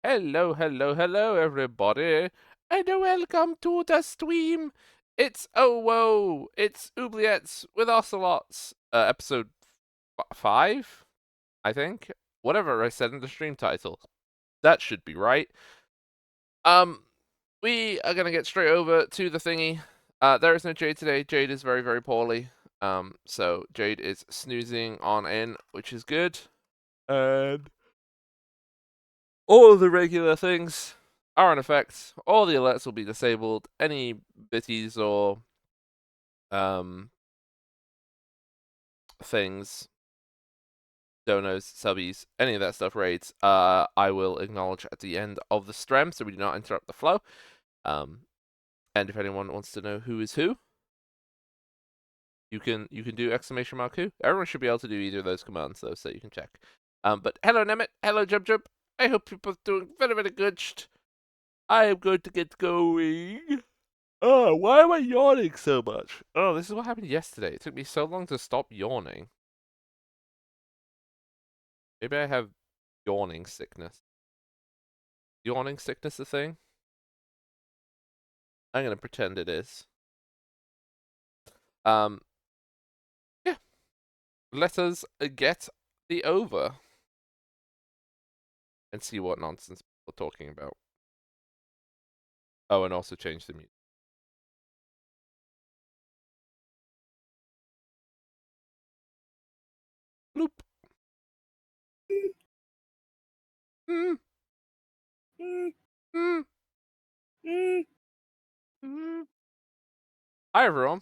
Hello, hello, hello, everybody, and welcome to the stream. It's OwO, it's Oubliettes with Ocelots, episode 5, I think. Whatever I said in the stream title. That should be right. We are gonna get straight over to the thingy. There is no Jade today. Jade is very, very poorly. So Jade is snoozing on in, which is good. And all of the regular things are in effect. All the alerts will be disabled. Any bitties or things, donos, subbies, any of that stuff raids, I will acknowledge at the end of the stream, so we do not interrupt the flow. And if anyone wants to know who is who, you can do exclamation mark who. Everyone should be able to do either of those commands though, so you can check. But hello Nemeth, hello Jub Jub. I hope you're both doing very, very good. I am going to get going. Oh, why am I yawning so much? Oh, this is what happened yesterday. It took me so long to stop yawning. Maybe I have yawning sickness. Yawning sickness a thing? I'm gonna pretend it is. Yeah. Let us get the over and see what nonsense people are talking about. Oh, and also change the music. Bloop. Mm. Mm. Mm. Mm. Mm. Hi everyone.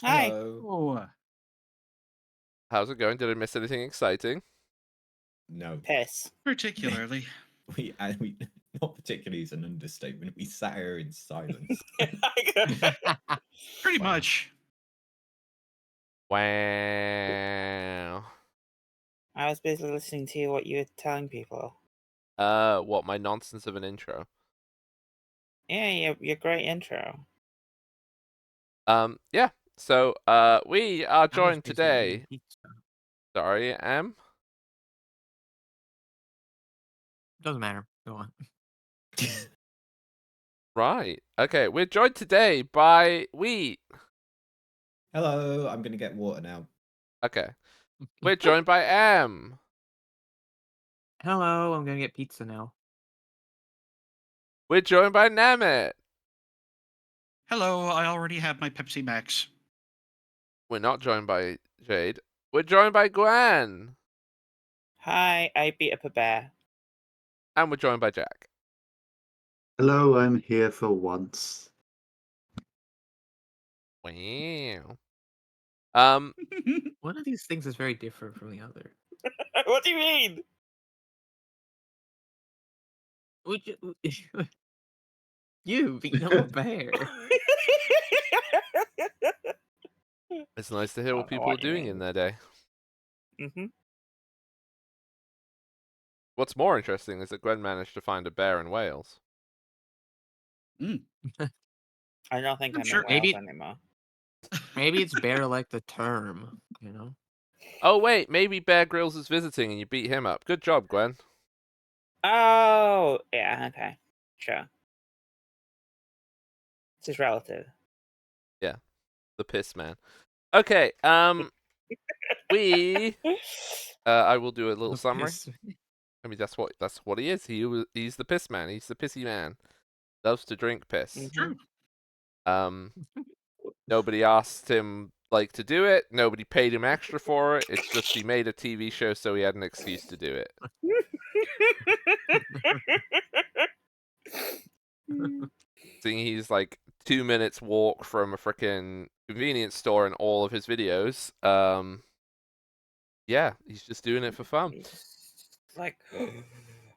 Hi. Hello. Oh, How's it going? Did I miss anything exciting? No, piss. Particularly. we not particularly is an understatement. We sat here in silence. Pretty Wow. much. Wow. I was busy listening to what you were telling people. What, my nonsense of an intro? Yeah, your great intro. Yeah. So, we are I was joined busy today. eating pizza. Sorry, Doesn't matter. Go on. Right. Okay, we're joined today by Wheat. Hello, I'm gonna get water now. Okay. We're joined by M. Hello, I'm gonna get pizza now. We're joined by Nemeth. Hello, I already have my Pepsi Max. We're not joined by Jade. We're joined by Gwen. Hi, I beat up a bear. And we're joined by Jack. Hello, I'm here for once. Wow. One of these things is very different from the other. What do you mean? Would you beating up a bear? It's nice to hear what Don't know people what are you doing mean. in their day. Mm-hmm. What's more interesting is that Gwen managed to find a bear in Wales. I don't think I'm I'm sure- in Wales maybe- anymore. Maybe it's bear like the term, you know? Oh, wait, maybe Bear Grylls is visiting and you beat him up. Good job, Gwen. Oh, yeah, okay. Sure. This is relative. The piss man. Okay, we I will do a little The summary. piss. I mean, that's what he is. He's the piss man. He's the pissy man. Loves to drink piss. True. Nobody asked him to do it. Nobody paid him extra for it. It's just he made a TV show, so he had an excuse to do it. Seeing he's 2 minutes walk from a freaking convenience store in all of his videos. Yeah, he's just doing it for fun. It's like,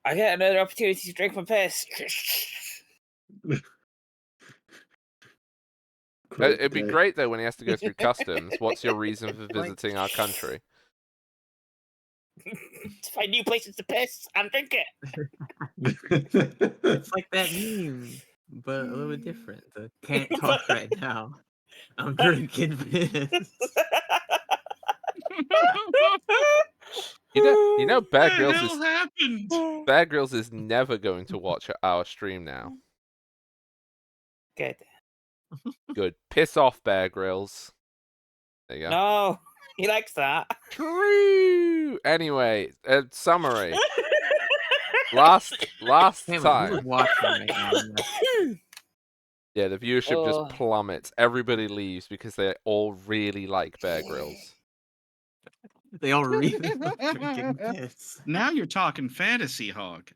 I get another opportunity to drink my piss. It'd be day. great though when he has to go through customs. What's your reason for visiting our country? To find new places to piss and drink it. It's like that meme, but a little bit different. The can't talk right now. I'm drinking piss. You know, Bear What the Grylls hell is happened? Bear Grylls is never going to watch our stream now. Good. Good. Piss off, Bear Grylls. There you go. No, he likes that. True. Anyway, summary. Last Damn it, time. who's watching right now? Yeah, the viewership just Oh. plummets. Everybody leaves because they all really like Bear Grylls. They all really love drinking piss. Now you're talking fantasy, Hog.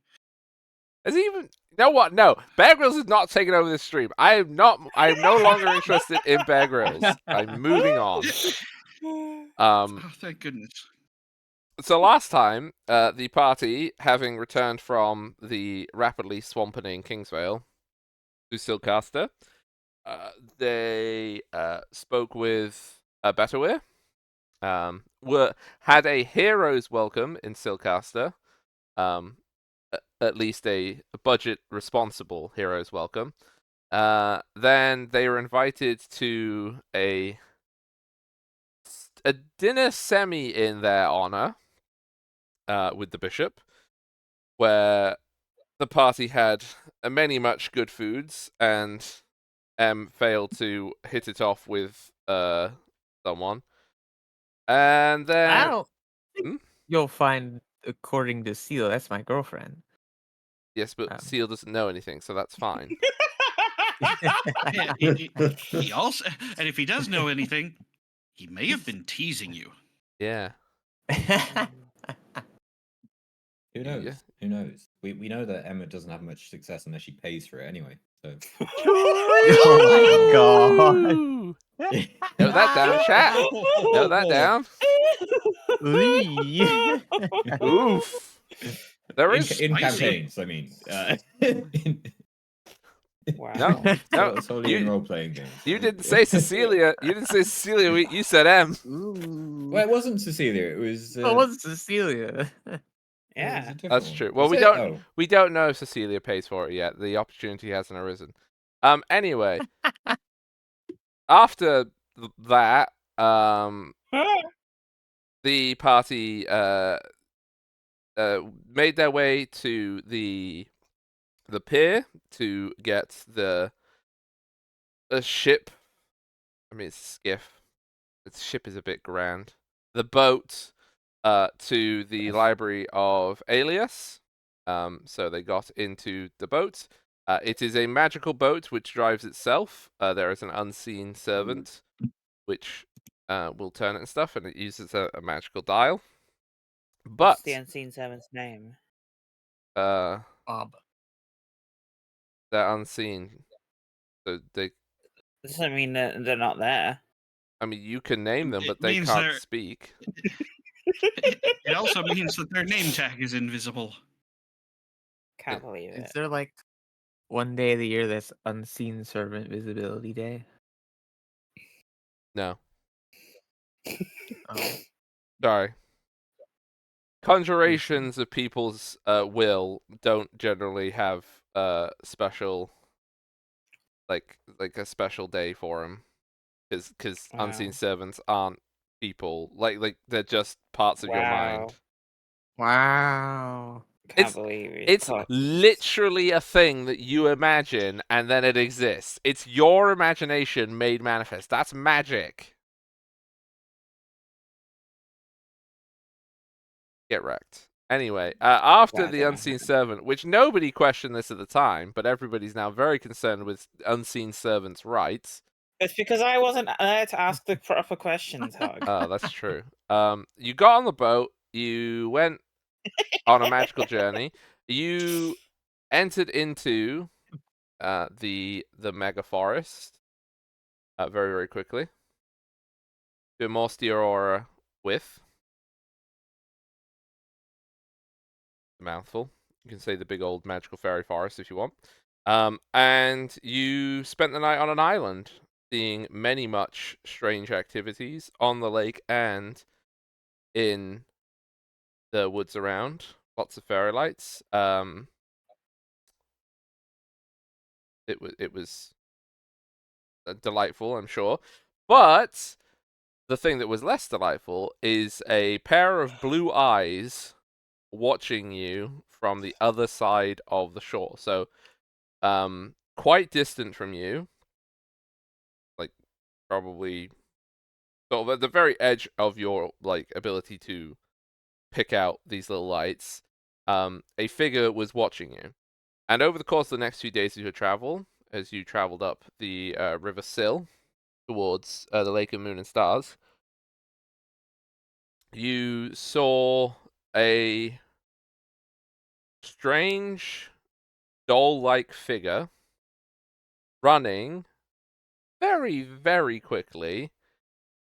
Is he even? You know what? No, Bear Grylls is not taking over this stream. I am not. I am no longer interested in Bear Grylls. I'm moving on. Oh, thank goodness. So last time, the party, having returned from the rapidly swampening Kingsvale to Silcaster, they spoke with Betterware, had a hero's welcome in Silcaster, at least a budget responsible hero's welcome. Then they were invited to a dinner semi in their honor with the bishop, where the party had many much good foods, and failed to hit it off with someone. And then I don't think Hmm? you'll find, according to Seal, that's my girlfriend. yes, but Seal doesn't know anything, so that's fine. He also, and if he does know anything, he may have been teasing you. Yeah. Who knows? Yeah. Who knows? We know that Emma doesn't have much success unless she pays for it anyway. So Oh my True! Note that down, chat. Note that down. Lee. Oof. There in, is in spicy. campaigns, I mean. Wow. No, it's only in you- role-playing games. you right? didn't say Cecilia. You didn't say Cecilia. You said M. Ooh. Well, it wasn't Cecilia. It was. Oh, it wasn't Cecilia. it was a Yeah. different That's one. true. Well, Was we it? don't Oh. we don't know if Cecilia pays for it yet. The opportunity hasn't arisen. Anyway, after that, the party made their way to the pier to get the ship. I mean, it's a skiff. The ship is a bit grand. The boat to the library of Alias. So they got into the boat. It is a magical boat which drives itself. There is an unseen servant which will turn it and stuff, and it uses a magical dial. But What's the unseen servant's name? Bob. they're unseen. So they, Doesn't mean that they're not there. I mean, you can name them, It but they means can't they're- speak. It also means that their name tag is invisible. Can't believe Is it. there like one day of the year that's Unseen Servant Visibility Day? No, Oh. sorry. Conjurations of people's will don't generally have special, like a special day for them, because unseen Wow. servants aren't people. Like they're just parts of your mind. Wow. Can't believe it. It's literally a thing that you imagine and then it exists. It's your imagination made manifest. That's magic. Get wrecked. Anyway, after Wow, the that unseen happened. servant, which nobody questioned this at the time, but everybody's now very concerned with unseen servants' rights. It's because I wasn't there to ask the proper questions, Hog. Oh, that's true. You got on the boat. You went on a magical journey. You entered into the mega forest very, very quickly. To immerse your aura with a mouthful. You can say the big old magical fairy forest if you want. And you spent the night on an island, seeing many much strange activities on the lake and in the woods around. Lots of fairy lights. It was delightful, I'm sure. But the thing that was less delightful is a pair of blue eyes watching you from the other side of the shore. So, quite distant from you, like probably sort of at the very edge of your like ability to pick out these little lights. A figure was watching you, and over the course of the next few days of your travel, as you traveled up the River Sill towards the Lake of Moon and Stars, you saw a strange doll-like figure running very, very quickly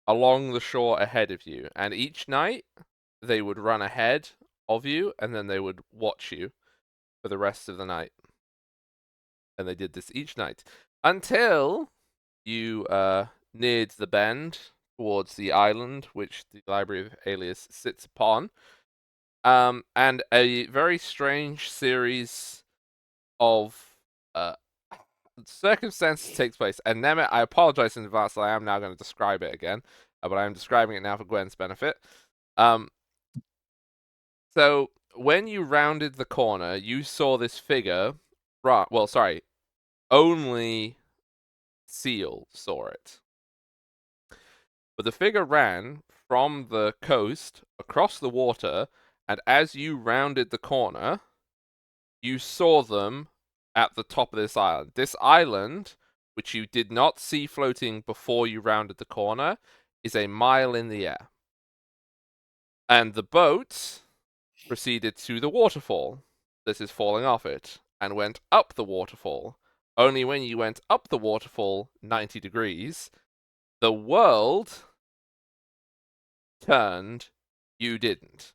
along the shore ahead of you. And each night, they would run ahead of you, and then they would watch you for the rest of the night. And they did this each night until you neared the bend towards the island which the Library of Alias sits upon. And a very strange series of circumstances takes place. And Nemeth, I apologize in advance that I am now going to describe it again, but I am describing it now for Gwen's benefit. So when you rounded the corner, you saw this figure. Well, sorry, only Seal saw it. But the figure ran from the coast across the water, and as you rounded the corner, you saw them at the top of this island. This island, which you did not see floating before you rounded the corner, is a mile in the air. And the boat proceeded to the waterfall that is falling off it, and went up the waterfall. Only when you went up the waterfall 90 degrees, the world turned, you didn't.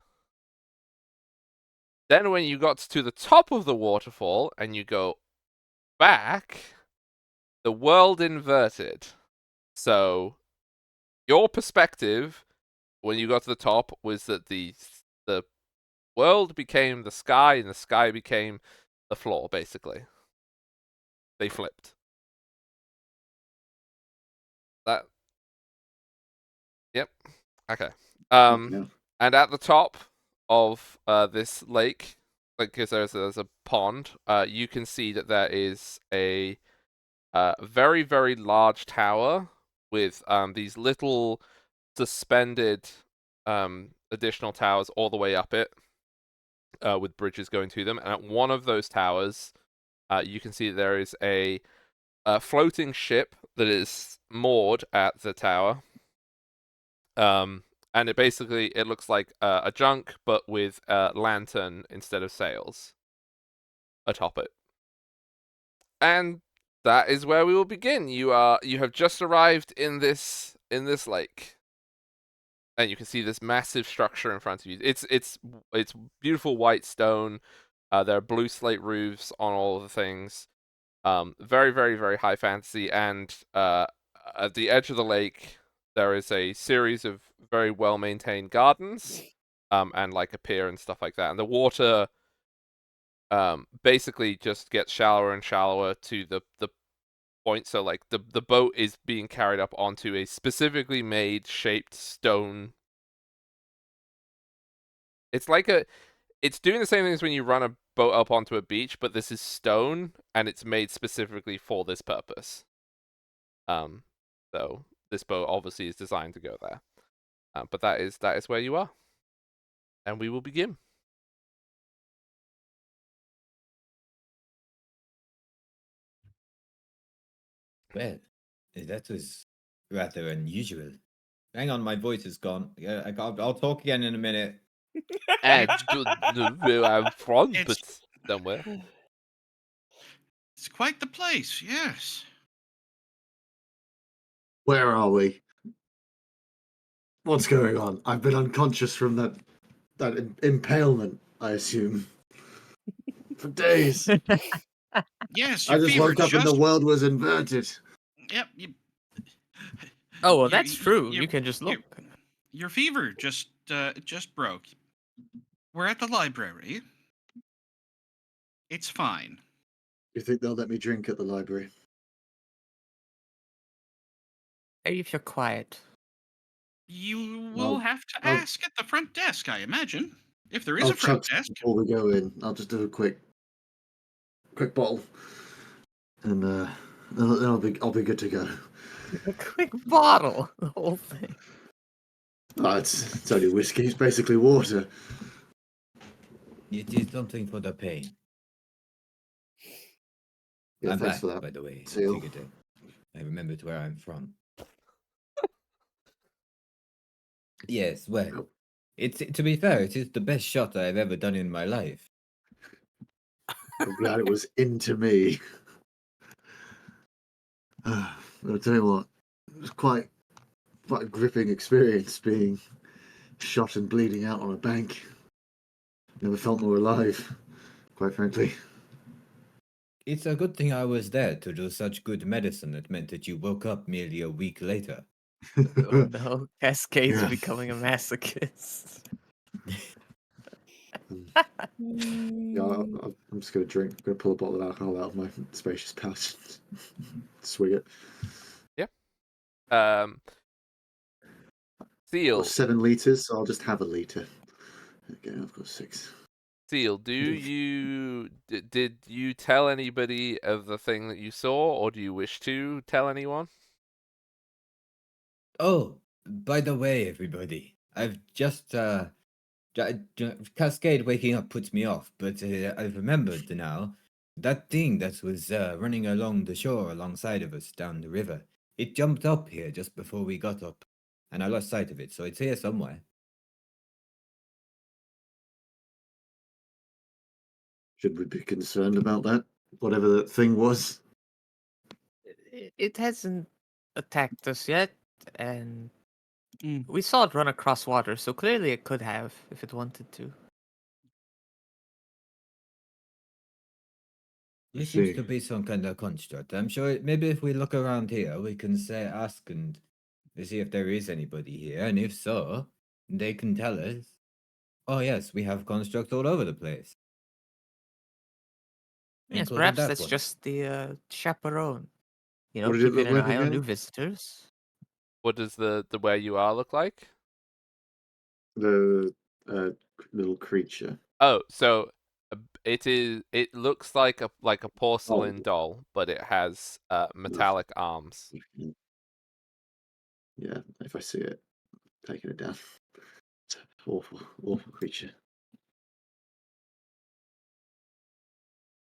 Then when you got to the top of the waterfall and you go back, the world inverted. So your perspective when you got to the top was that the world became the sky and the sky became the floor, basically. They flipped. That Yep. Okay. Yeah. And at the top of this lake, like, because there's a pond, you can see that there is a very, very large tower with these little suspended additional towers all the way up it, with bridges going to them. And at one of those towers, you can see that there is a floating ship that is moored at the tower. And it looks like a junk, but with a lantern instead of sails atop it. And that is where we will begin. You have just arrived in this lake, and you can see this massive structure in front of you. It's beautiful white stone. There are blue slate roofs on all of the things. Very, very, very high fantasy. And at the edge of the lake, there is a series of very well maintained gardens, and like a pier and stuff like that. And the water basically just gets shallower and shallower to the point. So like the boat is being carried up onto a specifically made shaped stone. It's doing the same thing as when you run a boat up onto a beach, but this is stone and it's made specifically for this purpose. So this boat obviously is designed to go there. But that is where you are, and we will begin. Well, that was rather unusual. Hang on, my voice is gone. Yeah, I'll talk again in a minute. And where I'm from, It's- but somewhere. It's quite the place, yes. Where are we? What's going on? I've been unconscious from that impalement, I assume, for days. Yes, I your just fever woke up and the world was inverted. Yep. Oh, well, Your- that's true. your- You can just your- look. Your fever just broke. We're at the library. It's fine. You think they'll let me drink at the library? Maybe if you're quiet. You will Well, have to I'll- ask at the front desk, I imagine. If there is I'll a front chug some desk, before we go in. I'll just do a quick bottle, and then I'll be good to go. A quick bottle, the whole thing. Oh, it's only whiskey. It's basically water. It is something for the pain. Yeah, I'm thanks black, for that. by the way. Seal. Figured it. I remembered where I'm from. Yes, well, it's to be fair, it is the best shot I've ever done in my life. I'm glad it was into me. I'll tell you what, it was quite a gripping experience being shot and bleeding out on a bank. Never felt more alive, quite frankly. It's a good thing I was there to do such good medicine that meant that you woke up merely a week later. Oh no, Cascade's Yeah. becoming a masochist. Yeah, I'm just gonna drink. I'm gonna pull a bottle of alcohol out of my spacious pouch, swig it. Um, I've Seal, got 7 liters, so I'll just have a liter. Okay, I've got 6. Seal, did you tell anybody of the thing that you saw, or do you wish to tell anyone? Oh, by the way, everybody, I've just Cascade waking up puts me off, but I've remembered now that thing that was running along the shore alongside of us down the river. It jumped up here just before we got up, and I lost sight of it, so it's here somewhere. Should we be concerned about that? Whatever that thing was. It hasn't attacked us yet, and Mm. we saw it run across water, so clearly it could have if it wanted to. It see. seems to be some kind of construct. I'm sure maybe if we look around here, we can ask and see if there is anybody here, and if so, they can tell us. Oh yes, we have constructs all over the place. Yes, Including perhaps that that's one. just the chaperone. You know, What did it keeping look an like eye on again? new visitors. What does the where you are look like? The little creature. Oh, so it looks like a Oh, porcelain doll, but it has metallic arms. yeah, if I see it, taking it down. It's an awful creature.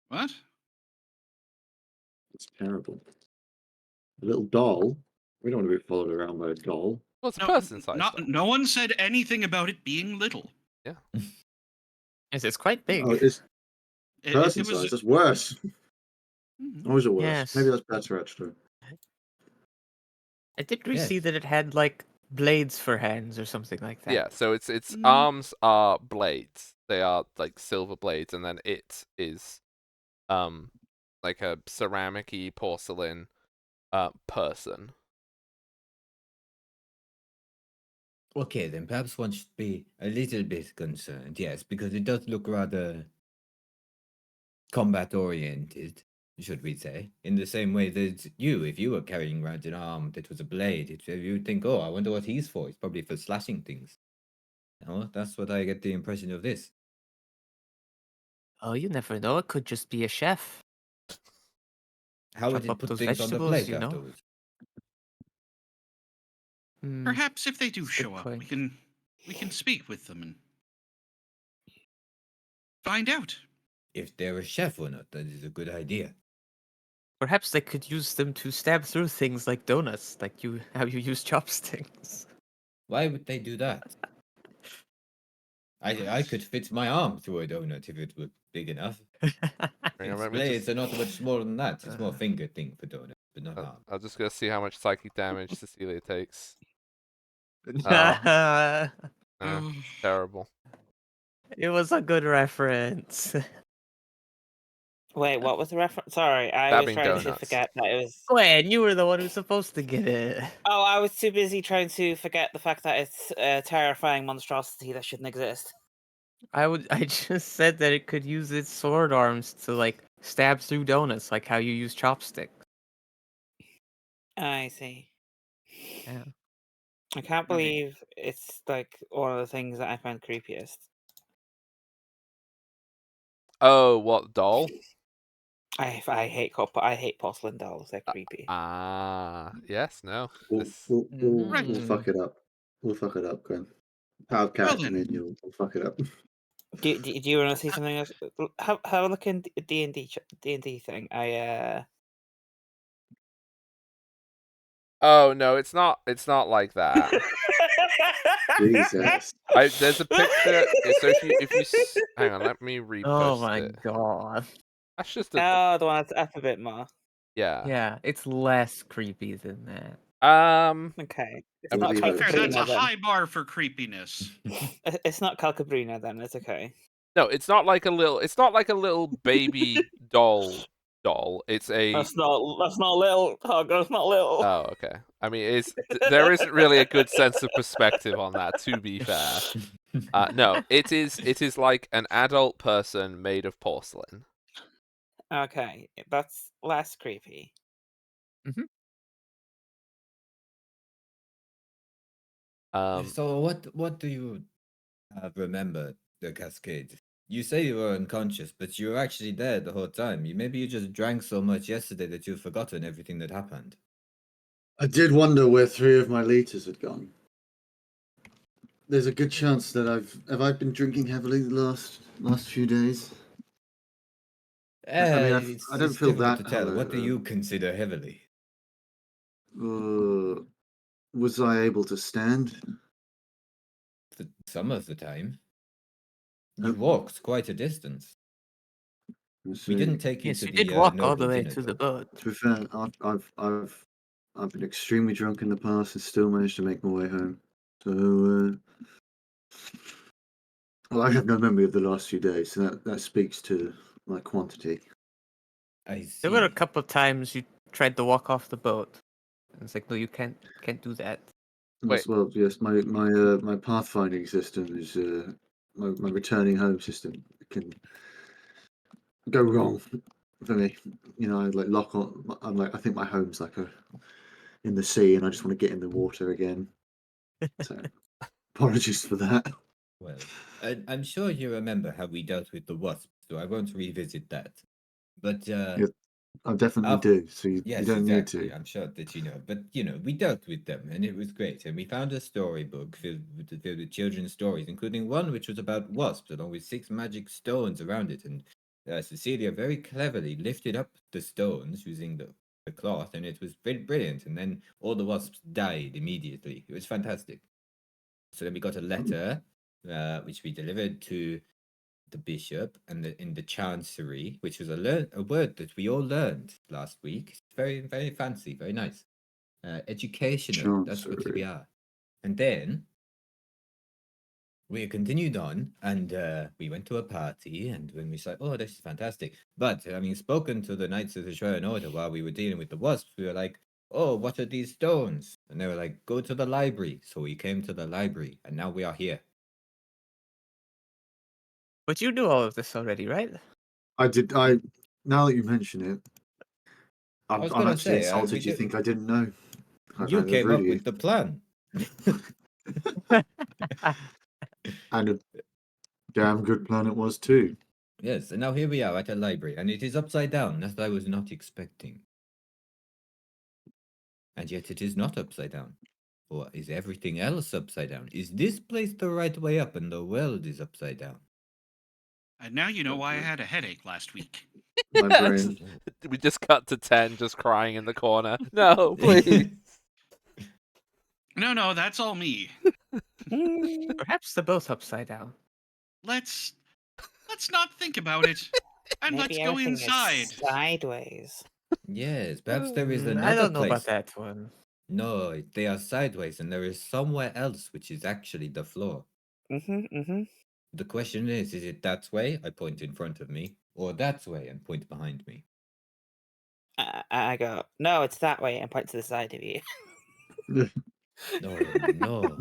What? It's terrible. A little doll. We don't want to be followed around by a doll. Well, it's a No, person-sized doll. no one said anything about it being little. Yes, it's quite big. Oh, it's person It was. size. That's worse. Mhm. Or is it worse? Yes. Maybe that's better actually. I did Yes. see that it had like blades for hands or something like that. Yeah, so its Mm. arms are blades. They are like silver blades, and then it is like a ceramic-y porcelain person. Okay, then perhaps one should be a little bit concerned, yes, because it does look rather combat oriented, should we say? In the same way that you, if you were carrying around an arm that was a blade, you'd think, oh, I wonder what he's for. He's probably for slashing things. No, that's what I get the impression of this. Oh, you never know. It could just be a chef. How would Chop it up put those things on the vegetables, plate you know? afterwards? Hmm, Perhaps if they do That's a good show up, point. we can speak with them and find out. If they're a chef or not, that is a good idea. Perhaps they could use them to stab through things like donuts, like how you use chopsticks. Why would they do that? I could fit my arm through a donut if it were big enough. Hang on, Its let me blades just- are not much smaller than that. It's more finger thing for donuts, but not arm. I'm just gonna see how much psychic damage Cecilia takes. Terrible. It was a good reference. Wait, what was the reference? Sorry, I was Stabbing trying to donuts. forget that it was. Gwen, you were the one who's supposed to get it. Oh, I was too busy trying to forget the fact that it's a terrifying monstrosity that shouldn't exist. I just said that it could use its sword arms to like stab through donuts, like how you use chopsticks. I see. Yeah. I can't Okay. believe it's like one of the things that I find creepiest. Oh, what doll? I hate I hate porcelain dolls. They're creepy. Yes, no. We'll, This we'll, we'll, Right. we'll fuck it up. We'll fuck it up, Glenn. Power Well cat, and then. then you'll fuck it up. Do you want to see something else? Have a look in D&D thing. Oh no, it's not like that. Jesus. There's a picture. So if you hang on, let me repost Oh my it. god. That's just a Oh, the one that's a bit more. yeah. Yeah, it's less creepy than that. Okay, it's And not To be fair, that's a Calcabrina then. high bar for creepiness. It's not Calcabrina then. It's okay. No, it's not like a little baby doll. It's a That's not little. Oh, God, it's not little. oh okay. I mean, there isn't really a good sense of perspective on that. To be fair, no, it is like an adult person made of porcelain. Okay, that's less creepy. So what do you remember the cascade? You say you were unconscious, but you were actually there the whole time. Maybe you just drank so much yesterday that you've forgotten everything that happened. I did wonder where 3 of my liters had gone. There's a good chance that I been drinking heavily the last few days. I mean, I don't It's feel difficult that to tell. What do hungover. you consider heavily? Was I able to stand? For some of the time. You Oh. walked quite a distance. We didn't take you Yes, to you the did walk all noble the way dinner, to the though. boat. To be fair, I've been extremely drunk in the past and still managed to make my way home. So, well, I have no memory of the last few days, so that speaks to my quantity. I There were a see. couple of times you tried to walk off the boat. And it's like, no, you can't do that. Wait. Well, yes, my pathfinding system is my returning home system can go wrong for me. You know, I like lock on. I'm like, I think my home's like in the sea, and I just want to get in the water again. So, apologies for that. Well, I'm sure you remember how we dealt with the wasps, so I won't revisit that. But Yeah, I definitely af- do. So you yes, don't need exactly. to. I'm sure that you know. But we dealt with them, and it was great. And we found a storybook filled with children's stories, including one which was about wasps, along with 6 magic stones around it. And Cecilia very cleverly lifted up the stones using the cloth, and it was brilliant. And then all the wasps died immediately. It was fantastic. So then we got a letter, which we delivered to the bishop and in the chancery, which was a word that we all learned last week. It's very, very fancy, very nice. Educational, that's what we Chancery. are. And then we continued on, and we went to a party, and when we said, oh, this is fantastic. But having spoken to the Knights of the Shrine Order while we were dealing with the wasps, we were like, oh, what are these stones? And they were like, go to the library. So we came to the library, and now we are here. But you knew all of this already, right? I did. Now that you mention it, I was I'm gonna actually say, insulted. You think I didn't know? you came up really, with the plan. and a damn good plan it was too. Yes, and now here we are at a library, and it is upside down, as I was not expecting. And yet it is not upside down. Or is everything else upside down? Is this place the right way up and the world is upside down? And now you know why I had a headache last week. My brain. We just cut to 10 just crying in the corner. No, please. No, that's all me. Perhaps they're both upside down. Let's not think about it. And let's Maybe go everything inside. is sideways. Yes, perhaps there is I another don't know place. about that one. No, they are sideways, and there is somewhere else which is actually the floor. Mm-hmm. The question is it that way? I point in front of me, or that way and point behind me. I go, no, it's that way, and point to the side of you. No, no.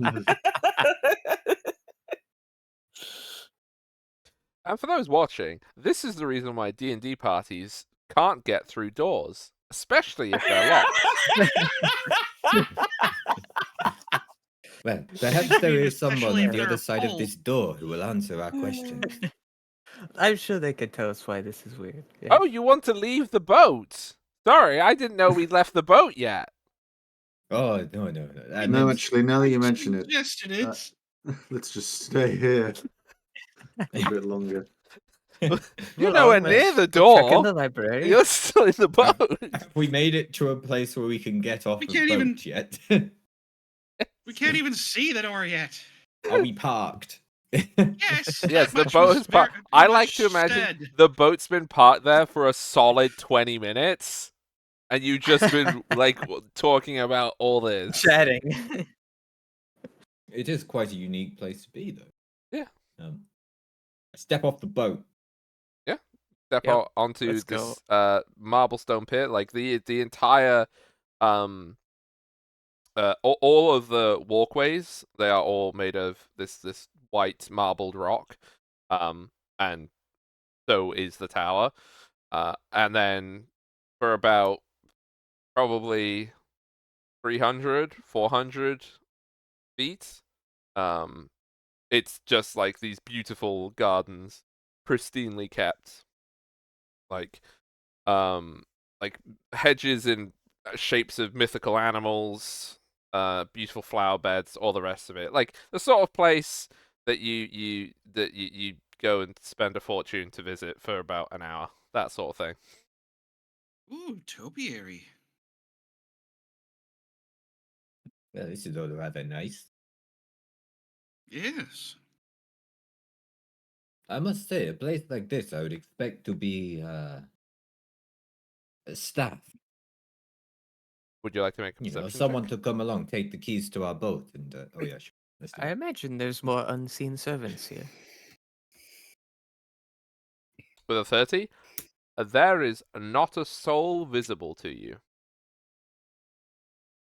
And for those watching, this is the reason why D&D parties can't get through doors, especially if they're locked. Well, perhaps there need a is someone specially on the other pair of side of poles. this door who will answer our questions. I'm sure they could tell us why this is weird. Yeah. Oh, you want to leave the boat? Sorry, I didn't know we'd left the boat yet. Oh no. I No, meant actually, now that you mention it, Suggested it. let's just stay here a bit longer. You're Well, nowhere let's near the go check in door. the library. You're still in the boat. have we made it to a place where we can get off We the can't boat even- yet? We can't even see the door yet. Are we parked? Yes. Yes, that the much boat was is parked. very I much like to imagine said. the boat's been parked there for a solid 20 minutes, and you've just been like talking about all this. Chatting. It is quite a unique place to be, though. Yeah. Step off the boat. Step Yep, out onto let's this marble stone pit. Like the entire all of the walkways, they are all made of this white marbled rock, and so is the tower. And then for about probably 300, 400 feet, it's just like these beautiful gardens, pristinely kept, like hedges in shapes of mythical animals, beautiful flower beds, all the rest of it. Like the sort of place that you go and spend a fortune to visit for about an hour. That sort of thing. Ooh, topiary. Well, this is all rather nice. Yes. I must say, a place like this, I would expect to be staff. Would you like to make a You know, perception someone check? to come along, take the keys to our boat, and oh yeah, sure. Let's do I it. imagine there's more unseen servants here. With a 30, there is not a soul visible to you.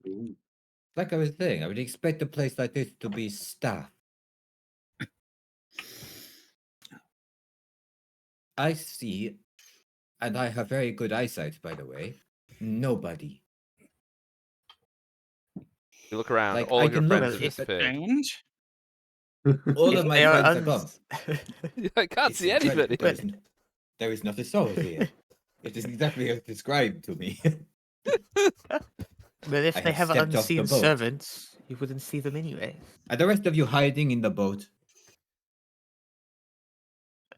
Ooh. Like I was saying, I would expect a place like this to be staff. I see, and I have very good eyesight, by the way. Nobody. You look around, Like, all I of your can look friends at have it, disappeared. And All If of my they are friends are gone. I can't It's see incredible. anybody. There is not a soul here. It is exactly as described to me. But if I they have have stepped off the unseen boat. servants, you wouldn't see them anyway. Are the rest of you hiding in the boat?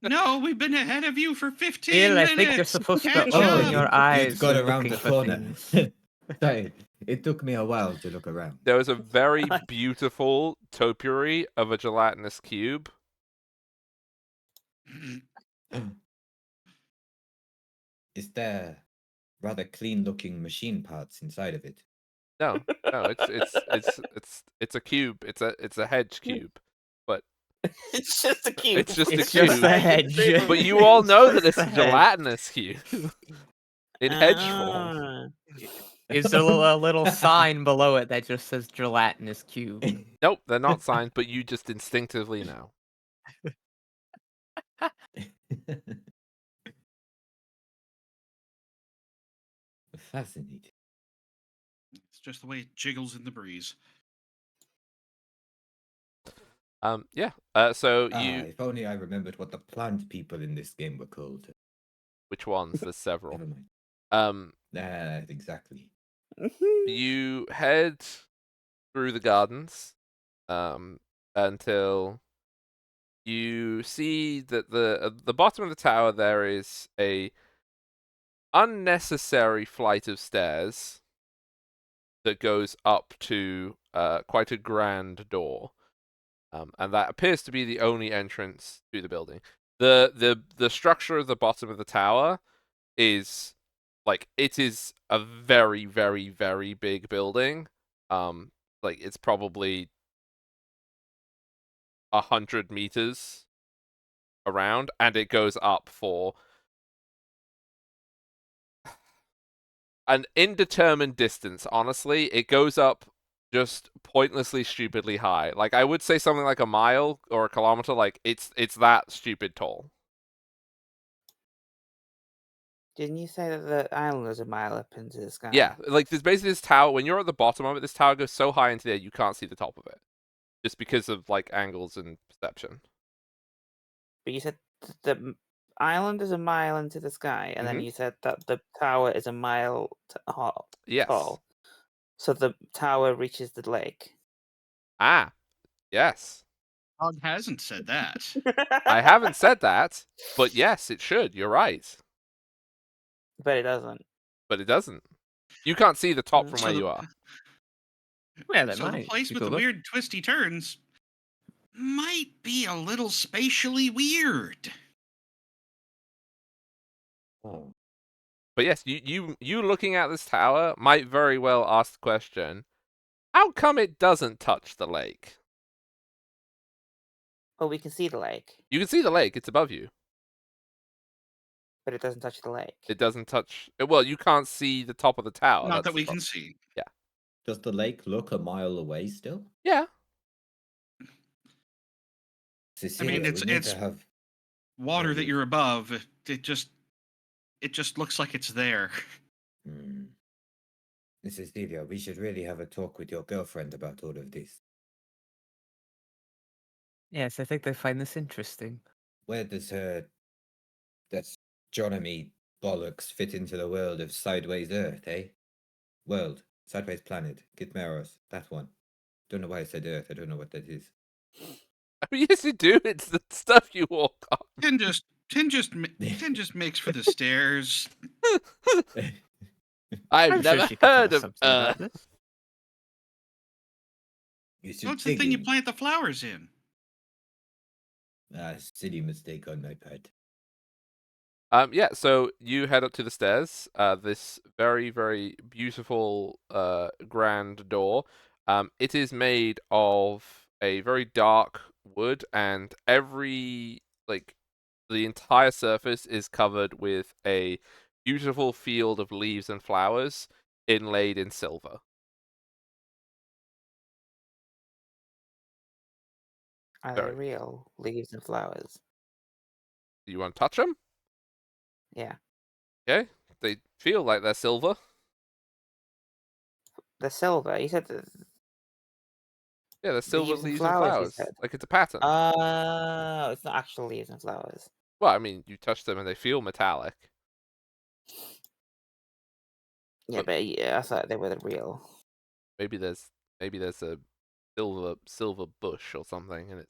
no, we've been ahead of you for 15 Bill, I minutes. think you're supposed to Catch open up. your it eyes got when around looking the for corner. things. Sorry, it took me a while to look around. There was a very beautiful topiary of a gelatinous cube. Is there rather clean-looking machine parts inside of it? No, it's a cube. It's a hedge cube. It's just a cube. It's just a It's just cube. a hedge. But you all know that it's Just a a hedge. gelatinous cube in hedge form. Ah. Is there a little sign below it that just says gelatinous cube? Nope, they're not signed, but you just instinctively know. Fascinating. It's just the way it jiggles in the breeze. Yeah. So you, If only I remembered what the plant people in this game were called. which ones? There's several. Never mind. Um, Exactly. you head through the gardens, until you see that the bottom of the tower there is a unnecessary flight of stairs that goes up to quite a grand door, and that appears to be the only entrance to the building. The structure of the bottom of the tower is like, it is a very, very, very big building. Like it's probably 100 meters around, and it goes up for an indeterminate distance. Honestly, it goes up just pointlessly, stupidly high. Like I would say something like a mile or a kilometer. Like it's that stupid tall. Didn't you say that the island was a mile up into the sky? Yeah, like there's basically this tower. When you're at the bottom of it, this tower goes so high into the air you can't see the top of it, just because of like angles and perception. But you said the island is a mile into the sky, and then Mhm. you said that the tower is a mile Yes. tall. So the tower reaches the lake. Ah, yes. Hog hasn't said that. I haven't said that, but yes, it should. You're right. But it doesn't. But it doesn't. You can't see the top from So where the- you are. Well, it So the might. place You with could the look. weird twisty turns might be a little spatially weird. Oh. But yes, you looking at this tower might very well ask the question, how come it doesn't touch the lake? Well, we can see the lake, You can see the lake, it's above you. but it doesn't touch the lake. It doesn't touch. Well, you can't see the top of the tower. Not that's that the we can problem. see. Does the lake look a mile away still? Yeah. Cecilia, it's- we need it's- to have. Water that you- you're above, it just looks like it's there. Hmm. Cecilia, we should really have a talk with your girlfriend about all of this. Yes, I think they find this interesting. Where does her astronomy bollocks fit into the world of sideways Earth, eh? World, sideways planet, Gitmeros, that one. Don't know why I said Earth. I don't know what that is. Yes, you do. It's the stuff you walk on. Tin just makes for the stairs. I've I'm sure never she could tell heard us of something about Earth. this. You should What's the dig thing you in. plant the flowers in? Silly mistake on my part. Yeah, so you head up to the stairs. This very, very beautiful, grand door. It is made of a very dark wood, and the entire surface is covered with a beautiful field of leaves and flowers inlaid in silver. Are Very. they real leaves and flowers? Do you want to touch them? Yeah. Okay, they feel like they're silver. The silver. You said Yeah, they're silver leaves and leaves and flowers. You flowers. said. Like it's a pattern. Oh, it's not actual leaves and flowers. Well, I mean, you touch them and they feel metallic. Yeah, but yeah, I thought they were the real. Maybe there's a silver bush or something, and it's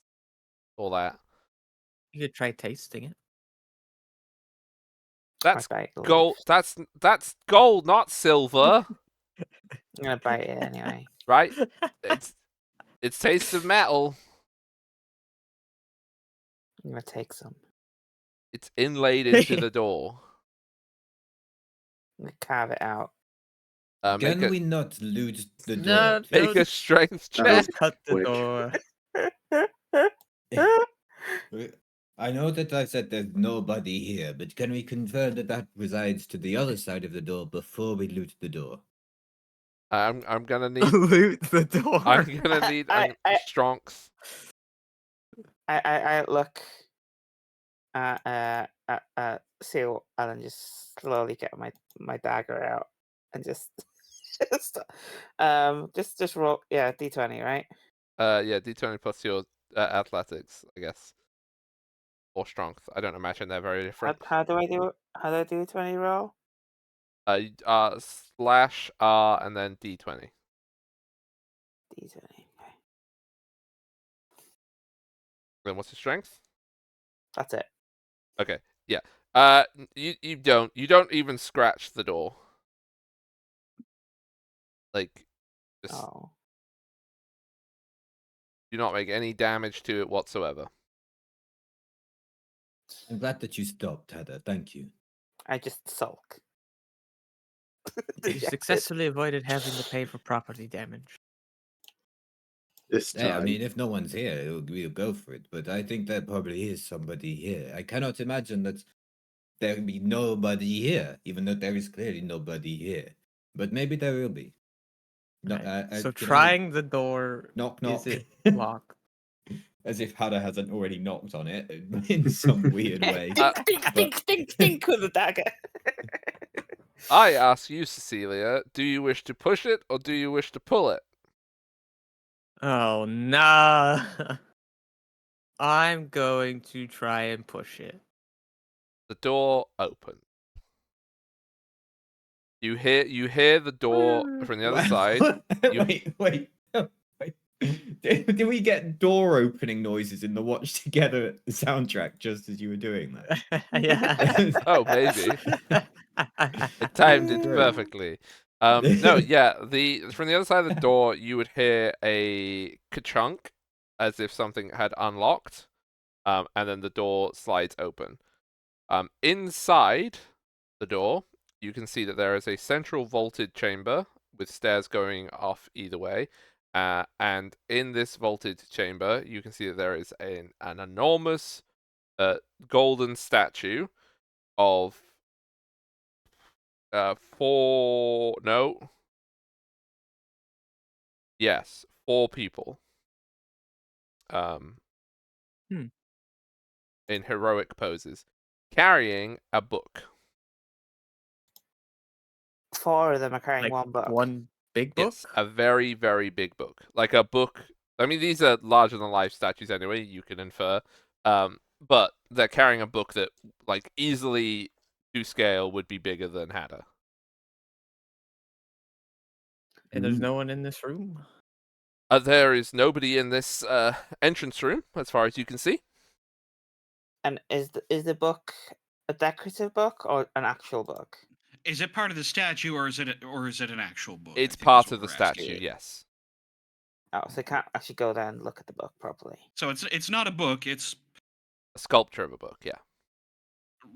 all that. You could try tasting it. That's I bite the gold. leaf. That's gold, not silver, I'm gonna bite it anyway. right? It's taste of metal. I'm gonna take some. It's inlaid into the door. I'm gonna carve it out. Make Can a we not loot the door? No, please? make a strength That check. was Cut the quick. door. I know that I said there's nobody here, but can we confirm that that resides to the other side of the door before we loot the door? I'm gonna need Loot the door. I'm gonna need I- strength. I look at Seal and then just slowly get my dagger out and just just roll D20, right? Yeah, D20 plus your athletics, I guess, or strength. I don't imagine they're very different. How do I do it? How do I do a 20 roll? Slash R and then D20. D20. Okay. Then what's your strength? That's it. Okay, yeah. You don't even scratch the door. Like, just Oh. do not make any damage to it whatsoever. I'm glad that you stopped, Heather. Thank you. I just sulk. You Dejected. successfully avoided having to pay for property damage. This Hey, time, I mean, if no one's here, we'll go for it. But I think there probably is somebody here. I cannot imagine that there will be nobody here, even though there is clearly nobody here. But maybe there will be. No, Right. so So trying the door, knock knock, is it locked? as if Hada hasn't already knocked on it in some weird way. Dink, dink, dink, dink with the dagger. I ask you, Cecilia, do you wish to push it or do you wish to pull it? Oh, nah. I'm going to try and push it. The door opens. You hear the door from the other side. Wait. Did we get door opening noises in the Watch Together soundtrack just as you were doing that? Yeah. Oh, maybe. It timed it Great. perfectly. No, yeah. From the other side of the door, you would hear a ka-chunk, as if something had unlocked, and then the door slides open. Inside the door, you can see that there is a central vaulted chamber with stairs going off either way. And in this vaulted chamber, you can see that there is an enormous golden statue of four people um Hmm. in heroic poses carrying a book. 4 of them are carrying Like one book. one big book? Yes, a very, very big book. Like a book. I mean, these are larger than life statues anyway, you can infer. But they're carrying a book that, like, easily to scale would be bigger than Hatter. And there's Ooh. no one in this room? There is nobody in this entrance room, as far as you can see. And is the book a decorative book or an actual book? Is it part of the statue, or is it an actual book? I It's think is part what of the we're asking. statue, yes. Oh, so you can't actually go there and look at the book properly. So it's not a book. It's A sculpture of a book, yeah.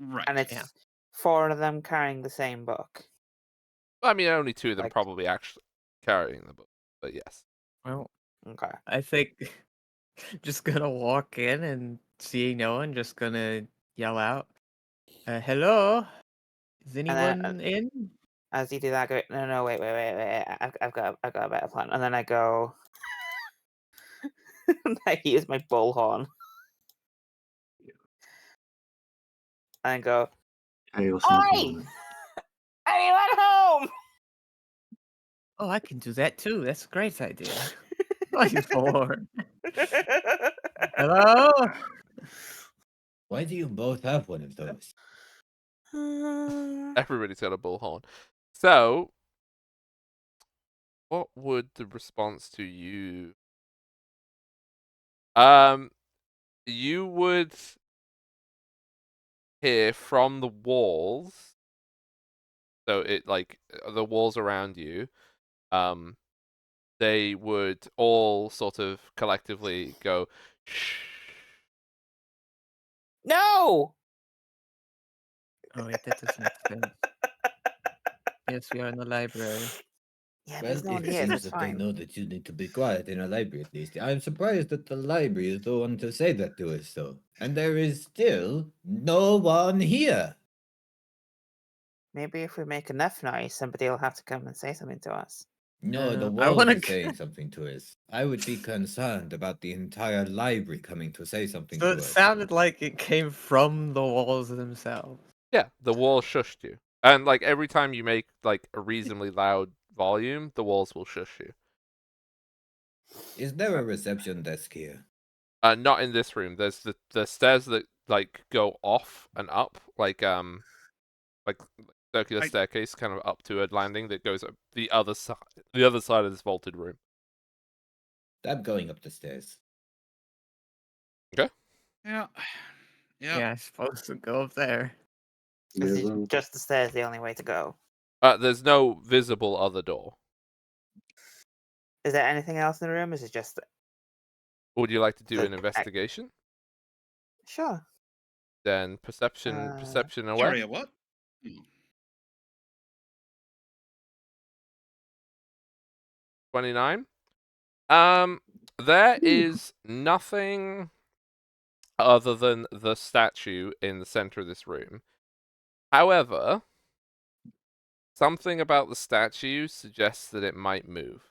right. And it's Yeah. 4 of them carrying the same book. I mean, only 2 of them Like- probably actually carrying the book, but yes. Well, Okay. I think just gonna walk in and seeing no one, just gonna yell out, hello? Is then, anyone in? As you do that, I go, no, wait. I've got a better plan. And then I go, I use my bullhorn. And go, Chaos in the Oi! corner. Anyone home? Oh, I can do that too. That's a great idea. Volume 4. Hello? Why do you both have one of those? Everybody's got a bullhorn. So, what would the response to you? You would hear from the walls. So it the walls around you. They would all sort of collectively go, shh. No! Oh, wait, that doesn't make sense. Yes, we are in the library. Yeah, Well, there's no one it here, so seems it's that they fine. know that you need to be quiet in a library at least. I'm surprised that the library is the one to say that to us, though. And there is still no one here. Maybe if we make enough noise, somebody will have to come and say something to us. No, the I walls wanna are saying something to us. I would be concerned about the entire library coming to say something So to it us. sounded like it came from the walls themselves. Yeah, the walls shushed you. And like every time you make like a reasonably loud volume, the walls will shush you. Is there a reception desk here? Not in this room. There's the stairs that like go off and up, like circular I- staircase kind of up to a landing that goes up the other side of this vaulted room. I'm going up the stairs. Yeah. Yeah, I suppose to go up there. Is Yeah, it well, just the stairs the only way to go? There's no visible other door. Is there anything else in the room? Is it just Would you like to do The- an investigation? sure? Then perception away. Sorry, what? 29. There is nothing other than the statue in the center of this room. However, something about the statue suggests that it might move.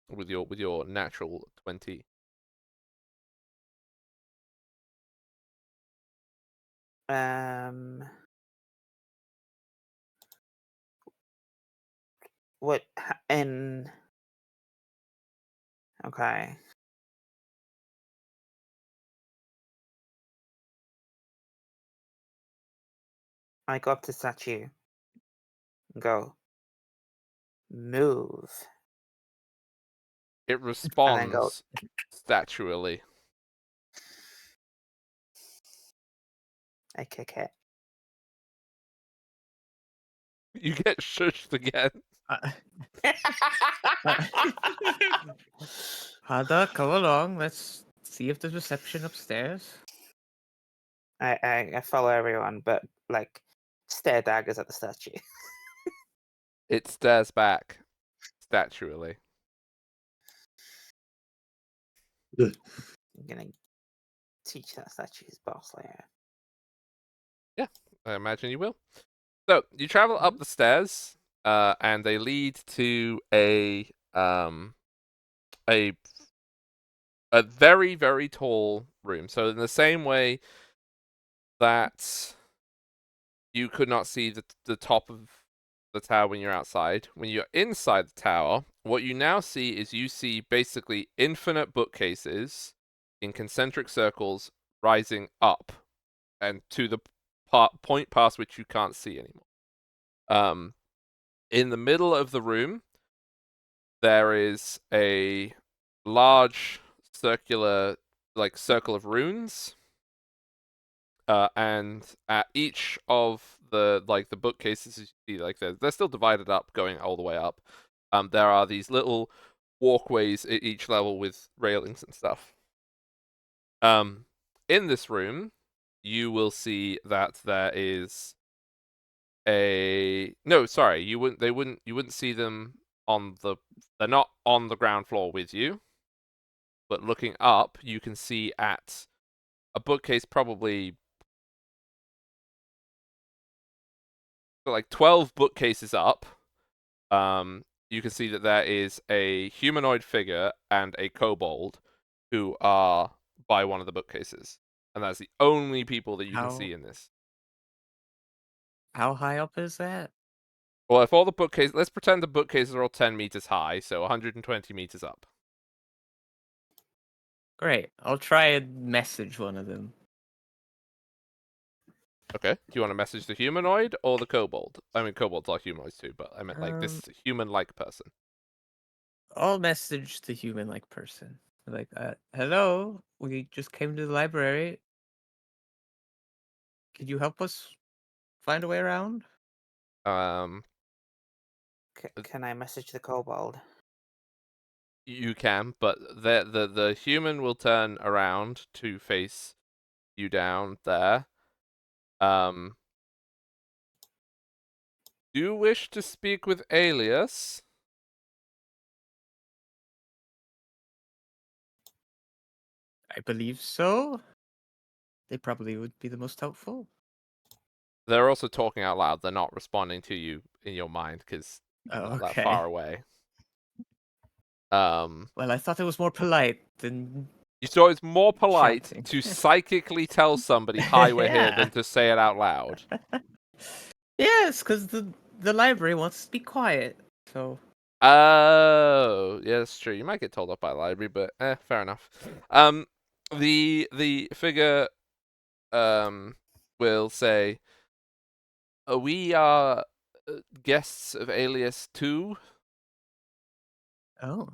With your natural 20. What in Okay. I go up to the statue. And go. Move. It And then go. responds statually. I kick it. You get shushed again. Hada, come along. Let's see if there's reception upstairs. I follow everyone, but like stare daggers at the statue. It stares back statually. I'm gonna teach that statue his boss layer. Yeah, I imagine you will. So you travel up the stairs, and they lead to a very, very tall room. So in the same way that you could not see the top of the tower when you're outside, when you're inside the tower, what you now see is you see basically infinite bookcases in concentric circles rising up and to the point past which you can't see anymore. In the middle of the room, there is a large circular, circle of runes, and at each of the bookcases, you see, they're still divided up, going all the way up. There are these little walkways at each level with railings and stuff. In this room, you will see that there is no, sorry, you wouldn't see them they're not on the ground floor with you, but looking up, you can see at a bookcase probably like 12 bookcases up. You can see that there is a humanoid figure and a kobold who are by one of the bookcases, and that's the only people that you can see in this. How high up is that? Well, if all the bookcases, let's pretend the bookcases are all 10 meters high, so 120 meters up. Great. I'll try and message one of them. Okay. Do you want to message the humanoid or the kobold? I mean, kobolds are humanoids too, but I meant this is a human-like person. I'll message the human-like person. Like, hello, we just came to the library. Could you help us find a way around? Can I message the kobold? You can, but the human will turn around to face you down there. Do you wish to speak with Alias? I believe so. They probably would be the most helpful. They're also talking out loud. They're not responding to you in your mind because they're not that far away. Well, I thought it was more polite than You saw it's more polite shouting. to psychically tell somebody, "Hi, we're here," than to say it out loud. Yes, because the library wants to be quiet. So. Oh, yeah, that's true. You might get told off by the library, but fair enough. The figure will say, "We are guests of Alias 2. Oh.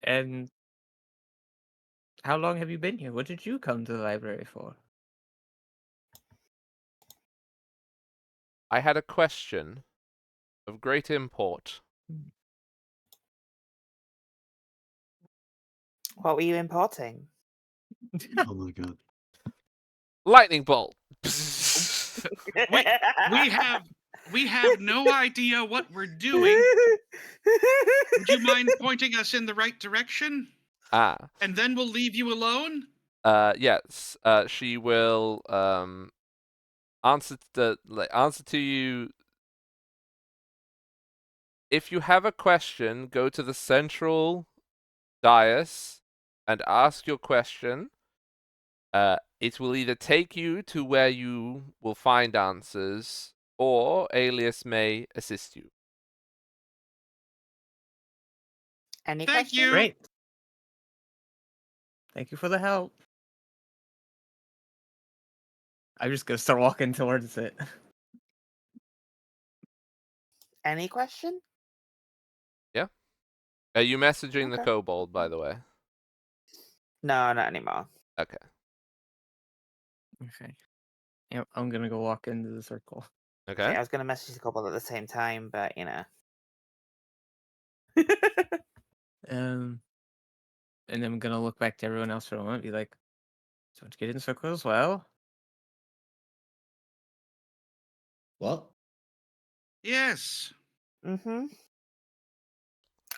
And how long have you been here? What did you come to the library for? I had a question of great import." What were you importing? Oh my god. Lightning bolt. We have no idea what we're doing. Would you mind pointing us in the right direction? And then we'll leave you alone? Yes. She will answer to you. If you have a question, go to the central dais and ask your question. It will either take you to where you will find answers, or Alias may assist you. Any Thank questions? you. Great. Thank you for the help. I'm just gonna start walking towards it. Any question? Yeah. Are you messaging the Okay. kobold, by the way? No, not anymore. Okay. Okay. Yep, I'm gonna go walk into the circle. Okay, Okay. I was gonna message the couple at the same time, but you know. And then I'm gonna look back to everyone else for a moment, be like, "So want to get in the circle as well?" What? Yes. Mm-hmm.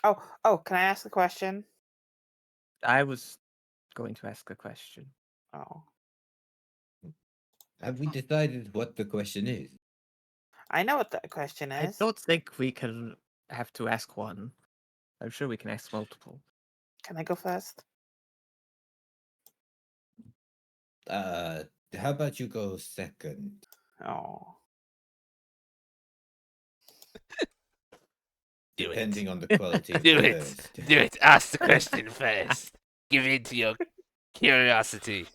Oh, can I ask a question? I was going to ask a question. Oh. Have we decided what the question is? I know what the question I is. don't think we can have to ask one. I'm sure we can ask multiple. Can I go first? How about you go second? Oh. Do it. Depending on the quality of Do the it. first. Do it. Ask the question first. Give in to your curiosity.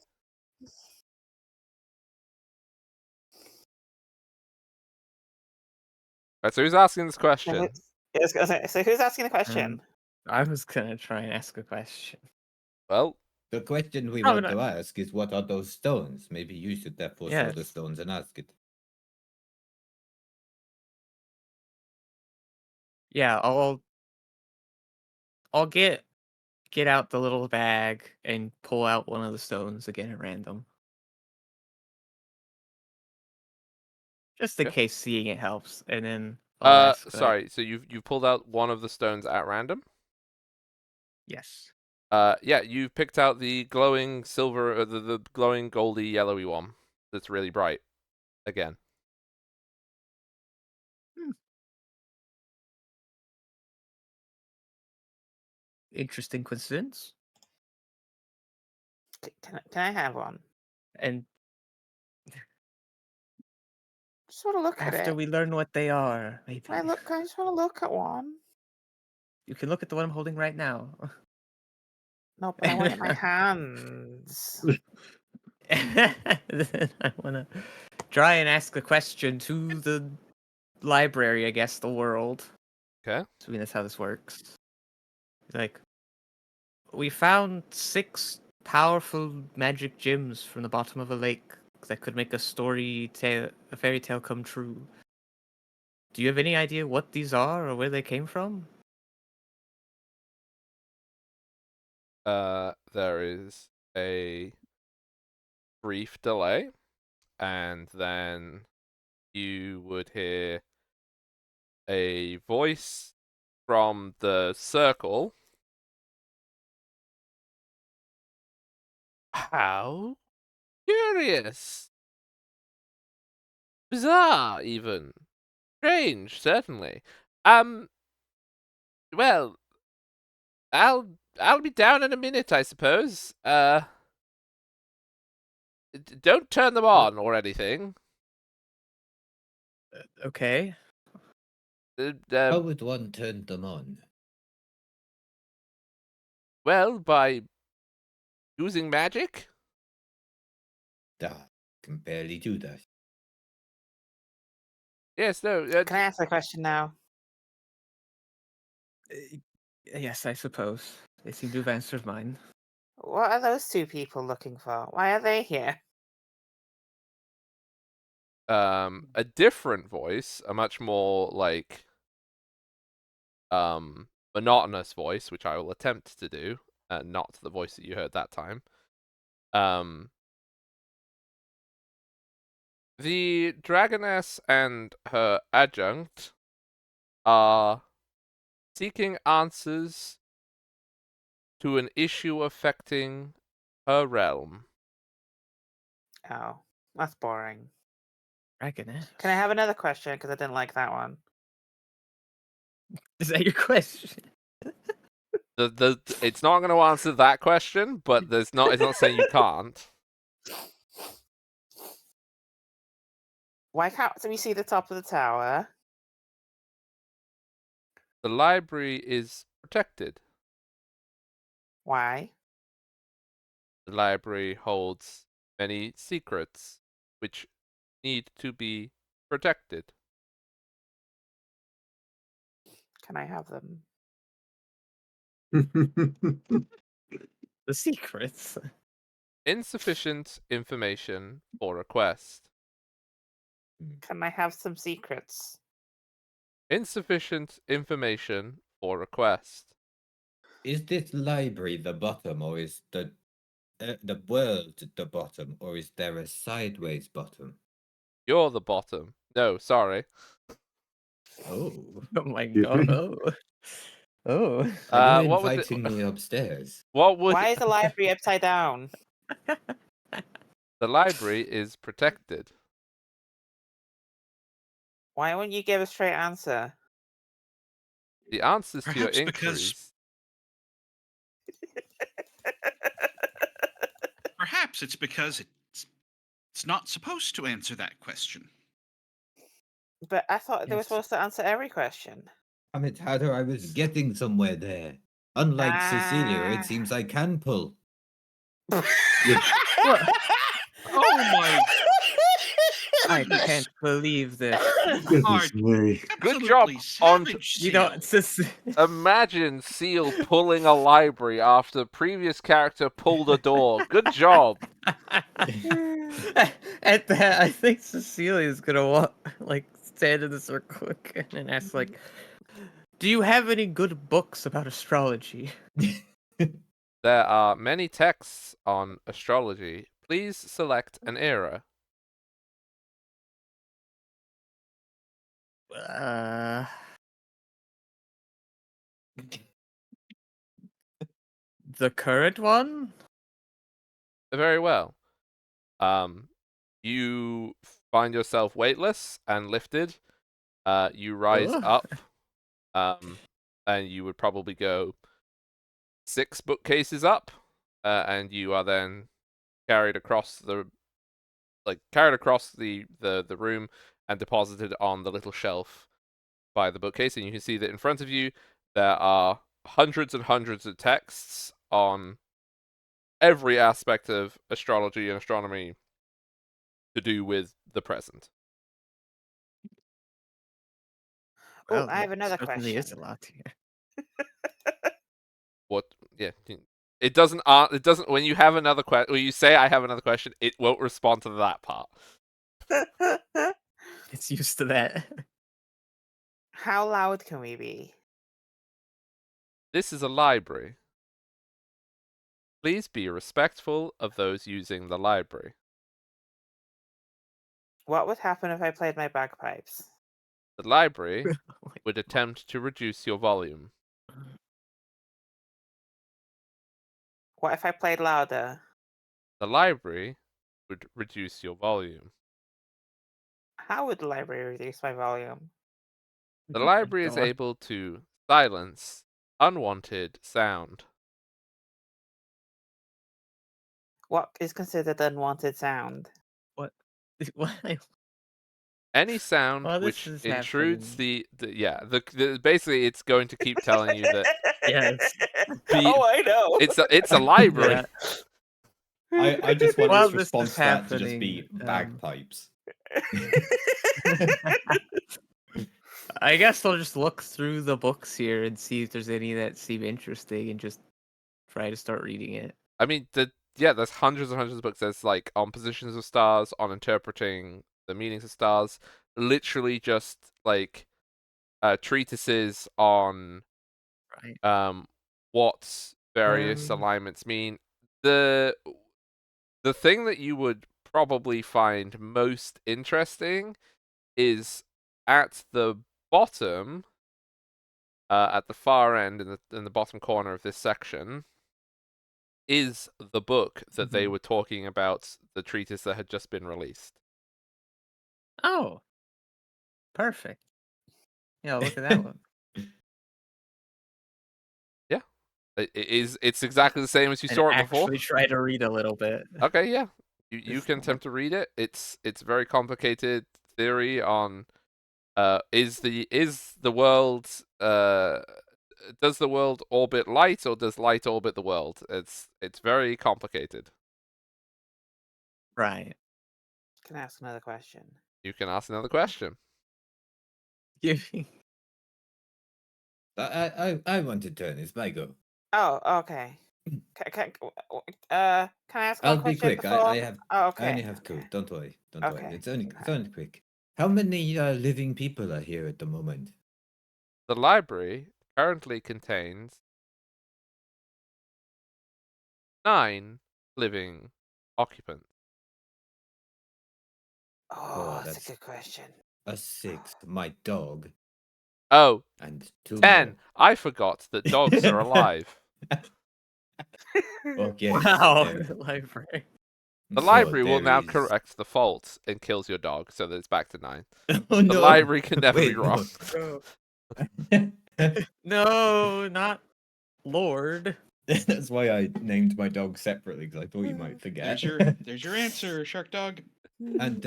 Right, so who's asking this So, question? so who's asking the question? I was gonna try and ask a question. Well, The question we Oh, want no. to ask is, what are those stones? Maybe you should therefore show the Yes. stones and ask it. Yeah, I'll get out the little bag and pull out one of the stones again at random. Just in Okay. case seeing it helps, and then I'll ask like, sorry. So you've pulled out one of the stones at random. yes. Yeah, you picked out the glowing silver, the glowing goldy yellowy one. That's really bright. Again. Interesting coincidence. Can I have one? And Just want to look at after it. we learn what they are, maybe Can I look? I just want to look at one. you can look at the one I'm holding right now. No, but I want it in my hands. Then I want to try and ask a question to the library, I guess, the world. Okay. So I mean, that's how this works. Like, we found 6 powerful magic gems from the bottom of a lake that could make a fairy tale come true. Do you have any idea what these are or where they came from? There is a brief delay, and then you would hear a voice from the circle. How curious. Bizarre, even. Strange, certainly. Well, I'll be down in a minute, I suppose. Don't turn them on or anything. Okay. How would one turn them on? Well, by using magic. Ah, can barely do that. Yes, no. Can I ask the question now? Yes, I suppose. They seem to have answered mine. What are those 2 people looking for? Why are they here? A different voice, a much more like monotonous voice, which I will attempt to do, not the voice that you heard that time. The Dragoness and her adjunct are seeking answers to an issue affecting her realm. Oh, that's boring. Dragoness. Can I have another question? Because I didn't like that one. Is that your question? It's not going to answer that question, but it's not saying you can't. Why can't we see the top of the tower? The library is protected. Why? The library holds many secrets which need to be protected. Can I have them? The secrets. Insufficient information for request. Can I have some secrets? Insufficient information for request. Is this library the bottom, or is the world the bottom, or is there a sideways bottom? You're the bottom. No, sorry. Oh. Oh my Excuse god. me? Oh. Oh. Are you What would inviting me upstairs? what would Why is the library upside down? the library is protected? Why won't you give a straight answer? The answers to your Perhaps because- inquiries. Perhaps it's because it's not supposed to answer that question. But I thought they were Yes. supposed to answer every question. Damn it, Hatter, I was getting somewhere there. Unlike Cecilia, Ah. it seems I can pull. What? Oh my I goodness. can't believe this. Goodness me. Good job Absolutely on savage, You know, Seal. it's just Imagine Seal pulling a library after the previous character pulled a door. Good job. at that. I think Cecilia's gonna stand in the circle again and ask, like, "Do you have any good books about astrology?" There are many texts on astrology. Please select an era. The current one? Very well. You find yourself weightless and lifted. You rise Ugh. up. And you would probably go 6 bookcases up, and you are then carried across the room and deposited on the little shelf by the bookcase, and you can see that in front of you there are hundreds and hundreds of texts on every aspect of astrology and astronomy to do with the present. Oh, Well, I have another certainly is a question. lot here. What? Yeah. It doesn't. When you have another question, when you say I have another question, it won't respond to that part. It's used to that. How loud can we be? This is a library. Please be respectful of those using the library. What would happen if I played my bagpipes? The library Oh would attempt to reduce your volume. What if I played louder? The library would reduce your volume. How would the library reduce my volume? The my library is God. able to silence unwanted sound. What is considered unwanted sound? What? Any sound While this which is intrudes happening- basically it's going to keep telling you that Yes. Oh, I know. it's a library. Yeah. I just want While its this is response to that to just be happening, bagpipes. I guess I'll just look through the books here and see if there's any that seem interesting and just try to start reading it. I mean, there's hundreds and hundreds of books. There's like on positions of stars, on interpreting the meanings of stars, literally just like treatises on Right. what various alignments mean. The thing that you would probably find most interesting is at the bottom, at the far end in the bottom corner of this section, is the book that they Mhm. were talking about, the treatise that had just been released. Oh. Perfect. Yeah, look at that one. Yeah. It's exactly the same as you And saw it before. actually try to read a little bit. Okay, yeah. You Just can look- attempt to read it. It's very complicated theory on is the world does the world orbit light or does light orbit the world? It's very complicated. Right. Can I ask another question? You can ask another question. I want to turn. It's my go. Oh, okay. Can I ask one I'll be question quick. before? I have. Oh, I okay. only have two. Okay. Don't worry. Don't worry. Okay. It's only Alright. quick. How many living people are here at the moment? The library currently contains 9 living occupants. Oh, that's a that's good question. a 6. My dog Oh, and 2 10. more. I forgot that dogs are alive. Okay. Wow, okay. library. The So library will there now is- correct the fault and kills your dog, so that it's back to 9. Oh The no! library can never be Wait, wrong. No, not Lord. That's why I named my dog separately, because I thought you might forget. There's your answer, Shark Dog. And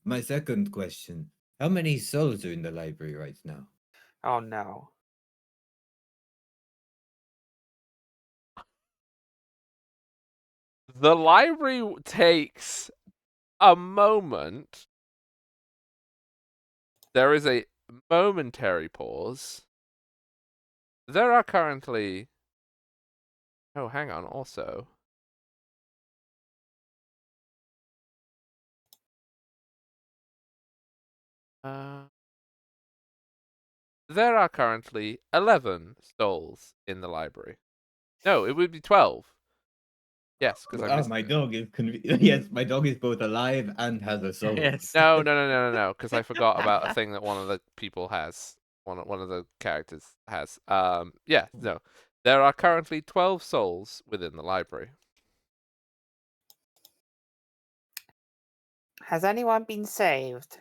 my second question: how many souls are in the library right now? Oh no. The library takes a moment. There is a momentary pause. There are currently... Oh, hang on, also. There are currently 11 souls in the library. No, it would be 12. Yes, because I missed my it. dog is yes, my dog is both alive and has a soul. Yes. No, because I forgot about a thing that one of the people has. One of the characters has. Yeah, no. There are currently 12 souls within the library. Has anyone been saved?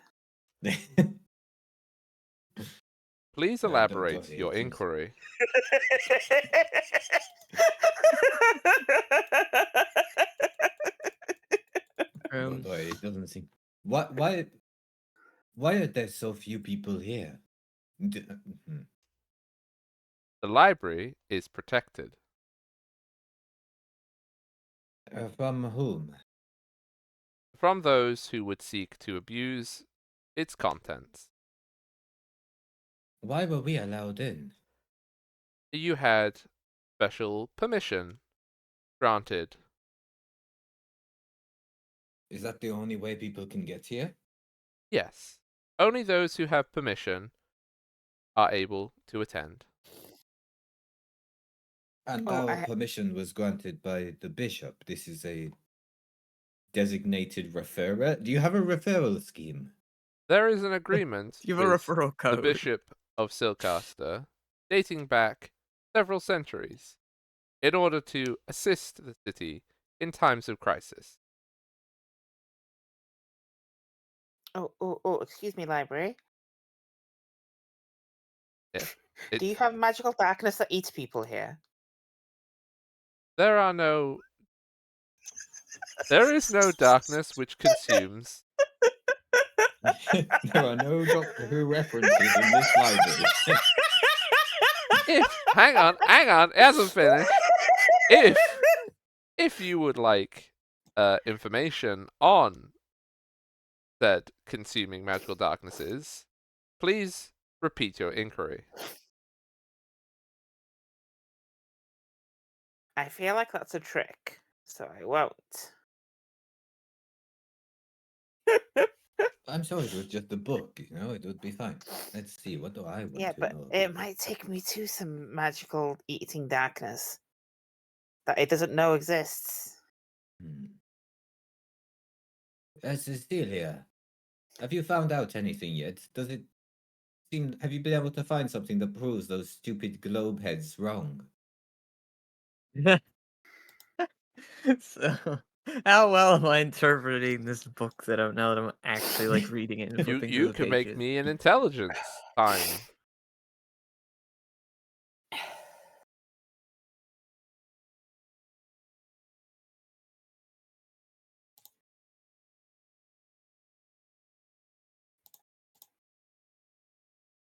Please Don't elaborate worry, your it is. inquiry. Don't worry, it doesn't seem. Why are there so few people here? Mhm. The library is protected. From whom? From those who would seek to abuse its contents. Why were we allowed in? You had special permission granted. Is that the only way people can get here? Yes, only those who have permission are able to attend. And Oh, our permission was granted by the bishop. This is a designated referrer. Do you have a referral scheme? There is an agreement You have a with referral the code. Bishop of Silcaster dating back several centuries in order to assist the city in times of crisis. Oh, excuse me, library. Yeah. Do you have magical darkness that eats people here? There is no darkness which consumes. There are no Doctor Who references in this library. Hang on, it hasn't finished. If you would like information on said consuming magical darknesses, please repeat your inquiry. I feel like that's a trick, so I won't. I'm sure it was just a book, you know, it would be fine. Let's see, what do I want Yeah, to but know? it might take me to some magical eating darkness that it doesn't know exists. Cecilia, have you found out anything yet? Does it seem, have you been able to find something that proves those stupid globe heads wrong? So, how well am I interpreting this book that I'm now that I'm actually like reading it and flipping through You the can make pages? me an intelligence time.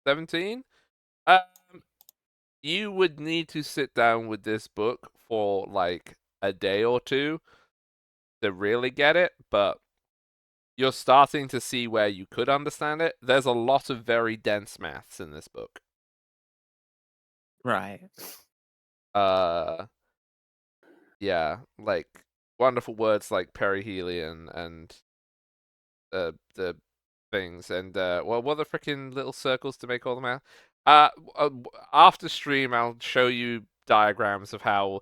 17? Um, you would need to sit down with this book for like a day or two to really get it, but you're starting to see where you could understand it. There's a lot of very dense maths in this book. Right. Yeah, like wonderful words like perihelion and the things and what are the freaking little circles to make all the math? After stream, I'll show you diagrams of how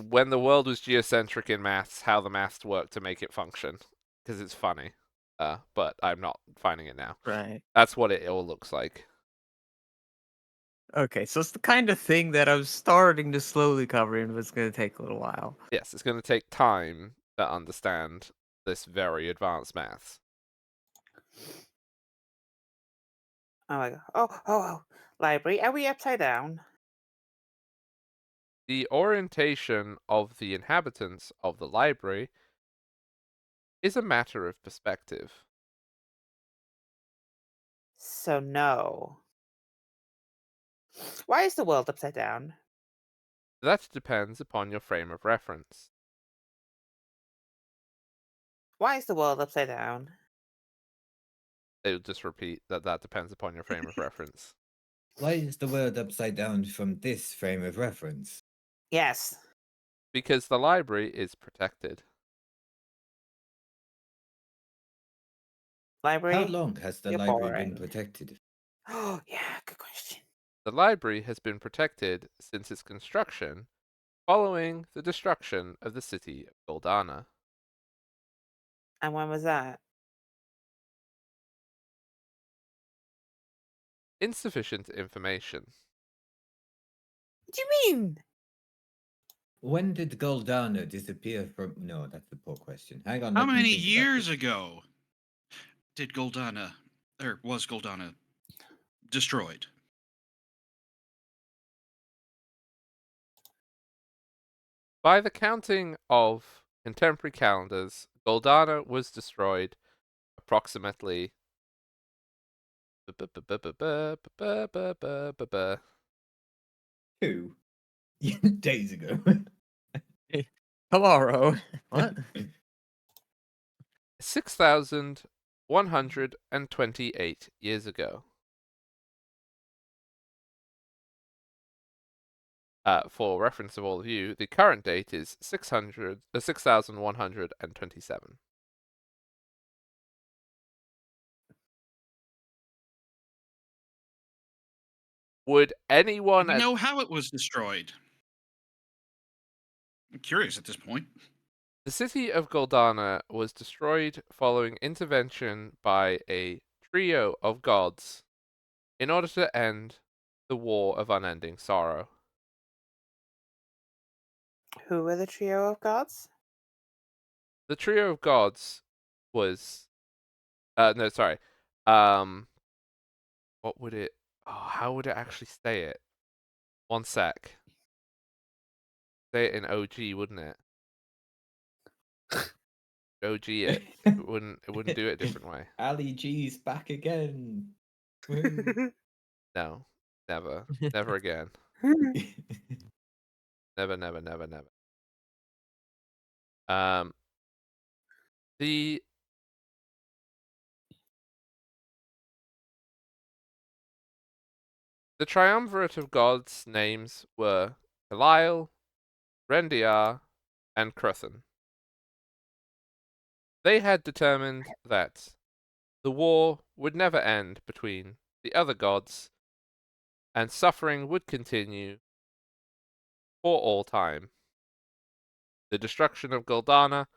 when the world was geocentric in maths, how the maths worked to make it function, because it's funny. But I'm not finding it now. Right. That's what it all looks like. Okay, so it's the kind of thing that I'm starting to slowly cover in, but it's going to take a little while. Yes, it's going to take time to understand this very advanced maths. Oh my god. Oh. Library. Are we upside down? The orientation of the inhabitants of the library is a matter of perspective. So no. Why is the world upside down? That depends upon your frame of reference. Why is the world upside down? It'll just repeat that depends upon your frame of reference. Why is the world upside down from this frame of reference? Yes. Because the library is protected. Library. How long has the You're library been boring. protected? Oh yeah, good question. The library has been protected since its construction following the destruction of the city of Goldana. And when was that? Insufficient information. What do you mean? When did Goldana disappear from? No, that's a poor question. Hang on. How let me many think about years this. ago did Goldana, or was Goldana, destroyed? By the counting of contemporary calendars, Goldana was destroyed approximately 2 days ago. Tomorrow. What? 6,128 years ago. For reference of all of you, the current date is 6,127. Would Do anyone we know how it was destroyed? I'm curious at this point. The city of Goldana was destroyed following intervention by a trio of gods in order to end the war of unending sorrow. Who were the trio of gods? The trio of gods was no, sorry. Um what would it how would it actually say it? One sec. Say it in OG, wouldn't it? OG it. It wouldn't do it a different way. Ali G's back again. No. Never. Never again. Never, never, never, never. The triumvirate of gods' names were Belial, Rendiar, and Cruthan. They had determined that the war would never end between the other gods, and suffering would continue for all time. The destruction of Goldana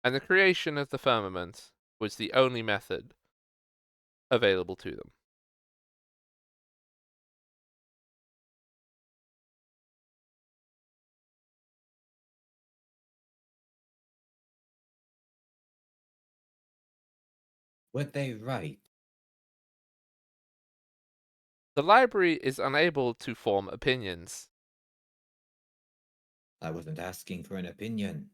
and the creation of the firmament was the only method available to them. Were they right? The library is unable to form opinions. I wasn't asking for an opinion.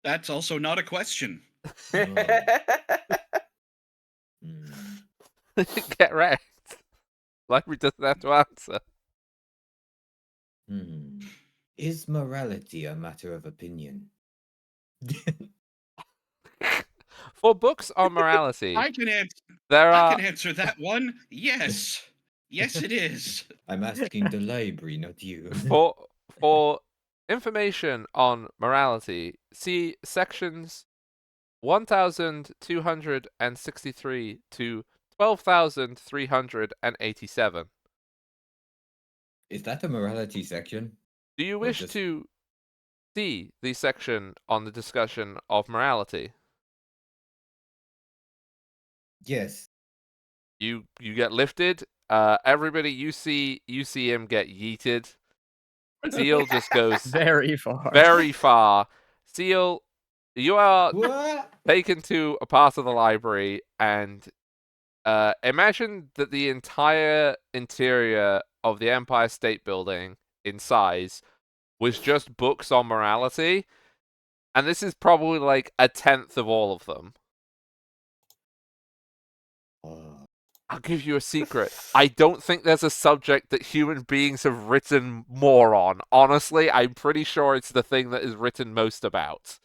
That's also not a question. Hmm. Get wrecked. Library doesn't have to answer. Is morality a matter of opinion? For books on morality, I can answer. there I are can answer that one. Yes. Yes, it is. I'm asking the library, not you. for information on morality, see sections 1263 to 12,387. Is that a morality section? Do you Or wish just- to see the section on the discussion of morality? Yes. You get lifted. Everybody you see him get yeeted. Seal just goes Very far. very far. Seal, you are What? taken to a part of the library, and imagine that the entire interior of the Empire State Building in size was just books on morality, and this is probably like 1/10 of all of them. Oh. I'll give you a secret. I don't think there's a subject that human beings have written more on. Honestly, I'm pretty sure it's the thing that is written most about.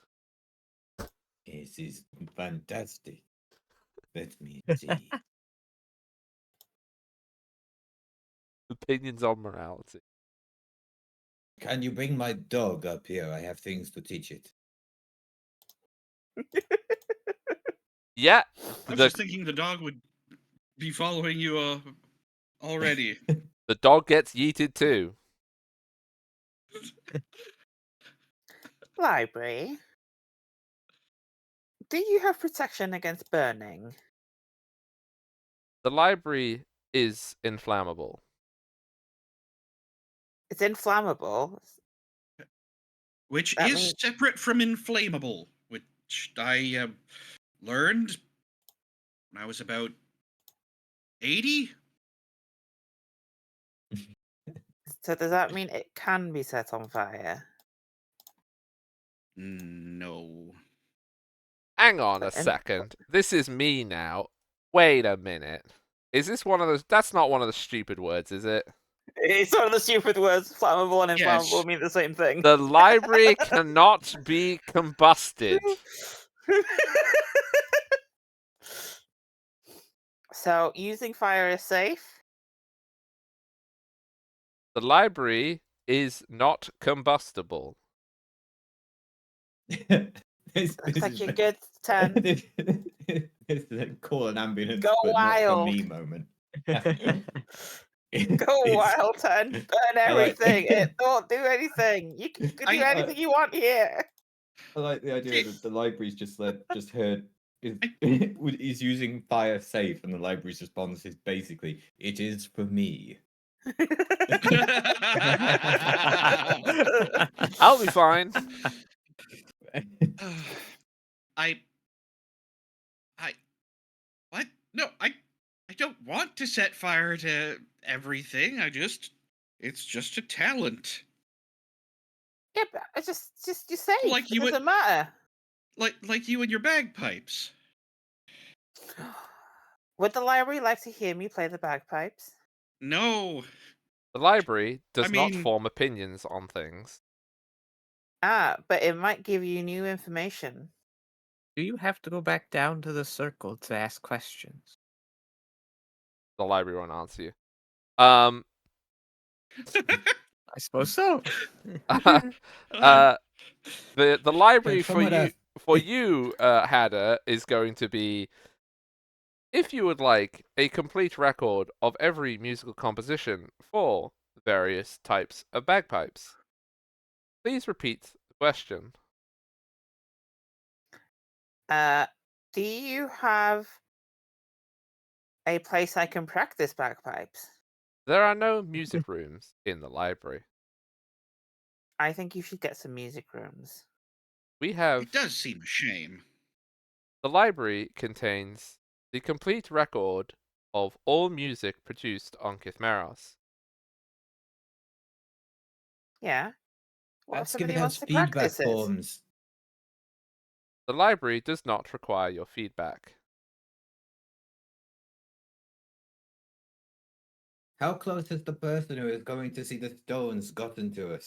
This is fantastic. Let me see. Opinions on morality. Can you bring my dog up here? I have things to teach it. Yeah, I was the just thinking the dog would be following you already. the dog gets yeeted too. Library. Do you have protection against burning? The library is inflammable. It's inflammable. Which That is means separate from inflammable, which I learned when I was about 80. so. Does that mean it can be set on fire? No. Hang on a But second. This is me now. Wait a minute. Is this one of those? That's not one of the stupid words, is it? It's one of the stupid words. Flammable and inflammable Yes. mean the same thing. The library cannot be combusted. So using fire is safe. The library is not combustible. This Looks like is you're a- good, 10. this is a call an ambulance, Go but not for wild. me moment. Go wild, 10. Burn I like- everything. It don't do anything. You can do I- anything you want here. I like the idea that the library's just heard is using fire safe, and the library's response is basically, "It is for me." I'll be fine. I what? No, I don't want to set fire to everything. It's just a talent. Yeah, but it's just you're safe. Like It you would- doesn't matter. Like you and your bagpipes. Would the library like to hear me play the bagpipes? No. The library does I not mean- form opinions on things. But it might give you new information. Do you have to go back down to the circle to ask questions? The library won't answer you. I suppose so. The library Can someone for you, Hadder, is going to be, if you would like a complete record of every musical composition for various types of bagpipes, please repeat the question. Do you have a place I can practice bagpipes? There are no music rooms in the library. I think you should get some music rooms. We have It does seem a shame. the library contains the complete record of all music produced on Kithmeros. Yeah. What if Let's give somebody it wants as to feedback practice it? forms. The library does not require your feedback. How close has the person who is going to see the stones gotten to us?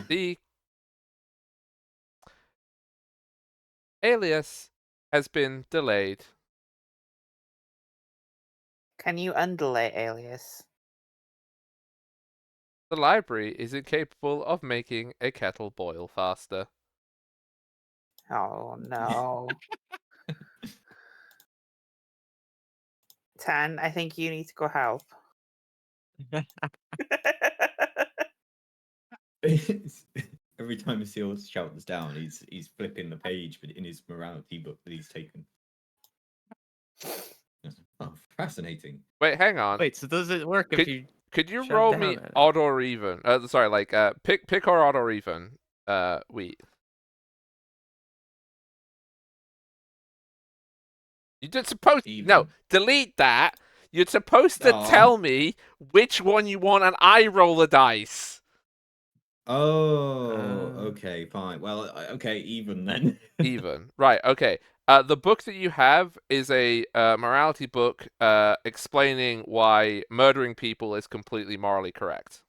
The alias has been delayed. Can you undelay alias? The library is incapable of making a kettle boil faster. Oh no. Tan, I think you need to go help. Every time Seal shouts down, he's flipping the page, but in his morality book that he's taken. Oh, fascinating. Wait, hang on. Wait, so does it work if you? Could you shut roll down me it? odd or even? Sorry, like pick or odd or even. Wheat. You're supposed no, delete that. You're supposed to tell me which one you want, and I roll the dice. Oh, okay, fine. Well, okay, even then. Even, right? Okay. The book that you have is a morality book explaining why murdering people is completely morally correct.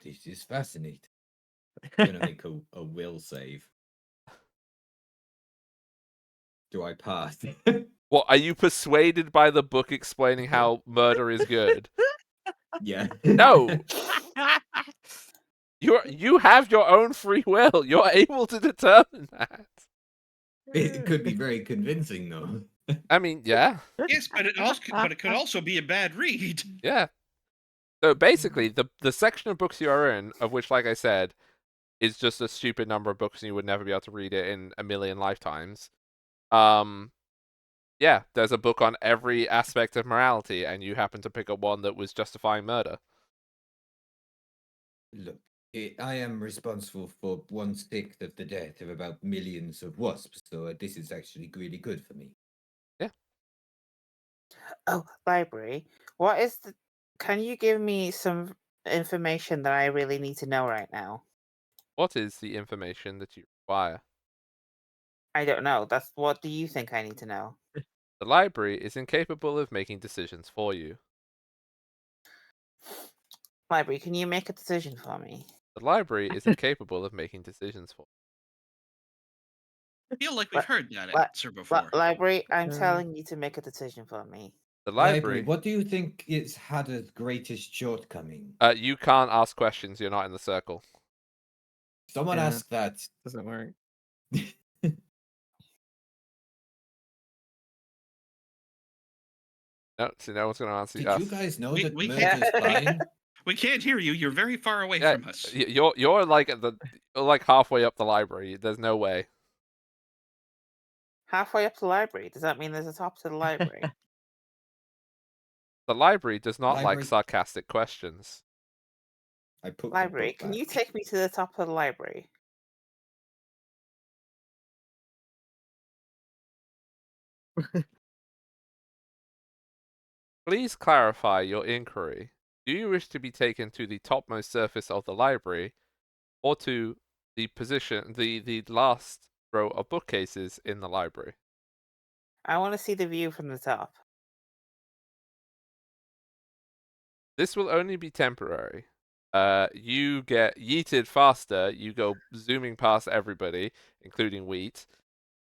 This is fascinating. I'm gonna make a will save. Do I pass? What, are you persuaded by the book explaining how murder is good? Yeah. No. You have your own free will. You're able to determine that. It could be very convincing, though. I mean, yeah. Yes, but it could also be a bad read. Yeah. So basically, the section of books you are in, of which, like I said, is just a stupid number of books and you would never be able to read it in a million lifetimes. Yeah, there's a book on every aspect of morality, and you happen to pick up one that was justifying murder. Look, I am responsible for 1/6 of the death of about millions of wasps, so this is actually really good for me. Yeah. Oh, library. What is the? Can you give me some information that I really need to know right now? What is the information that you require? I don't know. That's what do you think I need to know? The library is incapable of making decisions for you. Library, can you make a decision for me? The library is incapable of making decisions for I feel like we've heard that Li- answer before. Library, I'm telling you to make a decision for me. the Library, library. what do you think is Hadda's greatest shortcoming? You can't ask questions. You're not in the circle. Someone Yeah. asked that. Doesn't work. No, see, no one's going to answer Did us. you guys know We- that we murder's fine? We can't hear you. You're very far away Yeah, from us. you're like halfway up the library. There's no way. Halfway up the library. Does that mean there's a top to the library? The library does not like Library- sarcastic questions. I put the Library, book can back. you take me to the top of the library? Please clarify your inquiry. Do you wish to be taken to the topmost surface of the library, or to the last row of bookcases in the library? I want to see the view from the top. This will only be temporary. You get yeeted faster. You go zooming past everybody, including Wheat.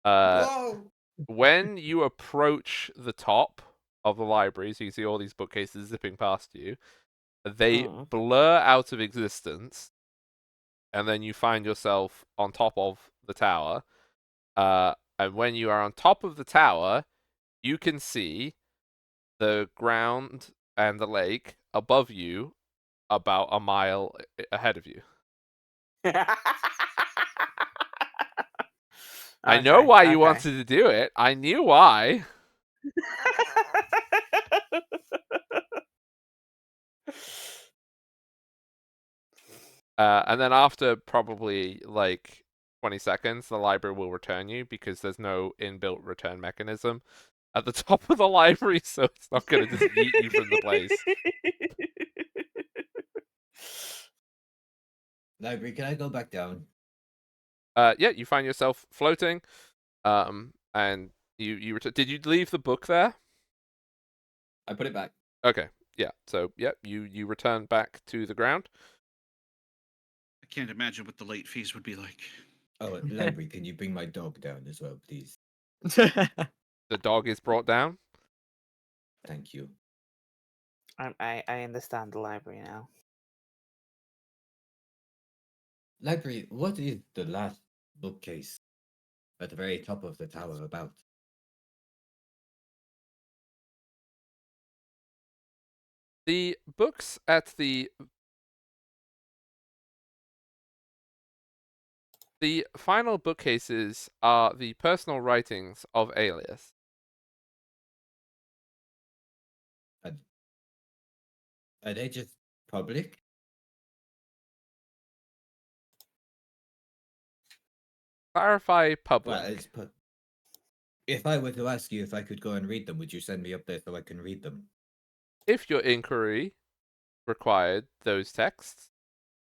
Whoa! When you approach the top of the library, so you see all these bookcases zipping past you, they blur out of existence, and then you find yourself on top of the tower. And when you are on top of the tower, you can see the ground and the lake above you about a mile ahead of you. I know why you wanted to do it. I knew why. And then after probably like 20 seconds, the library will return you because there's no inbuilt return mechanism at the top of the library, so it's not going to just yeet you from the place. Library, can I go back down? Yeah, you find yourself floating, and you return. Did you leave the book there? I put it back. Okay, yeah. So yeah, you return back to the ground. I can't imagine what the late fees would be like. Oh, library, can you bring my dog down as well, please? The dog is brought down. Thank you. I understand the library now. Library, what is the last bookcase at the very top of the tower about? The books at the final bookcases are the personal writings of Alias. Are they just public? Clarify public. Well, it's put. If I were to ask you if I could go and read them, would you send me up there so I can read them? If your inquiry required those texts,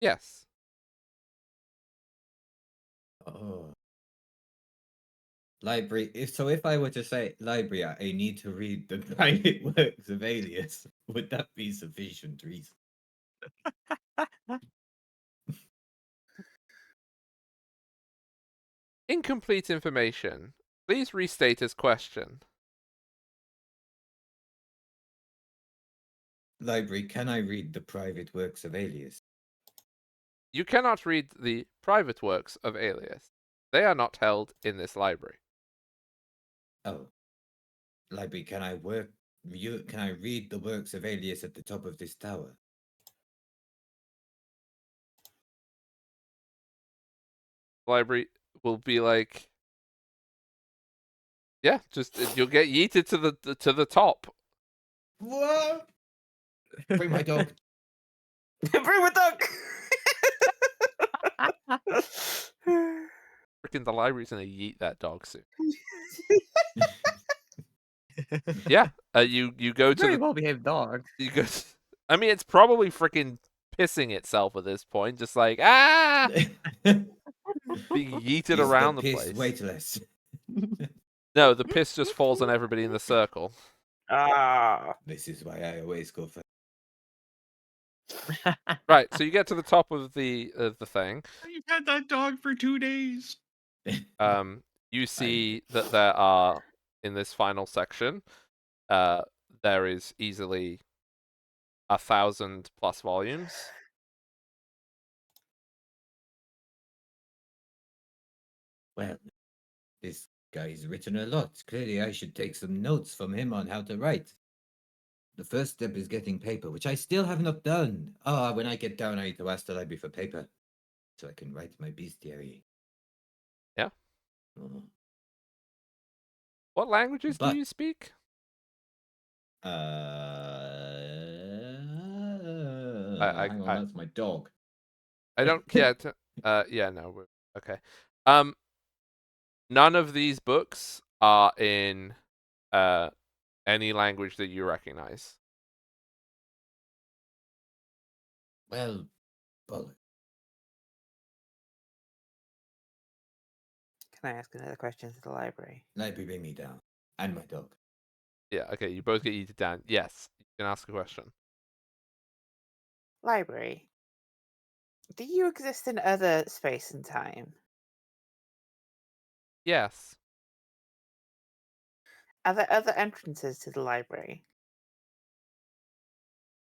yes. Oh. Library. If I were to say library, I need to read the private works of Alias, would that be sufficient reason? Incomplete information. Please restate his question. Library, can I read the private works of Alias? You cannot read the private works of Alias. They are not held in this library. Oh. Library, can I read the works of Alias at the top of this tower? The library will be like, yeah, just you'll get yeeted to the top. What? Bring my dog. Bring my dog. Freaking the library's gonna yeet that dog soon. Yeah, you go to Very the well behaved dog. you go. I mean, it's probably freaking pissing itself at this point, just like being yeeted Is around the the piss place. weightless? No, the piss just falls on everybody in the circle. Ah. This is why I always go for. Right, so you get to the top of the thing. You've had that dog for 2 days. You see that there are in this final section, there is easily 1,000 plus volumes. Well, this guy's written a lot. Clearly, I should take some notes from him on how to write. The first step is getting paper, which I still have not done. Ah, when I get down, I need to ask the library for paper so I can write my bestiary. Yeah. Oh. What languages do But- you speak? Hang on, that's my dog. I don't care. Yeah, no, okay. None of these books are in any language that you recognize. Well, bullet. Can I ask another question to the library? Library, bring me down. And my dog. Yeah, okay, you both get yeeted down. Yes, you can ask a question. Library. Do you exist in other space and time? Yes. Are there other entrances to the library?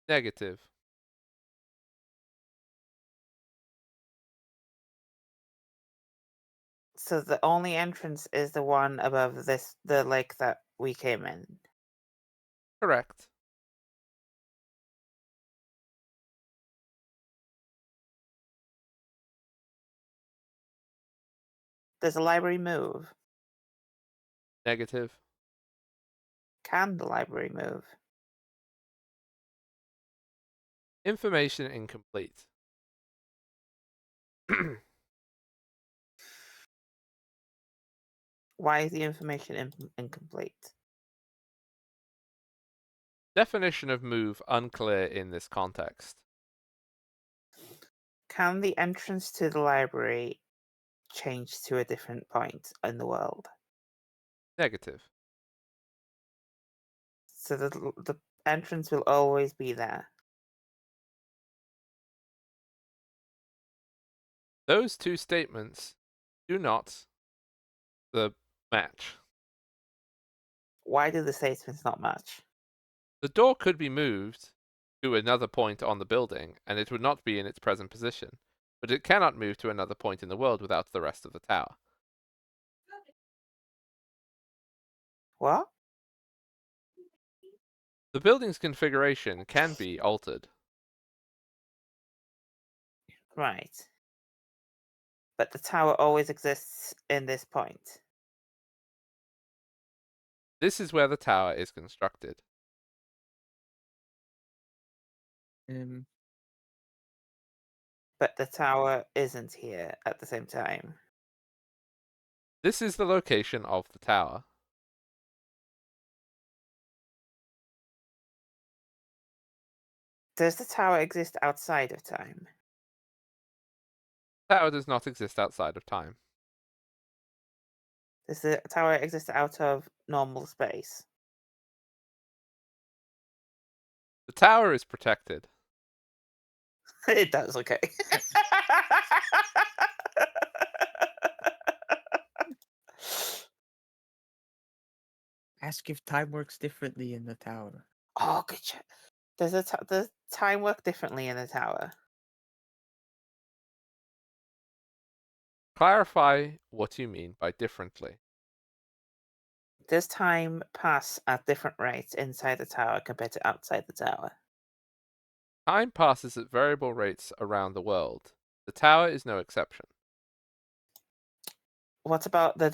Negative. So the only entrance is the one above the lake that we came in. Correct. Does the library move? Negative. Can the library move? Information incomplete. Why is the information incomplete? Definition of move unclear in this context. can the entrance to the library change to a different point in the world? Negative. So the entrance will always be there. Those two statements do not match. Why do the statements not match? The door could be moved to another point on the building, and it would not be in its present position, but it cannot move to another point in the world without the rest of the tower. What? The building's configuration can be altered. Right. But the tower always exists in this point. This is where the tower is constructed. But the tower isn't here at the same time. This is the location of the tower. Does the tower exist outside of time? The tower does not exist outside of time. Does the tower exist out of normal space? The tower is protected. It does, okay. Ask if time works differently in the tower. Oh, good shit. Does time work differently in the tower? Clarify what you mean by differently. Does time pass at different rates inside the tower compared to outside the tower? Time passes at variable rates around the world. The tower is no exception. What about the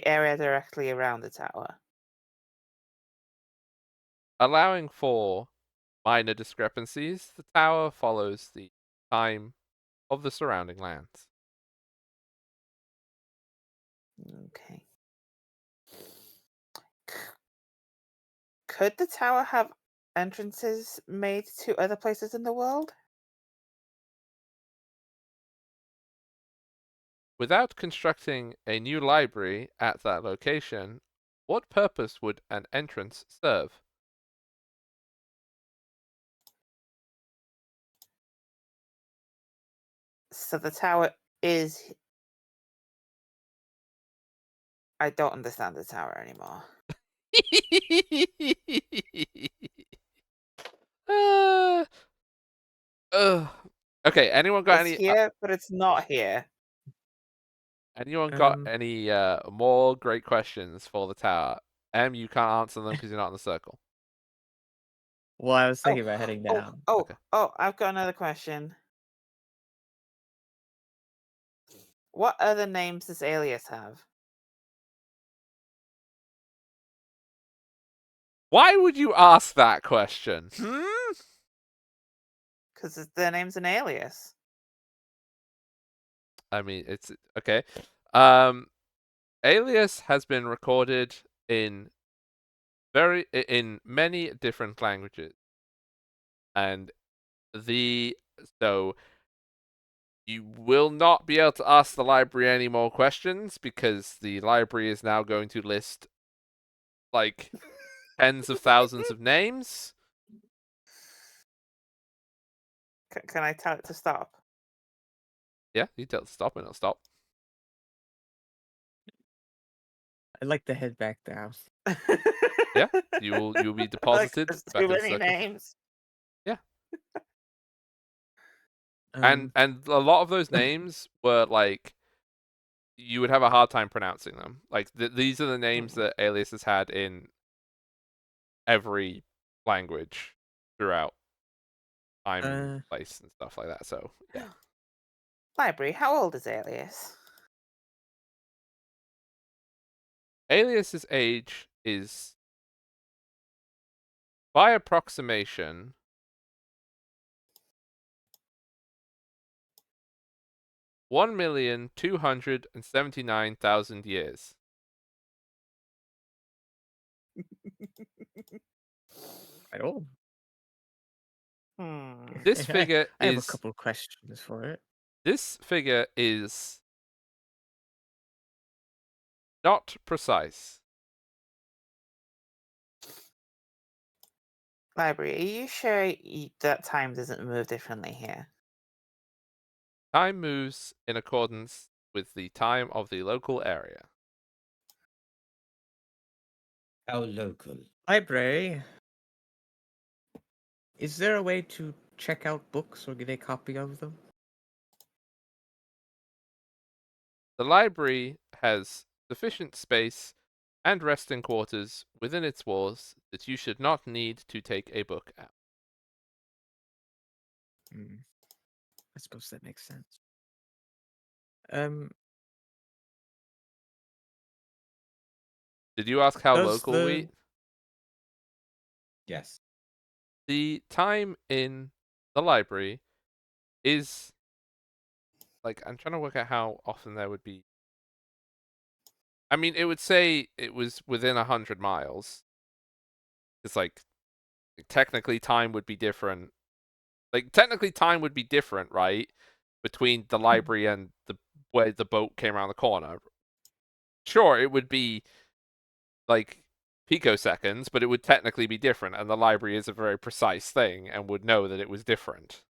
area directly around the tower? Allowing for minor discrepancies, the tower follows the time of the surrounding lands. Okay. Could the tower have entrances made to other places in the world? Without constructing a new library at that location, what purpose would an entrance serve? So the tower is... I don't understand the tower anymore. uh, okay, anyone got It's any here, but it's not here. anyone got any more great questions for the tower? You can't answer them because you're not in the circle. Well, I was thinking about heading down. Okay. I've got another question. What other names does Alias have? Why would you ask that question? Because their name's an alias. I mean, it's okay. Alias has been recorded in many different languages, and so you will not be able to ask the library any more questions because the library is now going to list like tens of thousands of names. Can I tell it to stop? Yeah, you tell it to stop and it'll stop. I'd like to head back down. Yeah, you'll be deposited There's back too in the many circle. names. Yeah. And a lot of those names were like you would have a hard time pronouncing them. Like these are the names that Alias has had in every language throughout time and place and stuff like that. So yeah. Library, how old is Alias? Alias's age is by approximation 1,279,000 years. Quite old. This figure I have a is couple of questions for it. this figure is not precise. Library, are you sure that time doesn't move differently here? Time moves in accordance with the time of the local area. How local? Library. Is there a way to check out books or get a copy of them? The library has sufficient space and resting quarters within its walls that you should not need to take a book out. I suppose that makes sense. Did you ask how Does local we? Yes. The time in the library is like, I'm trying to work out how often there would be. I mean, it would say it was within 100 miles. It's like technically time would be different. Like technically time would be different, right? Between the library and the where the boat came around the corner. Sure, it would be like picoseconds, but it would technically be different, and the library is a very precise thing and would know that it was different.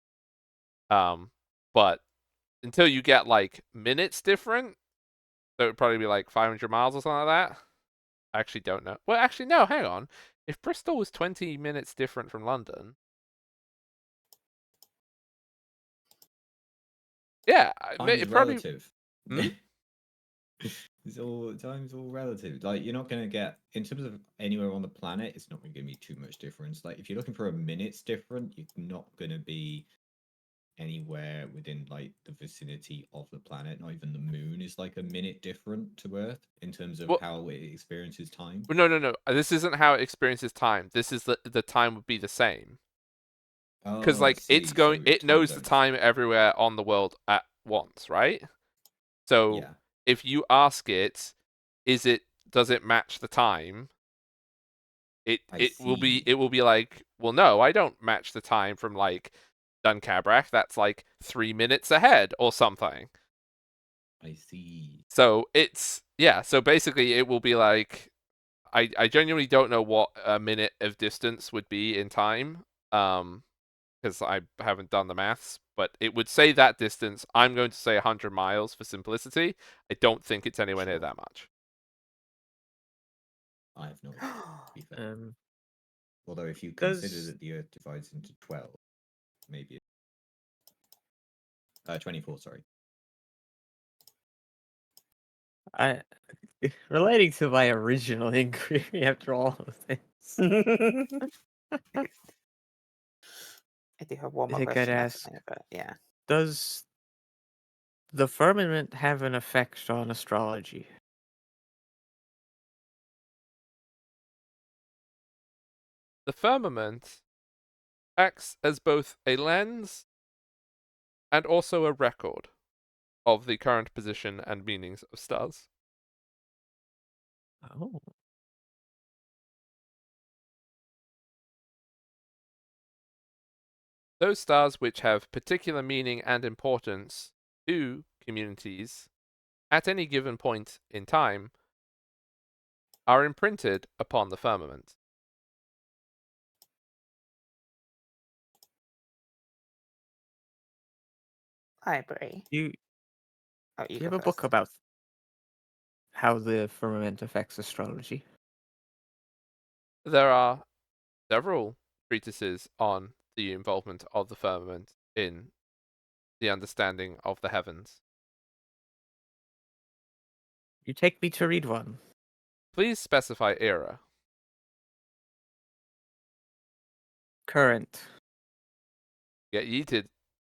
But until you get like minutes different, so it would probably be like 500 miles or something like that. I actually don't know. Well, actually, no, hang on. If Bristol was 20 minutes different from London, yeah, Time is it probably. relative. Hmm? Time's all relative. Like you're not gonna get in terms of anywhere on the planet, it's not gonna be too much difference. Like if you're looking for a minute's different, you're not gonna be anywhere within like the vicinity of the planet. Not even the moon is like a minute different to Earth in terms of Well, how it experiences time. no. This isn't how it experiences time. This is the time would be the same. Because Oh, I like it's see. So going, your it time knows the zones. time everywhere on the world at once, right? So Yeah, if you ask it, does it match the time? I It will be see. like, well, no, I don't match the time from like Duncabrack. That's like 3 minutes ahead or something. I see. So it's yeah. So basically, it will be like I genuinely don't know what a minute of distance would be in time. Because I haven't done the maths, but it would say that distance. I'm going to say 100 miles for simplicity. I don't think it's anywhere near Sure. that much. I have no idea, to be fair. Although if you consider Does that the Earth divides into 12, maybe 24, sorry. I relating to my original inquiry after all of this? I do have one I more think I'd question ask, definitely, but yeah. does the firmament have an effect on astrology? The firmament acts as both a lens and also a record of the current position and meanings of stars. Oh. Those stars which have particular meaning and importance to communities at any given point in time are imprinted upon the firmament. Library. You Oh, do you you go have a book first. about how the firmament affects astrology? There are several treatises on the involvement of the firmament in the understanding of the heavens. You take me to read one. Please specify era. Current. Get yeeted,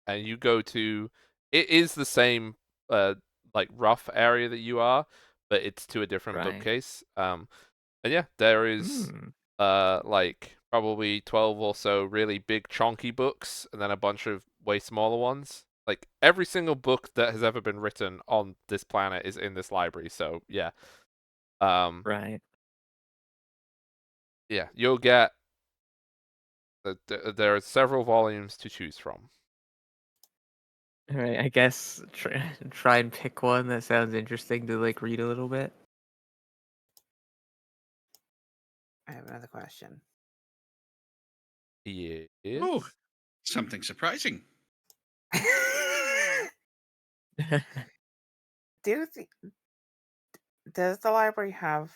and you go to. It is the same, like rough area that you are, but it's to a different Right. bookcase. And yeah, there is Hmm. like probably 12 or so really big chonky books, and then a bunch of way smaller ones. Like every single book that has ever been written on this planet is in this library. So yeah, Right. yeah, you'll get There are several volumes to choose from. All right, I guess try and pick one that sounds interesting to like read a little bit. I have another question. Yes. Oh, something surprising. Does the library have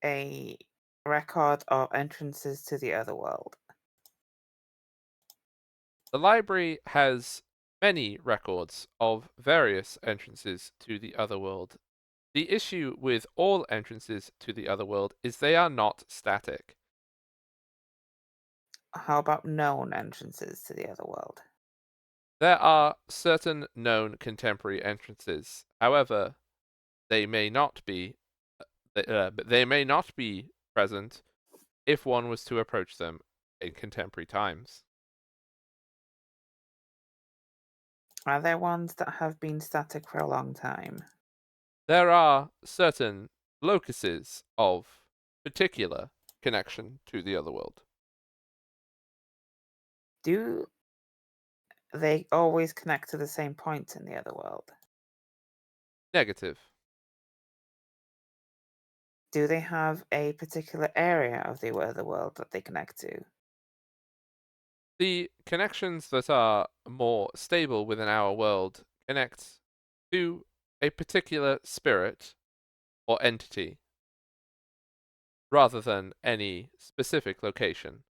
a record of entrances to the other world? The library has many records of various entrances to the other world. The issue with all entrances to the other world is they are not static. How about known entrances to the other world? There are certain known contemporary entrances. However, they may not be present if one was to approach them in contemporary times. Are there ones that have been static for a long time? There are certain locuses of particular connection to the other world. Do they always connect to the same point in the other world? Negative. Do they have a particular area of the other world that they connect to? The connections that are more stable within our world connect to a particular spirit or entity rather than any specific location.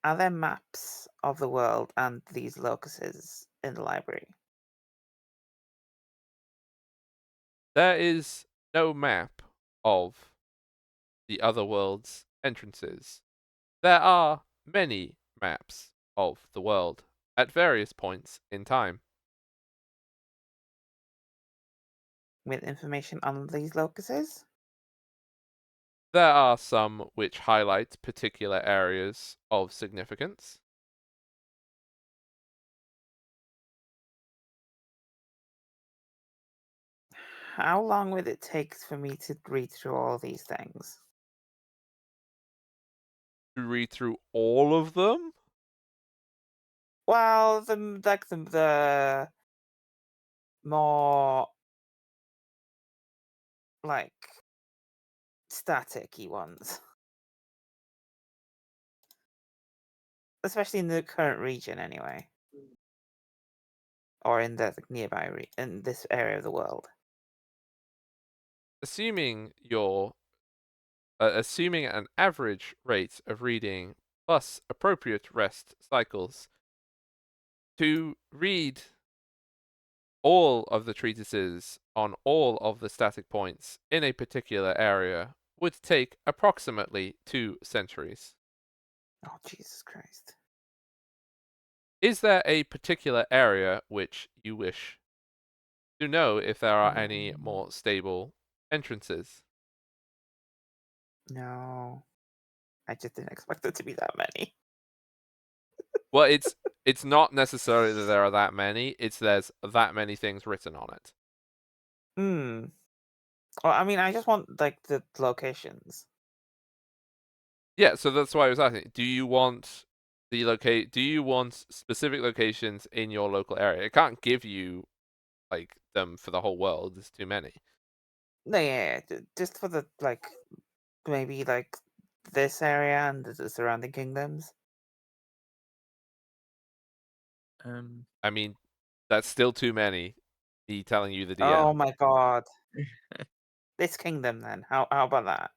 Are there maps of the world and these locuses in the library? There is no map of the other world's entrances. There are many maps of the world at various points in time. With information on these locuses? There are some which highlight particular areas of significance. How long would it take for me to read through all these things? To read through all of them? Well, the more like static-y ones. Especially in the current region anyway. Or in the nearby in this area of the world. Assuming an average rate of reading plus appropriate rest cycles, to read all of the treatises on all of the static points in a particular area would take approximately 2 centuries. Oh, Jesus Christ. Is there a particular area which you wish to know if there are any more stable entrances? No. I just didn't expect it to be that many. Well, it's not necessarily that there are that many, it's there's that many things written on it. Well, I mean, I just want, like, the locations. Yeah, so that's why I was asking. Do you want specific locations in your local area? It can't give you like them for the whole world. There's too many. No, yeah, just for the, like, maybe, like, this area and the surrounding kingdoms. I mean, that's still too many. Me telling you the DM. Oh my god. This kingdom then. How about that?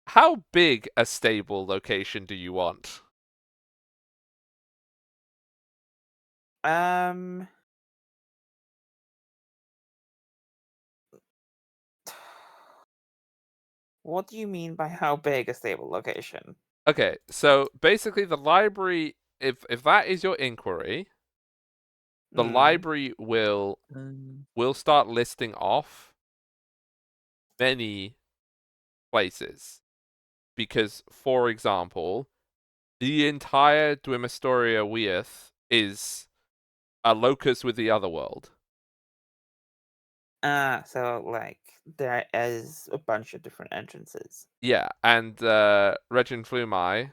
How big a stable location do you want? What do you mean by how big a stable location? Okay, so basically the library, if that is your inquiry, the library will start listing off many places. Because, for example, the entire Dwimistoria Weith is a locus with the other world. So like there is a bunch of different entrances. Yeah, and Regin Flumai,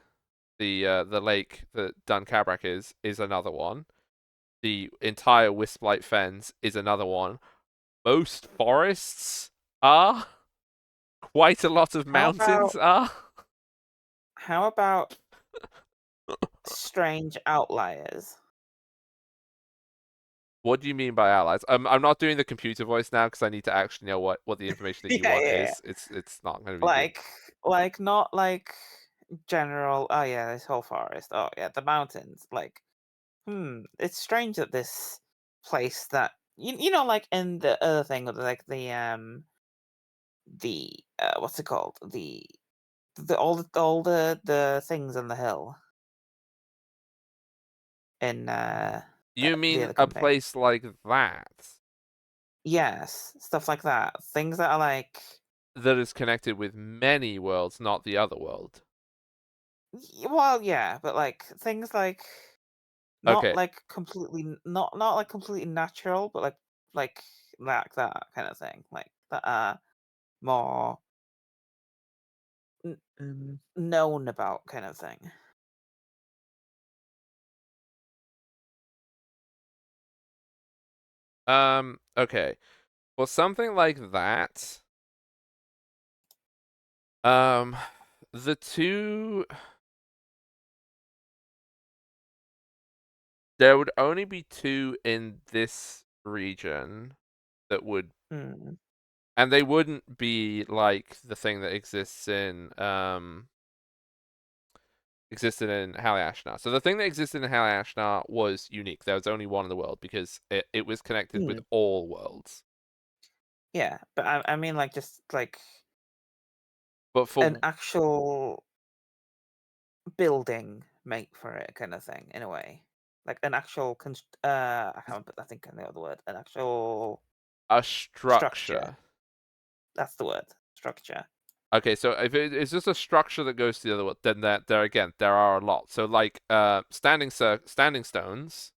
the lake that Dun Cabrak is another one. The entire Wisplight Fens is another one. Most forests are. Quite a lot of mountains are. How about strange outliers? What do you mean by allies? I'm not doing the computer voice now because I need to actually know what the information that you want is. It's not going to be like not like general. Oh yeah, this whole forest. Oh yeah, the mountains. Like, it's strange that this place that you know, like in the other thing, like the what's it called? The things on the hill in You the mean other a company. place like that Yes, stuff like that. Things that are like, that is connected with many worlds, not the other world? well, yeah, but like things like not Okay, like completely not like completely natural, but like that kind of thing, like that are more known about kind of thing. okay. Well, something like that. The two. There would only be two in this region that would, Mm. and they wouldn't be like the thing that existed in Haliashnar. So the thing that existed in Haliashnar was unique. There was only one in the world because it was connected with all worlds. Yeah, but I mean like just like But for an actual building made for it kind of thing in a way, like an actual I can't put that thing in the other word, an actual a structure. structure. That's the word, structure. Okay, so if it's just a structure that goes to the other world, then there are a lot. So like standing stones.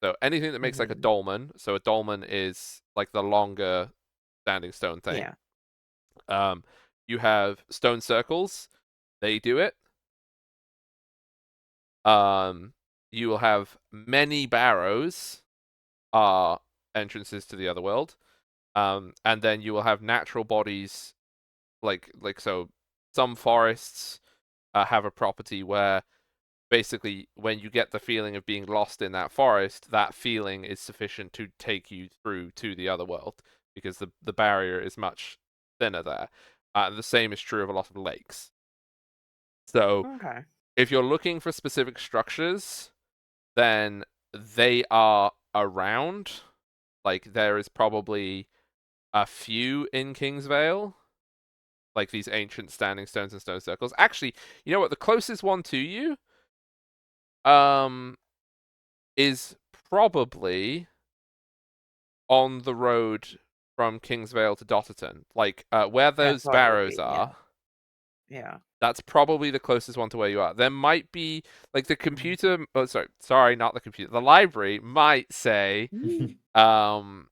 So anything that makes like a dolmen. So a dolmen is like the longer standing stone thing. Yeah. You have stone circles. They do it. You will have many barrows are entrances to the other world. And then you will have natural bodies like so some forests have a property where basically when you get the feeling of being lost in that forest, that feeling is sufficient to take you through to the other world because the barrier is much thinner there. The same is true of a lot of lakes. So Okay. if you're looking for specific structures, then they are around. Like there is probably a few in Kingsvale, like these ancient standing stones and stone circles. Actually, you know what? The closest one to you, is probably on the road from Kingsvale to Dotterton, like where those barrows are. Yeah. That's probably the closest one to where you are. There might be like the computer. Oh, sorry, not the computer. The library might say that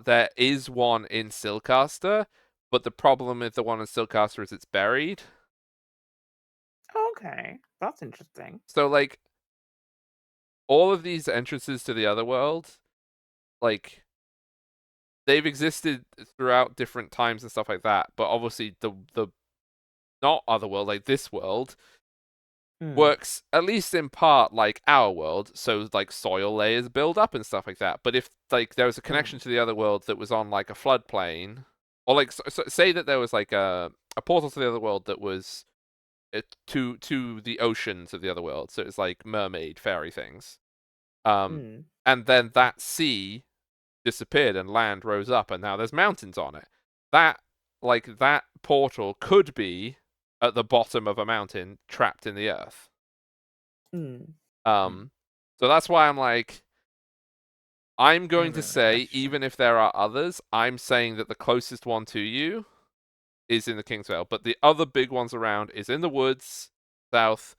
there is one in Silcaster, but the problem with the one in Silcaster is it's buried. Okay, that's interesting. So like all of these entrances to the other world, like they've existed throughout different times and stuff like that. But obviously the not other world, like this world, works at least in part like our world, so like soil layers build up and stuff like that. But if like there was a connection to the other world that was on like a floodplain, or like so say that there was like a portal to the other world that was to the oceans of the other world, so it's like mermaid fairy things, and then that sea disappeared and land rose up and now there's mountains on it. That portal could be at the bottom of a mountain trapped in the earth. So that's why I'm like, I'm going to say, even if there are others, I'm saying that the closest one to you is in the Kingsvale, but the other big ones around is in the woods, south,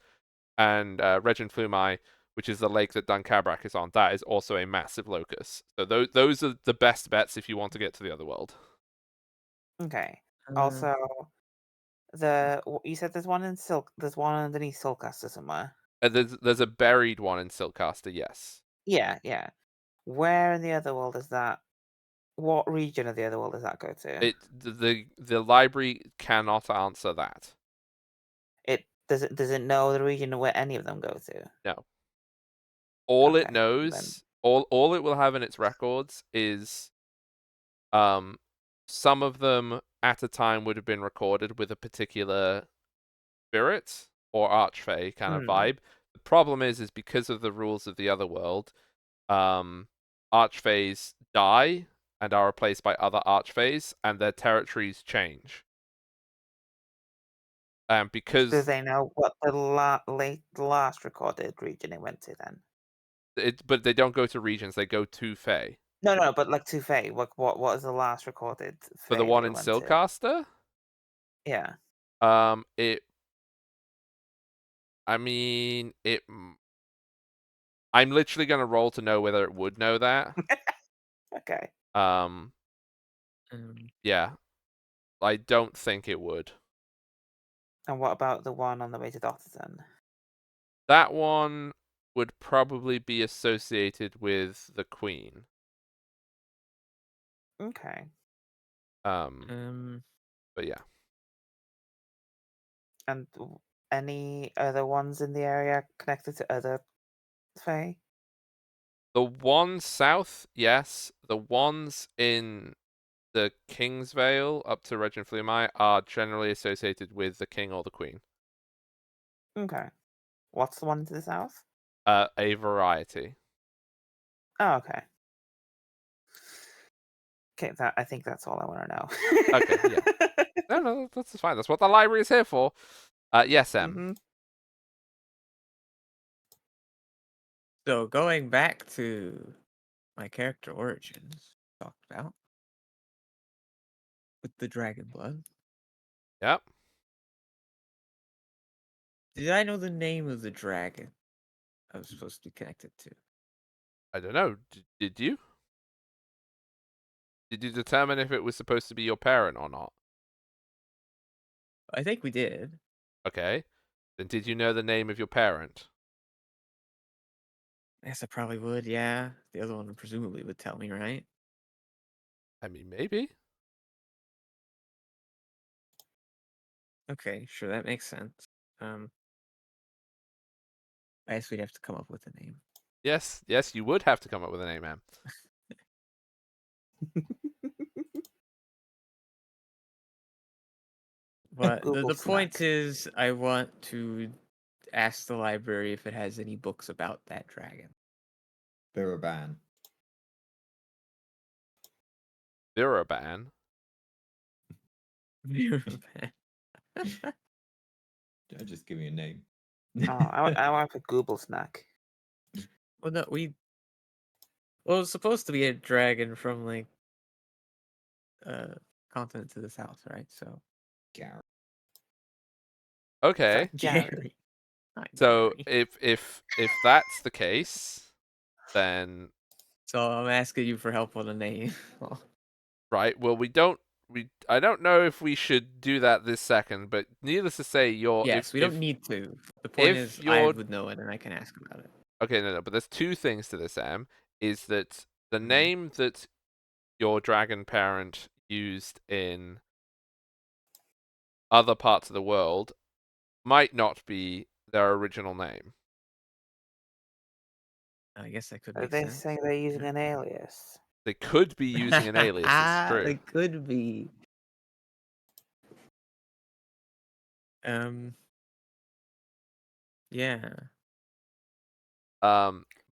and Regin Flumai, which is the lake that Dunkabrak is on, that is also a massive locus. So those are the best bets if you want to get to the other world. Okay. Uh, Also, you said there's one there's one underneath Solcaster somewhere. There's a buried one in Silcaster, yes. Yeah, yeah. Where in the other world is that? What region of the other world does that go to? The library cannot answer that. Does it know the region where any of them go to? No. All it Okay, knows, all it will have in its records is some of them at a time would have been recorded with a particular spirit or archfey kind of vibe. The problem is because of the rules of the other world, archfays die and are replaced by other archfays, and their territories change. Do Because they know what the last recorded region it went to then? but they don't go to regions; they go to Fey. No, but like to Fae. What is the last recorded For the Fae one that in it went to? Silcaster, Yeah. I mean, I'm literally gonna roll to know whether it would know that. Okay. Yeah, I don't think it would. And what about the one on the way to Dotterton? That one would probably be associated with the Queen. Okay. But yeah. And any other ones in the area connected to other Fae? The ones south, yes. The ones in the Kingsvale up to Regent Fleamai are generally associated with the King or the Queen. Okay. What's the one to the south? A variety. Oh, okay. Okay, I think that's all I want to know. Okay, yeah. No, that's fine. That's what the library is here for. Yes, Em. Mm-hmm. So going back to my character origins talked about with the dragon blood. Yep. Did I know the name of the dragon I was supposed to be connected to? I don't know. Did you? Did you determine if it was supposed to be your parent or not? I think we did. Okay. Then did you know the name of your parent? Yes, I probably would, yeah. The other one presumably would tell me, right? I mean, maybe. Okay, sure, that makes sense. I guess we'd have to come up with a name. Yes, you would have to come up with a name, Em. But the Google point snack. is, I want to ask the library if it has any books about that dragon. Biraban. Biraban. Just give me a name. Oh, I want a Google snack. Well, no, well, it's supposed to be a dragon from like continent to the south, right? So Gary. Okay. Gary. Not So Gary. if that's the case, then So I'm asking you for help on a name. right. Well, I don't know if we should do that this second, but needless to say, Yes, we don't need to. The point is, I would know it and I can ask about it. Okay, no, but there's two things to this, Em. Is that the Mhm. name that your dragon parent used in other parts of the world might not be their original name. I guess that could Are make they sense. saying they're using an alias? They could be using an alias, it's true. They could be. Yeah.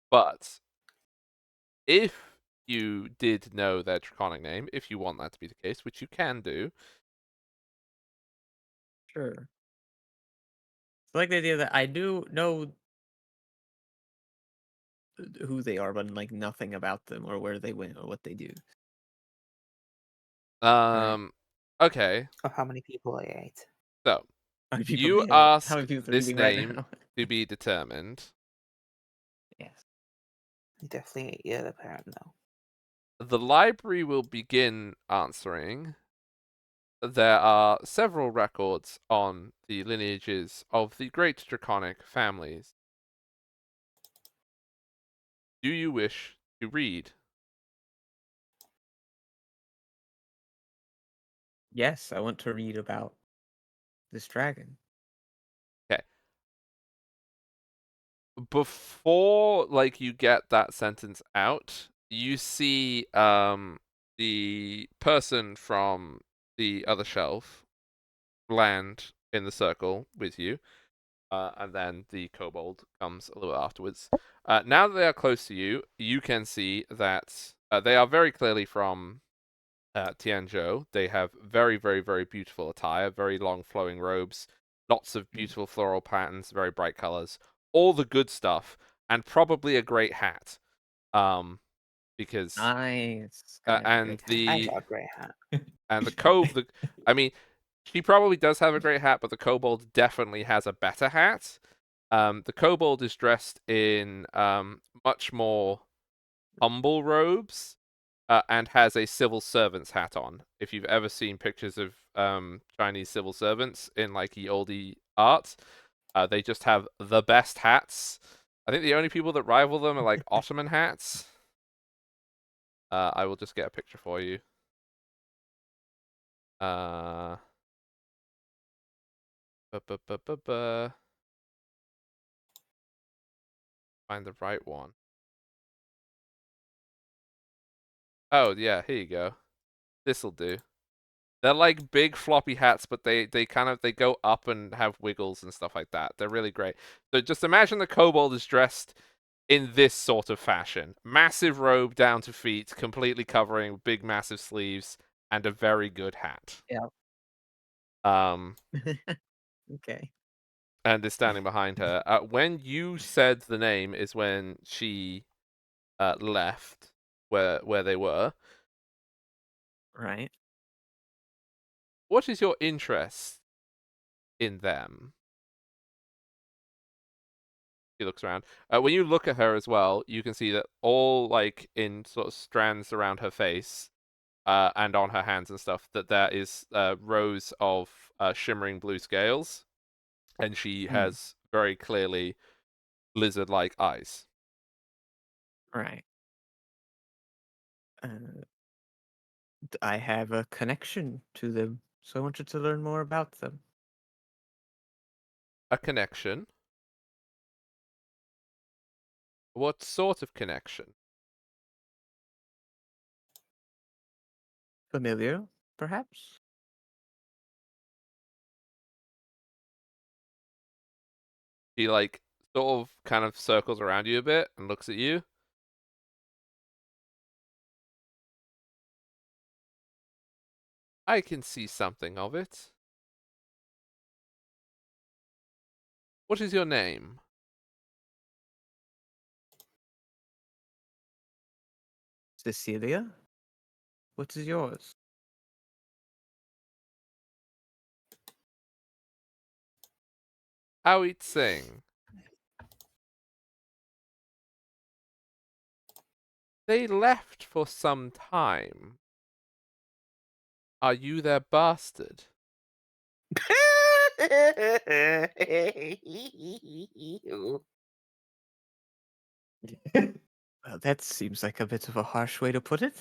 But if you did know their draconic name, if you want that to be the case, which you can do. Sure. I like the idea that I do know who they are, but like nothing about them or where they went or what they do. Okay. Or how many people they ate? So How many people you how ask many people are this eating right name now? to be determined. Yes. You definitely ain't yet a parent, though. The library will begin answering. There are several records on the lineages of the great draconic families. Do you wish to read? Yes, I want to read about this dragon. Okay. Before like you get that sentence out, you see the person from the other shelf land in the circle with you. And then the kobold comes a little afterwards. Now that they are close to you, you can see that they are very clearly from Tianzhou. They have very, very, very beautiful attire, very long flowing robes, lots of beautiful floral patterns, very bright colors, all the good stuff, and probably a great hat. Because Nice. Gotta have a and great hat. I the got a great hat. and I mean, she probably does have a great hat, but the kobold definitely has a better hat. The kobold is dressed in much more humble robes and has a civil servant's hat on. If you've ever seen pictures of Chinese civil servants in like the oldie art, they just have the best hats. I think the only people that rival them are like Ottoman hats. I will just get a picture for you. Uh, Find the right one. Oh yeah, here you go. This'll do. They're like big floppy hats, but they go up and have wiggles and stuff like that. They're really great. So just imagine the kobold is dressed in this sort of fashion. Massive robe down to feet, completely covering big massive sleeves, and a very good hat. Yeah. Okay. And is standing behind her. When you said the name is when she left where they were. Right. What is your interest in them? She looks around. When you look at her as well, you can see that all like in sort of strands around her face, and on her hands and stuff, that there is rows of shimmering blue scales, and she has very clearly lizard-like eyes. Right. I have a connection to them, so I wanted to learn more about them. A connection? What sort of connection? Familiar, perhaps? She like sort of kind of circles around you a bit and looks at you. I can see something of it. What is your name? Cecilia? What is yours? How it sing? They left for some time. Are you their bastard? Well, that seems like a bit of a harsh way to put it.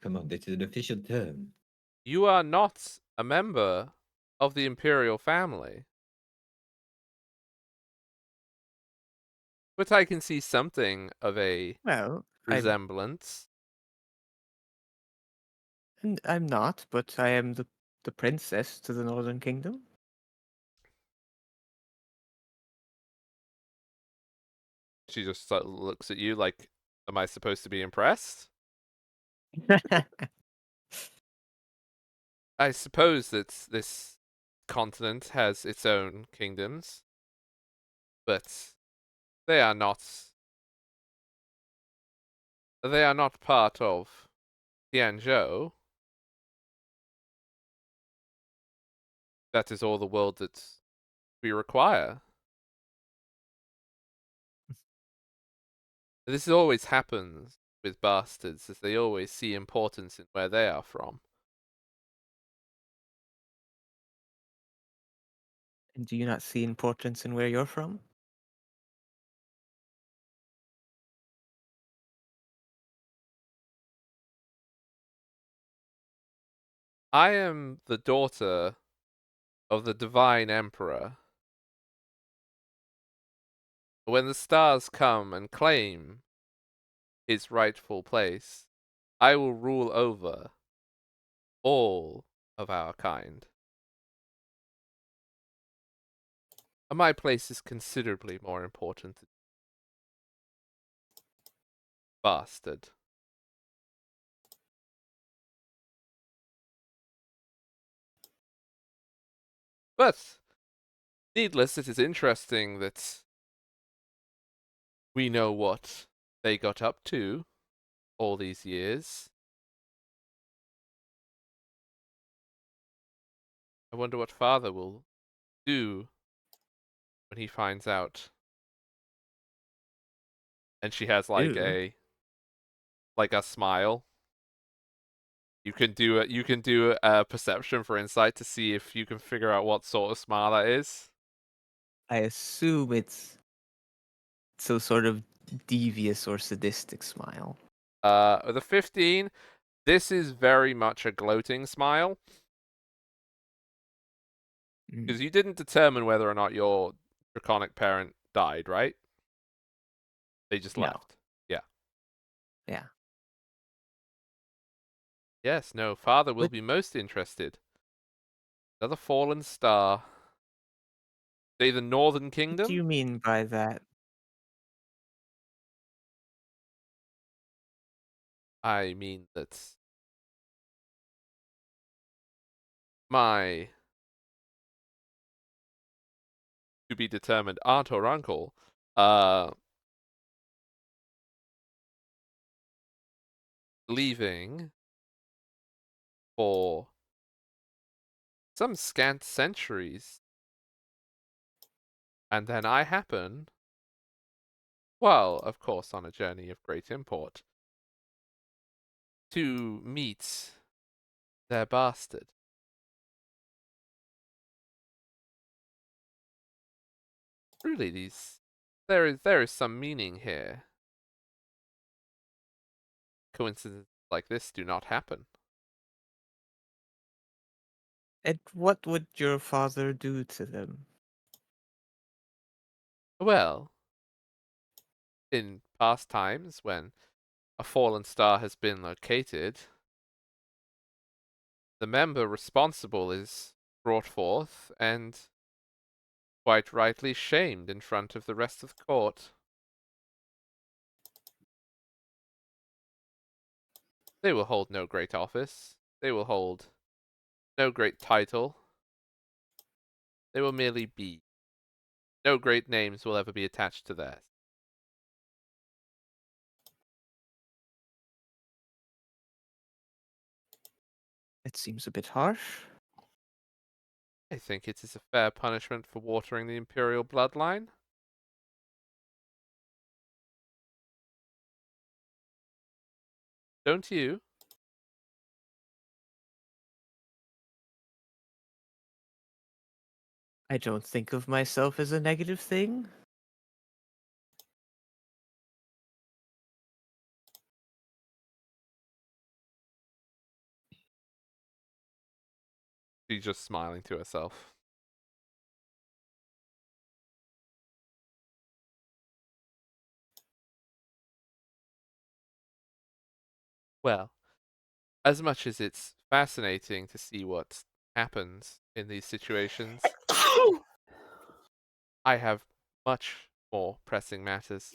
Come on, this is an official term. You are not a member of the imperial family. But I can see something of a Well, resemblance. I'm not, but I am the princess to the Northern Kingdom. She just sort of looks at you like, am I supposed to be impressed? I suppose that this continent has its own kingdoms, but they are not part of Tianzhou. That is all the world that we require. This always happens with bastards, as they always see importance in where they are from. And do you not see importance in where you're from? I am the daughter of the Divine Emperor. When the stars come and claim his rightful place, I will rule over all of our kind. And my place is considerably more important than bastard. But needless, it is interesting that we know what they got up to all these years. I wonder what father will do when he finds out. And she has like Ew. a smile. You can do a perception for insight to see if you can figure out what sort of smile that is. I assume it's some sort of devious or sadistic smile. The 15, this is very much a gloating smile. Because you didn't determine whether or not your draconic parent died, right? They just No. left. Yeah. Yeah. Yes, no, father will What- be most interested. Another fallen star. Say the Northern What Kingdom? do you mean by that? I mean that my to be determined aunt or uncle, leaving for some scant centuries. And then I happen, well, of course, on a journey of great import, to meet their bastard. Truly, there is some meaning here. Coincidences like this do not happen. And what would your father do to them? Well, in past times when a fallen star has been located, the member responsible is brought forth and quite rightly shamed in front of the rest of the court. They will hold no great office. They will hold no great title. They will merely be. No great names will ever be attached to theirs. It seems a bit harsh. I think it is a fair punishment for watering the imperial bloodline. Don't you? I don't think of myself as a negative thing. She's just smiling to herself. Well, as much as it's fascinating to see what happens in these situations, I have much more pressing matters.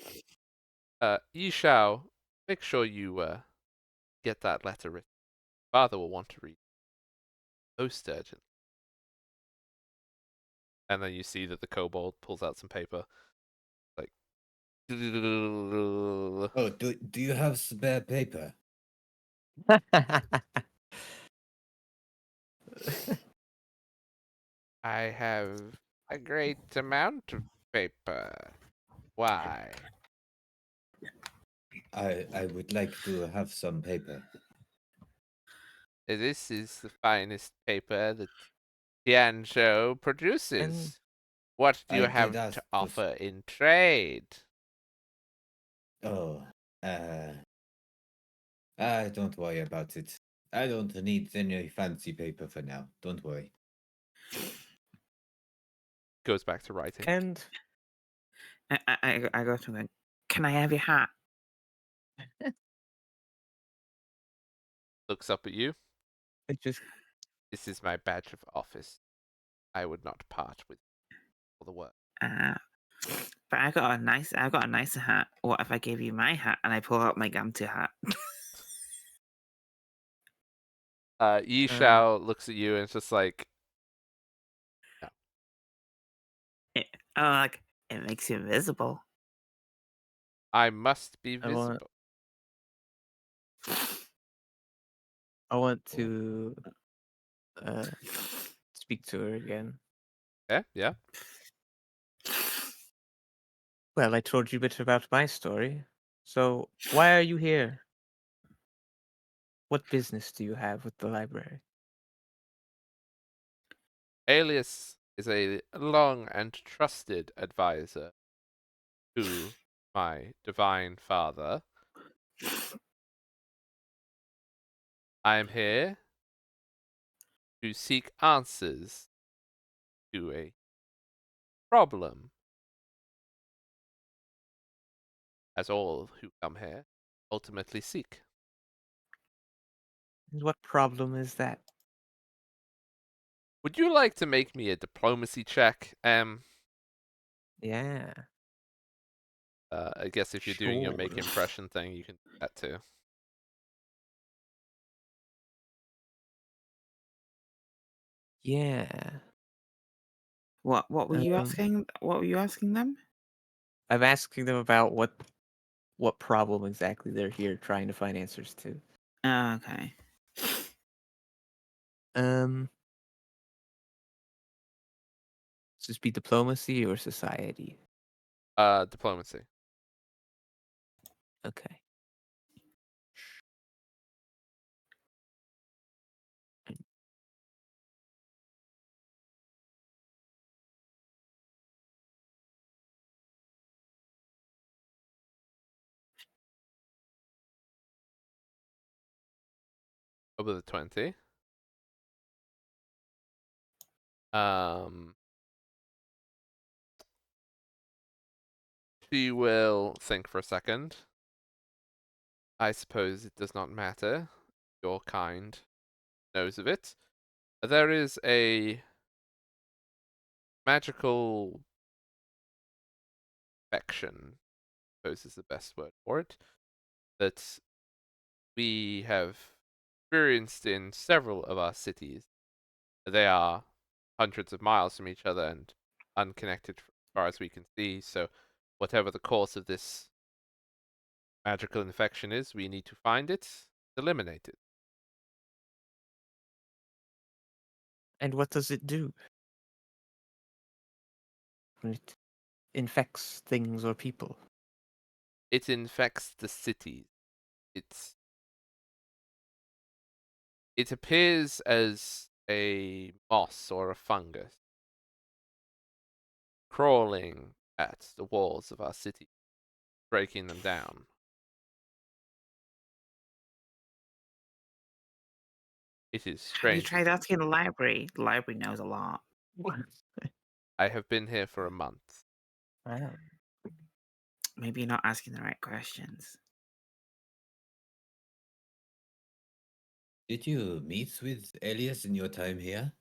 Yi Shao, make sure you get that letter written. Father will want to read it most urgent. And then you see that the kobold pulls out some paper. Like, Oh, do you have spare paper? I have a great amount of paper. Why? I would like to have some paper. This is the finest paper that Tianzhou And produces. What do I you did have ask to for. offer in trade? Oh, don't worry about it. I don't need any fancy paper for now. Don't worry. Goes back to writing. and I go to him. Can I have your hat? Looks up at you. it just This is my badge of office. I would not part with for the work. But I got a nicer hat. What if I gave you my hat and I pull out my Gamtu hat? Yi um Shao looks at you and it's just like, no. Like it makes you invisible. I must be I want visible. I want to speak to her again. Yeah. Well, I told you a bit about my story. So why are you here? What business do you have with the library? Alias is a long and trusted advisor to my divine father. I am here to seek answers to a problem, as all who come here ultimately seek. And what problem is that? Would you like to make me a diplomacy check? Yeah, I guess if you're doing your sure. make impression thing, you can do that too. Yeah. What were you Um, asking? What were you asking them? I'm asking them about what problem exactly they're here trying to find answers to. Oh, okay. Um, Does this be diplomacy or society? Diplomacy. Okay. Over the 20. Um, she will think for a second. I suppose it does not matter. Your kind knows of it. There is a magical affection, I suppose is the best word for it, that we have experienced in several of our cities. They are hundreds of miles from each other and unconnected as far as we can see, so whatever the cause of this magical infection is, we need to find it, eliminate it. And what does it do when it infects things or people? It infects the cities. It appears as a moss or a fungus crawling at the walls of our city, breaking them down. It is Have you strange. tried asking the library? The library knows a lot. I have been here for a month. Wow. Maybe you're not asking the right questions. Did you meet with Elias in your time here?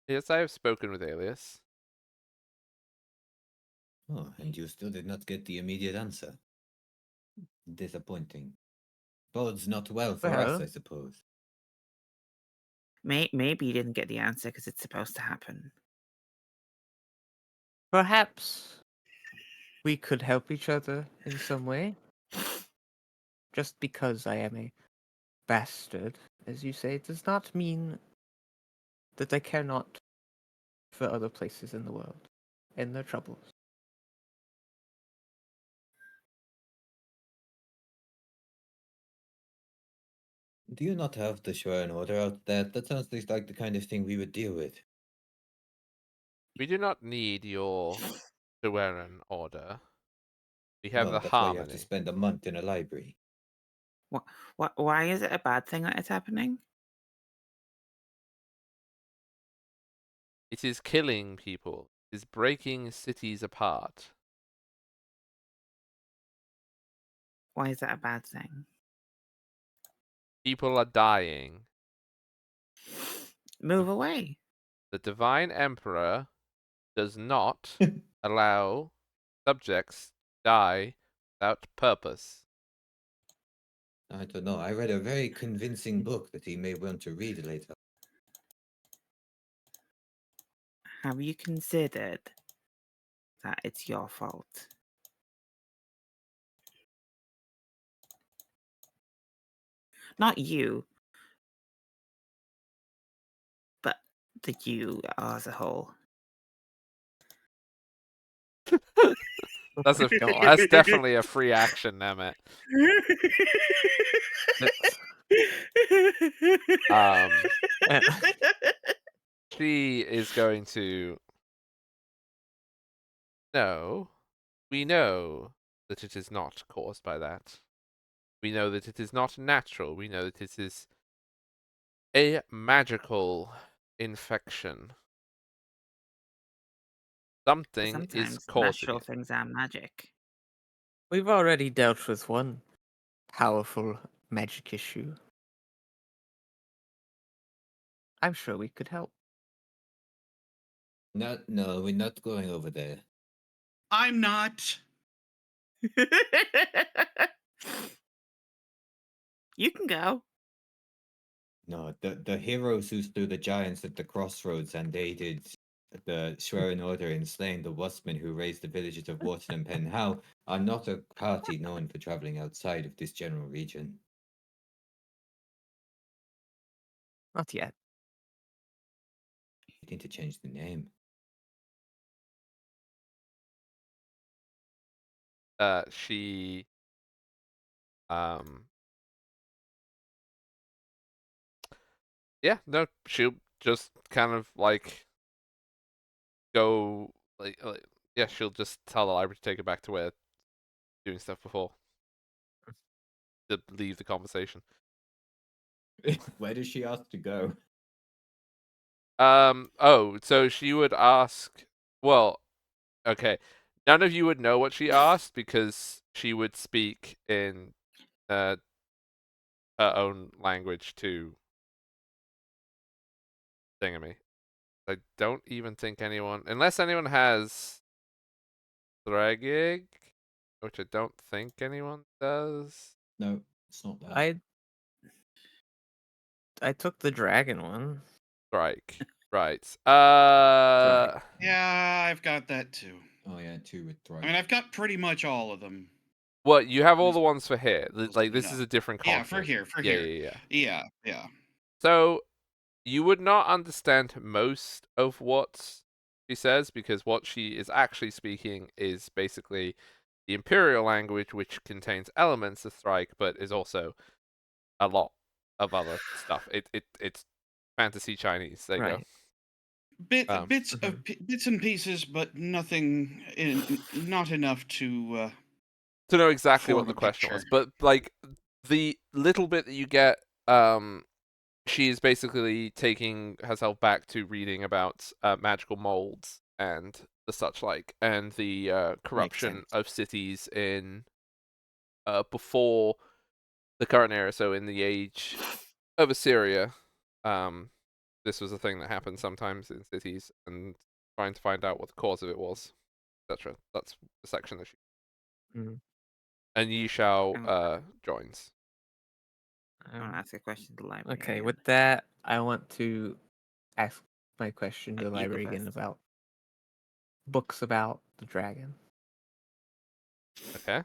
Yes, I have spoken with Alias. Oh, and you still did not get the immediate answer. Disappointing. Bodes not well for us, Well, I suppose. Maybe you didn't get the answer because it's supposed to happen. perhaps we could help each other in some way. Just because I am a bastard, as you say, does not mean that I care not for other places in the world and their troubles. Do you not have the Shrine Order out there? That sounds like the kind of thing we would deal with. We do not need your Sueran order. We have No, the that's why you have to harmony. spend a month in a library. Why is it a bad thing that it's happening? It is killing people. It is breaking cities apart. Why is that a bad thing? People are dying. Move away. The Divine Emperor does not allow subjects to die without purpose. I don't know. I read a very convincing book that he may want to read later. Have you considered that it's your fault? Not you, but the you as a whole. That's definitely a free action, Nemeth. She is going to. No, we know that it is not caused by that. We know that it is not natural. We know that it is a magical infection. Something is Sometimes causing natural it. things are magic. We've already dealt with one powerful magic issue. I'm sure we could help. No, we're not going over there. I'm not. You can go. No, the heroes who slew the giants at the crossroads and aided the Swearing Order in slaying the Wasmen who raised the villages of Wharton and Penhow are not a party known for traveling outside of this general region. Not yet. We need to change the name. She yeah, no, she'll just kind of like go yeah, she'll just tell the library to take it back to where doing stuff before. To leave the conversation. Where does she ask to go? Oh, so she would ask. Well, okay. None of you would know what she asked because she would speak in her own language to Thingamy. I don't even think anyone, unless anyone has Thragig, which I don't think anyone does. No, it's not that. I took the dragon one. Strike. Right. Yeah, I've got that too. Oh yeah, 2 with Thrive. I mean, I've got pretty much all of them. What, you have all At the least ones for here. most Like, of them this is know. a different Yeah, continent. for Yeah, here. Yeah. So, you would not understand most of what she says because what she is actually speaking is basically the Imperial language, which contains elements of Strike, but is also a lot of other stuff. It's fantasy Chinese. There you go. Bits and pieces, but nothing not enough to know exactly what form the a question picture. was, but like the little bit that you get, she is basically taking herself back to reading about magical molds and the such like, and the corruption sense. of cities in before the current era. So in the age of Assyria, this was a thing that happened sometimes in cities, and trying to find out what the cause of it was, etc. That's the section that she. Mm. And Yi Shao joins. I want to ask a question to the library. Okay, again. with that, I want to ask my question to the You go library again first. about books about the dragon. Okay.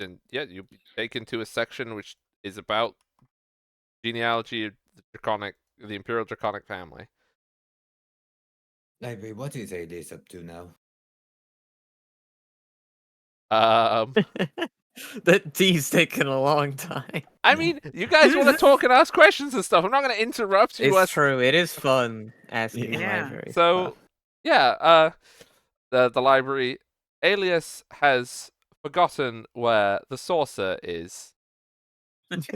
And yeah, you'll be taken to a section which is about genealogy of the Imperial Draconic family. Library, what is Alias up to now? That D's taking a long time. I mean, you guys want to talk and ask questions and stuff. I'm not going to interrupt you. It's true. It is fun asking the Yeah. library So, stuff. yeah, the library. Alias has forgotten where the saucer is. That's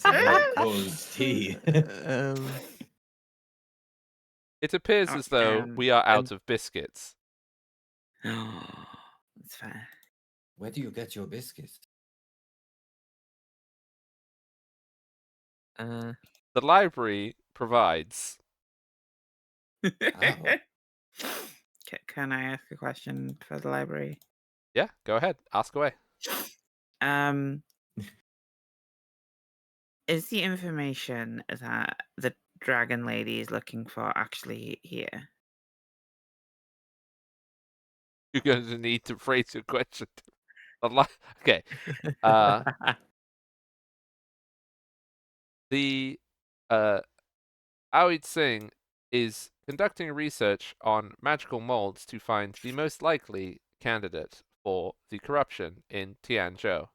a very cold tea. It appears as though we are out of biscuits. That's fair. Where do you get your biscuits? The library provides. Can I ask a question for the library? Yeah, go ahead. Ask away. Is the information that the dragon lady is looking for actually here? You're going to need to phrase your question. Okay. The Awid Singh is conducting research on magical molds to find the most likely candidate for the corruption in Tianzhou.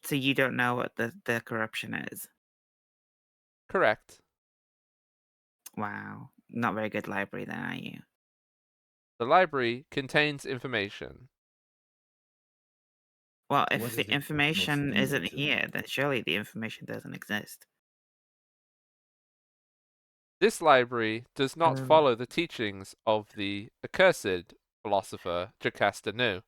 So you don't know what the corruption is? Correct. Wow. Not very good library then, are you? The library contains information. Well, What if is the it information most isn't fundamental? here, then surely the information doesn't exist. This library does not follow the teachings of the accursed philosopher Jocasta Nu.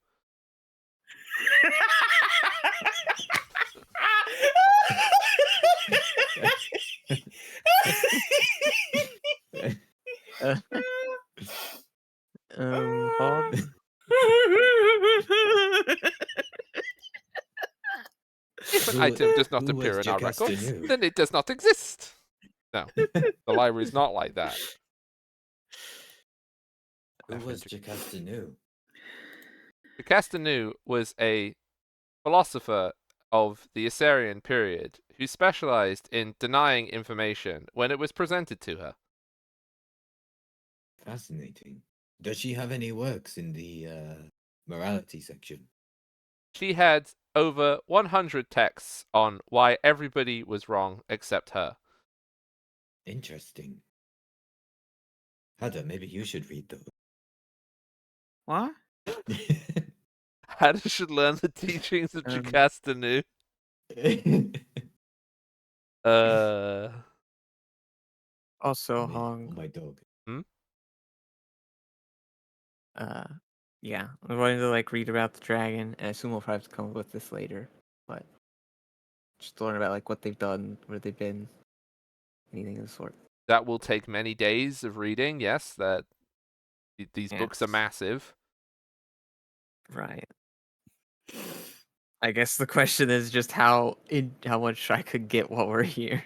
Hog? If an Who- item does not who appear was in our Jocasta records, Nu? then it does not exist. No, the library is not like that. Who was Jocasta Nu? Jocasta Nu was a philosopher of the Assyrian period who specialized in denying information when it was presented to her. Fascinating. Does she have any works in the morality section? She had over 100 texts on why everybody was wrong except her. Interesting. Hada, maybe you should read those. What? Hada should learn the teachings of Jocasta Nu. Also, Me, Hong. my dog. Yeah, I'm going to read about the dragon, and I assume we'll probably have to come up with this later. But just to learn about what they've done, where they've been, anything of the sort. That will take many days of reading. Yes, these books are massive. Right. I guess the question is just how much I could get while we're here.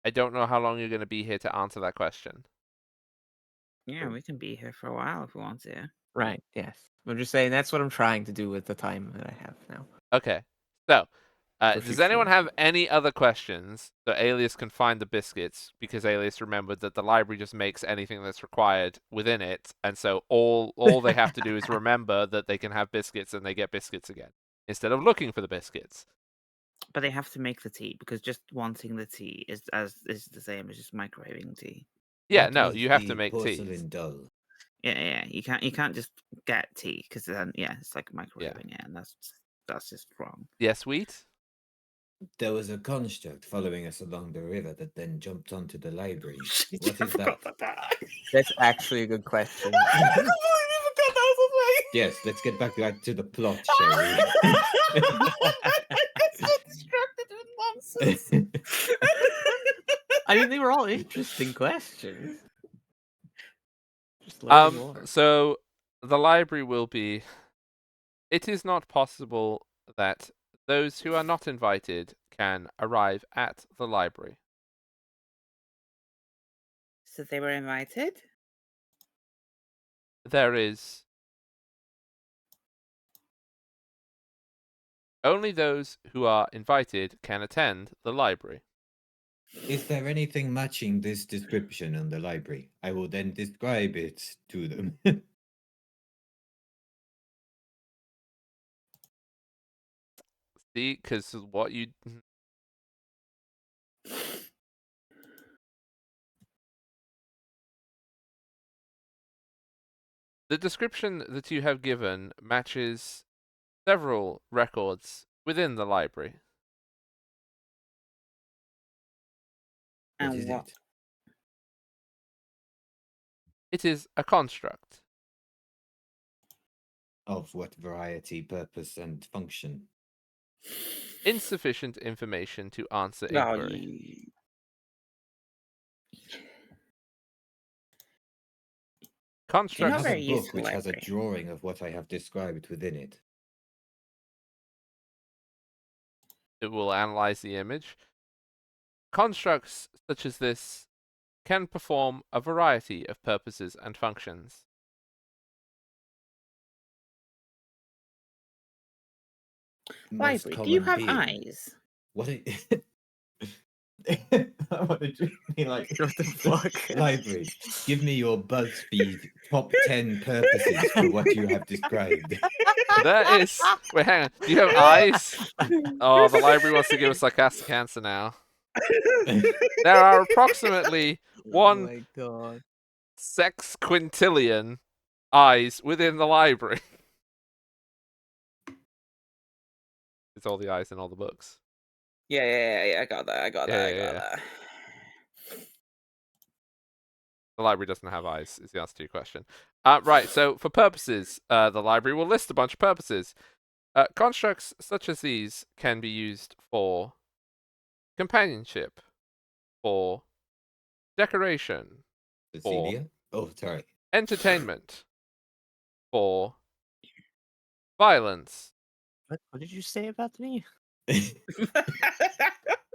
I don't know how long you're going to be here to answer that question. Yeah, we can be here for a while if we want to. Right, yes. I'm just saying that's what I'm trying to do with the time that I have now. Okay, so does future anyone have reference. any other questions so Alias can find the biscuits? Because Alias remembered that the library just makes anything that's required within it, and so all they have to do is remember that they can have biscuits and they get biscuits again, instead of looking for the biscuits. But they have to make the tea because just wanting the tea is the same as just microwaving tea. Yeah, What no, was you have to the make tea. porcelain doll? Yeah. You can't just get tea because then it's like microwaving it, and that's just wrong. Yeah, sweet. There was a construct following us along the river that then jumped onto the library. What I is forgot that? that. That's actually a good question. I completely forgot that was Yes, let's get back to the plot, shall we? I got so distracted with nonsense. I mean, they were all interesting questions. Just learning more. So the library will be. It is not possible that those who are not invited can arrive at the library. So they were invited? There is only those who are invited can attend the library. Is there anything matching this description in the library? I will then describe it to them. See, because what you... The description that you have given matches several records within the library. What And is what? it? It is a construct. Of what variety, purpose, and function? Insufficient information to answer Oh, inquiry. You're I not Constructs... have a very used book to which has a library. drawing of what I have described within it. It will analyze the image. Constructs such as this can perform a variety of purposes and functions. Most Library, do you common have being. eyes? What? I want to be like, What the fuck? library, give me your BuzzFeed top 10 purposes for what you have described. There is... Wait, hang on. Do you have eyes? Oh, the library wants to give a sarcastic answer now. There are approximately Oh 1 my god. sexquintillion eyes within the library. It's all the eyes in all the books. Yeah, I got that. I got Yeah. that. The library doesn't have eyes, is the answer to your question. Right, so for purposes, the library will list a bunch of purposes. Constructs such as these can be used for companionship, for decoration, Cecilia? Oh, sorry. entertainment, for violence. What did you say about me?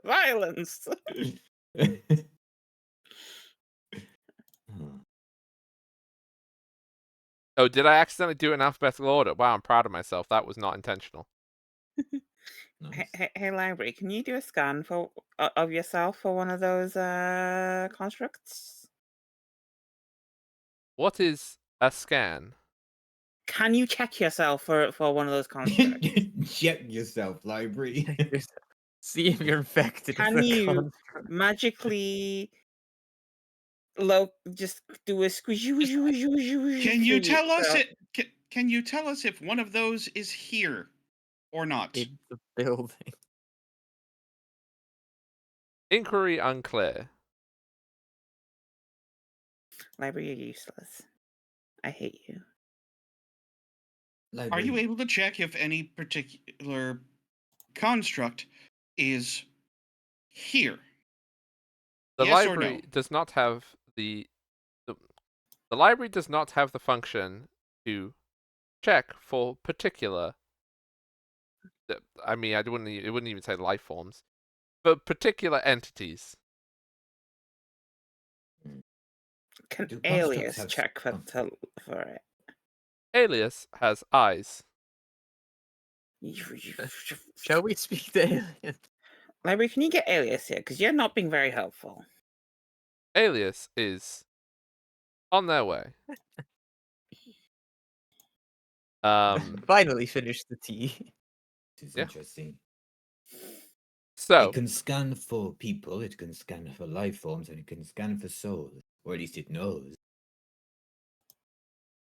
Violence. Oh, did I accidentally do it in alphabetical order? Wow, I'm proud of myself. That was not intentional. Nice. Hey, library, can you do a scan for of yourself for one of those constructs? What is a scan? Can you check yourself for one of those constructs? Check yourself, library. See if you're infected. Can you magically just do a squishy? Can you tell us it? Can you tell us if one of those is here or not? in the building? Inquiry unclear. Library, you're useless. I hate you. Are you able to check if any particular construct is here? The Yes or library no? does not have the library does not have the function to check for particular. I mean, it wouldn't even say life forms, but particular entities. Can Do Alias constructs check for have- for it? Alias has eyes. Shall we speak to alien? Library, can you get Alias here? Because you're not being very helpful. Alias is on their way. Finally finished the tea. This is Yeah. interesting. So It can scan for people, it can scan for life forms, and it can scan for souls. Or at least it knows.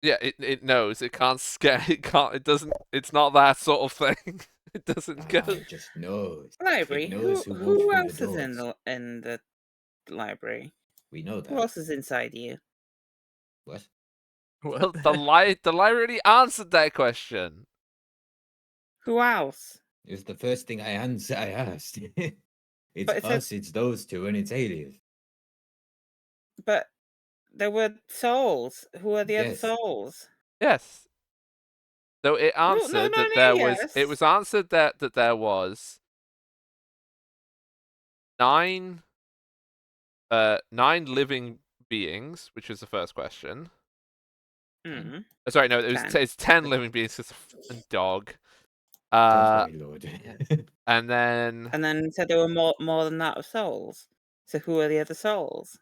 yeah, it knows it can't scan. It can't. It doesn't. It's not that sort of thing. It doesn't go. It just knows. Library, It knows who walks through else the is in doors. the library? We know Who that. else is inside you? What? Well, The library already answered that question. Who else? It was the first thing I asked. It's But it said- us, it's those two, and it's Alias. But there were souls. Who are the other Yes. souls? Yes. So it answered that there was. It was answered that there was 9 living beings, which was the first question. Mm. Sorry, no, it was 10. it's 10 living beings because a dog. Don't worry, Lord. And then And then said there were more than that of souls. So who are the other souls?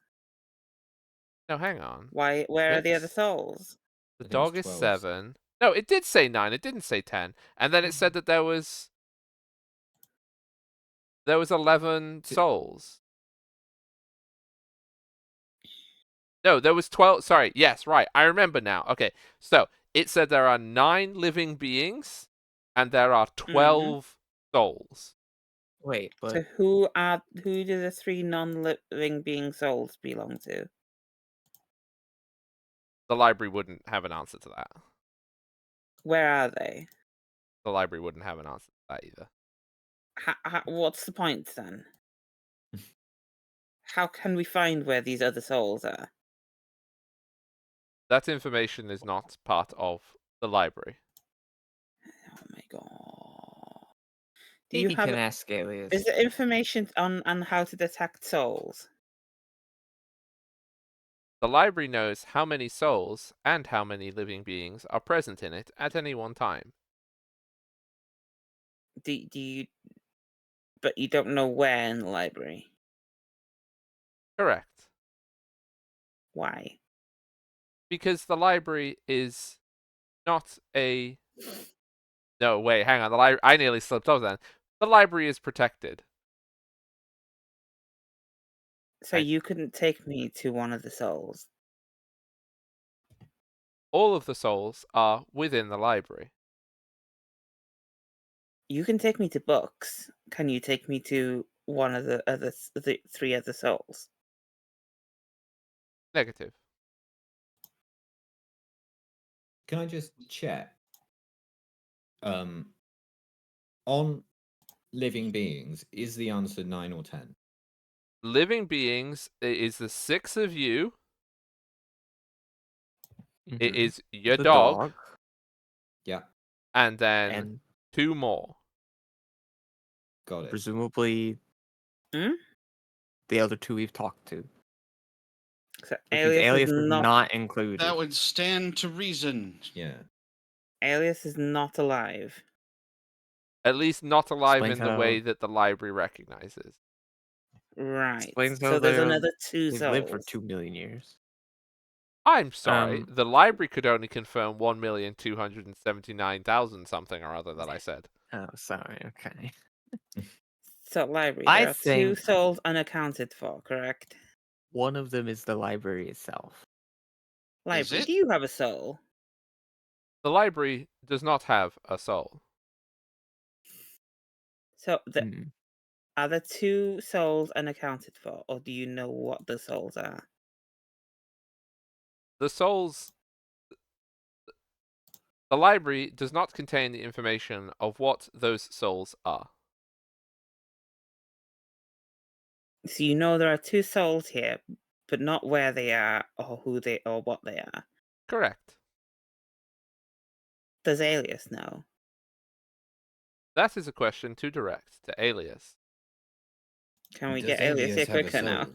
No, hang on. Where are the other It's- souls? The I think dog it's is 12. 7. No, it did say 9. It didn't say 10. And then it said that there was 11 souls. No, there was 12. Sorry. Yes, right. I remember now. Okay. So, it said there are 9 living beings and there are 12 souls. Wait, but So who do the 3 non-living being souls belong to? The library wouldn't have an answer to that. Where are they? The library wouldn't have an answer to that either. What's the point then? How can we find where these other souls are? That information is not part of the library. Oh my god. Do maybe you you have can ask Alias. is there information on how to detect souls? The library knows how many souls and how many living beings are present in it at any one time. Do you but you don't know where in the library? Correct. Why? Because the library is not a... No, wait, hang on. I nearly slipped up then. The library is protected. So you couldn't take me to one of the souls? All of the souls are within the library. You can take me to books. Can you take me to one of the 3 other souls? Negative. Can I just check? On living beings, is the answer 9 or 10? Living beings, it is the 6 of you. It is your The dog. Yeah, And then and 2 more. got it. presumably Hmm? the other 2 we've talked to. So Which Alias Alias is is not not included. That would stand to reason. Yeah. Alias is not alive. At least not alive Explains in the way how- that the library recognizes. Right. Explains how So there's another 2 they've souls. lived for 2 million years. I'm sorry, the library could only confirm 1,279,000 something or other that I said. Oh, sorry. Okay. So library, I there are 2 think- souls unaccounted for, correct? One of them is the library itself. Library, it? do you have a soul? The library does not have a soul. So Hmm. are the 2 souls unaccounted for, or do you know what the souls are? The souls... The library does not contain the information of what those souls are. So you know there are 2 souls here, but not where they are or who they or what they are. Correct. Does Alias know? That is a question to direct to Alias. Can we Does get Alias here have a quicker now? soul?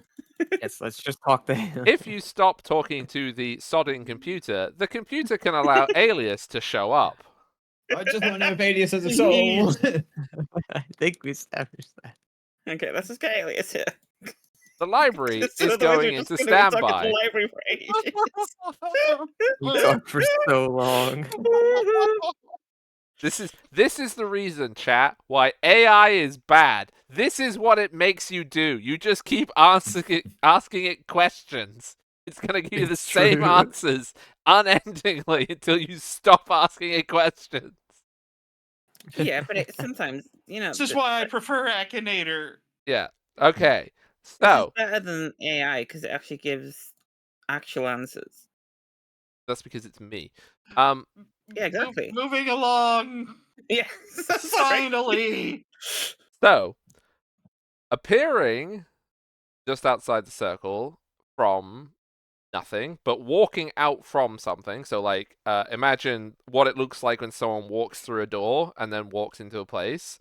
Yes, let's just talk to him. If you stop talking to the sodding computer, the computer can allow Alias to show up. I just want to know if Alias has a soul. I think we established that. Okay, let's just get Alias here. The library So is otherwise we're going just into gonna be talking to standby. the library for ages. We talked for so long. This is the reason, chat, why AI is bad. This is what it makes you do. You just keep asking it questions. It's gonna give you the It's same true. answers unendingly until you stop asking it questions. Yeah, but sometimes, This is why I prefer Akinator. Yeah. Okay. this is So better than AI because it actually gives actual answers. that's because it's me. Yeah, exactly. Moving along. Yeah, sorry. Finally. So appearing just outside the circle from nothing, but walking out from something. So, like, imagine what it looks like when someone walks through a door and then walks into a place.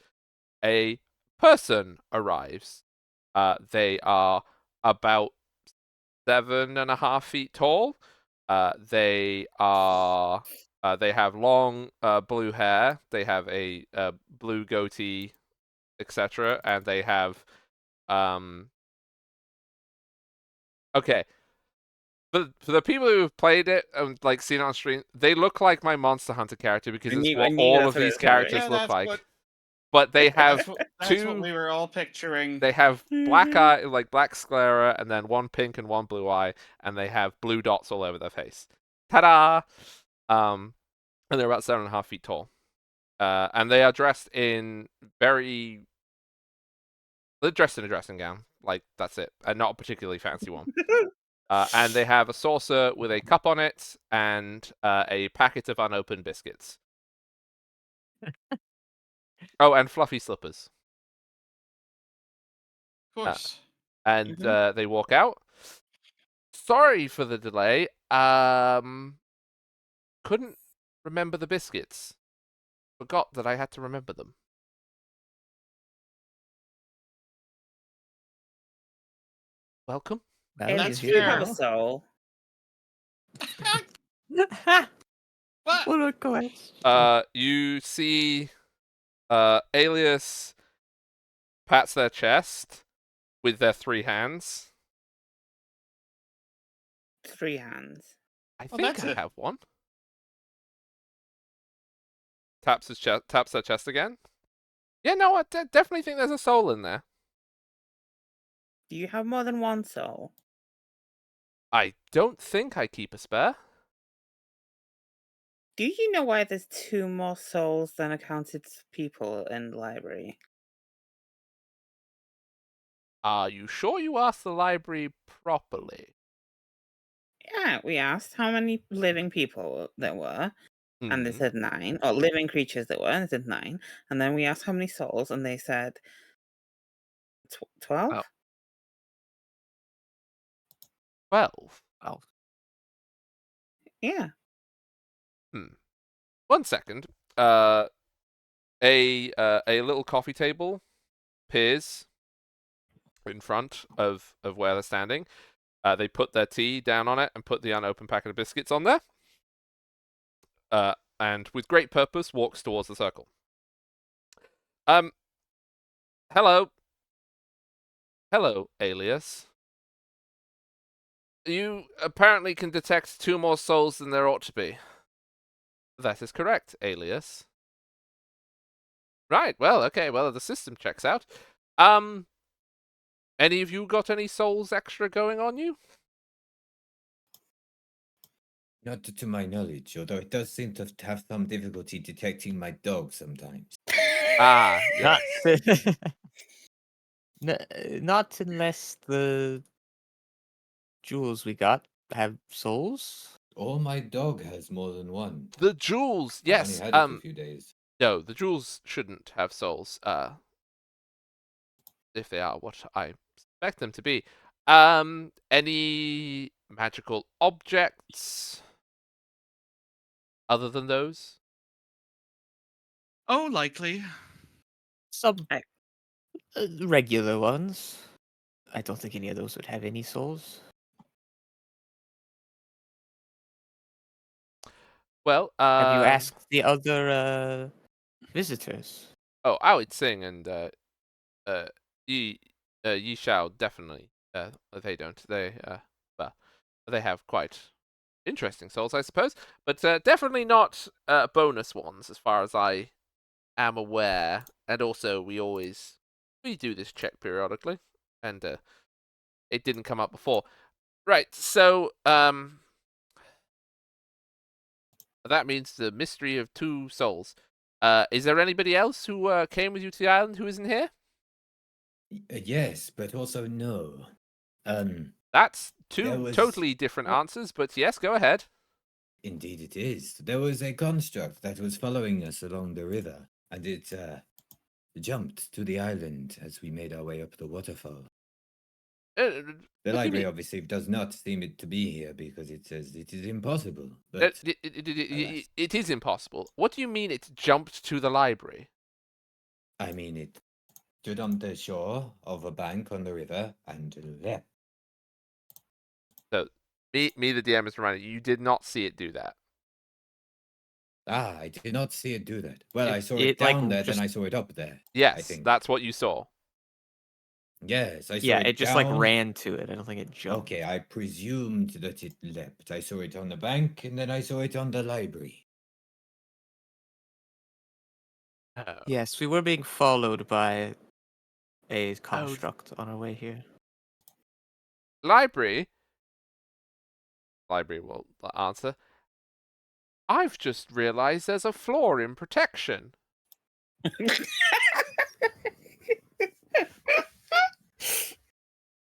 A person arrives. They are about 7.5 feet tall. They are. They have long blue hair. They have a blue goatee, etc. And they have Okay. For the people who've played it and like seen it on stream, they look like my Monster Hunter character because it's what all that's of what it these was gonna be. characters Yeah, look that's like. what But they have that's what two. we were all picturing. They have black eye, like black sclera, and then one pink and one blue eye, and they have blue dots all over their face. Ta-da! And they're about 7.5 feet tall. And they are dressed in very. They're dressed in a dressing gown, like that's it, and not a particularly fancy one. And they have a saucer with a cup on it and a packet of unopened biscuits. Oh, and fluffy slippers. Of course. And they walk out. Sorry for the delay. Couldn't remember the biscuits. Forgot that I had to remember them. Welcome. Well, Aliens, That's do you have a fair. soul? What? What a coincidence. You see Alias pats their chest with their 3 hands. 3 hands. I Well, think that's I it. have one. Taps his chest. Taps their chest again. Yeah, no, I definitely think there's a soul in there. Do you have more than one soul? I don't think I keep a spare. Do you know why there's 2 more souls than accounted people in the library? Are you sure you asked the library properly? Yeah, we asked how many living people there were, and they Hmm. said 9. Or living creatures there were, and they said 9. And then we asked how many souls, and they said 12? Oh. 12. Oh, Yeah. 1 second. A little coffee table appears in front of where they're standing. They put their tea down on it and put the unopened packet of biscuits on there. And with great purpose walks towards the circle. Hello. Hello, Alias. You apparently can detect 2 more souls than there ought to be. That is correct, Alias. Right, well, okay, well, the system checks out. Any of you got any souls extra going on you? Not to my knowledge, although it does seem to have some difficulty detecting my dog sometimes. Ah, not, yes. not unless the jewels we got have souls. Or my dog has more than one. The jewels, I've yes. only had it a few days. No, the jewels shouldn't have souls. If they are what I expect them to be. Any magical objects other than those? Oh, likely. Some I- regular ones. I don't think any of those would have any souls. Well, Have you asked the other visitors? Oh, I would sing and ye shall definitely. They don't. Well, they have quite interesting souls, I suppose, but definitely not bonus ones, as far as I am aware. And also, we do this check periodically, and it didn't come up before. Right. So that means the mystery of 2 souls. Is there anybody else who came with you to the island who isn't here? Yes, but also no. That's There 2 was- totally different answers, but yes, go ahead. Indeed it is. There was a construct that was following us along the river, and it jumped to the island as we made our way up the waterfall. Uh, The what do you library mean? obviously does not seem it to be here because it says it is impossible. Uh, But it is impossible. What do you mean it jumped to the library? I mean, it stood on the shore of a bank on the river and leapt. So, me, the DM, is reminding you did not see it do that. Ah, I did not see it do that. Well, I saw it, it like, down there, just- then I saw it up there. I Yes, think. that's what you saw. Yes, I saw Yeah, it it just like down. ran to it. I don't think it jumped. Okay, I presumed that it leapt. I saw it on the bank, and then I saw it on the library. Oh. Yes, we were being followed by a construct on our way here. Library will answer. I've just realized there's a flaw in protection.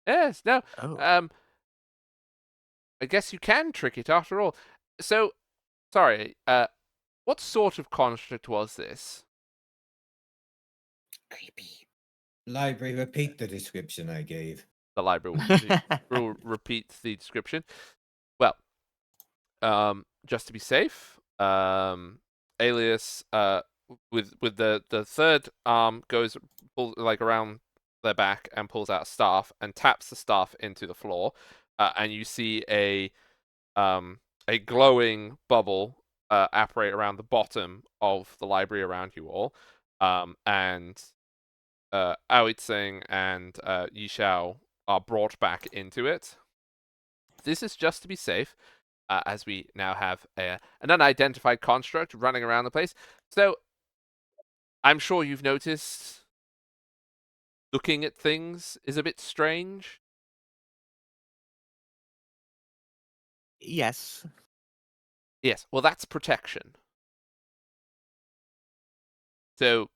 Yes, no. Oh. I guess you can trick it after all. So, sorry, what sort of construct was this? Creepy. Library, repeat the description I gave. The library will repeat the description. Well, just to be safe, Alias, with the third arm goes like around their back and pulls out a staff and taps the staff into the floor, and you see a glowing bubble apparate around the bottom of the library around you all, and Awit Singh and Yishao are brought back into it. This is just to be safe, as we now have an unidentified construct running around the place. So, I'm sure you've noticed looking at things is a bit strange. Yes. Yes, well, that's protection. So,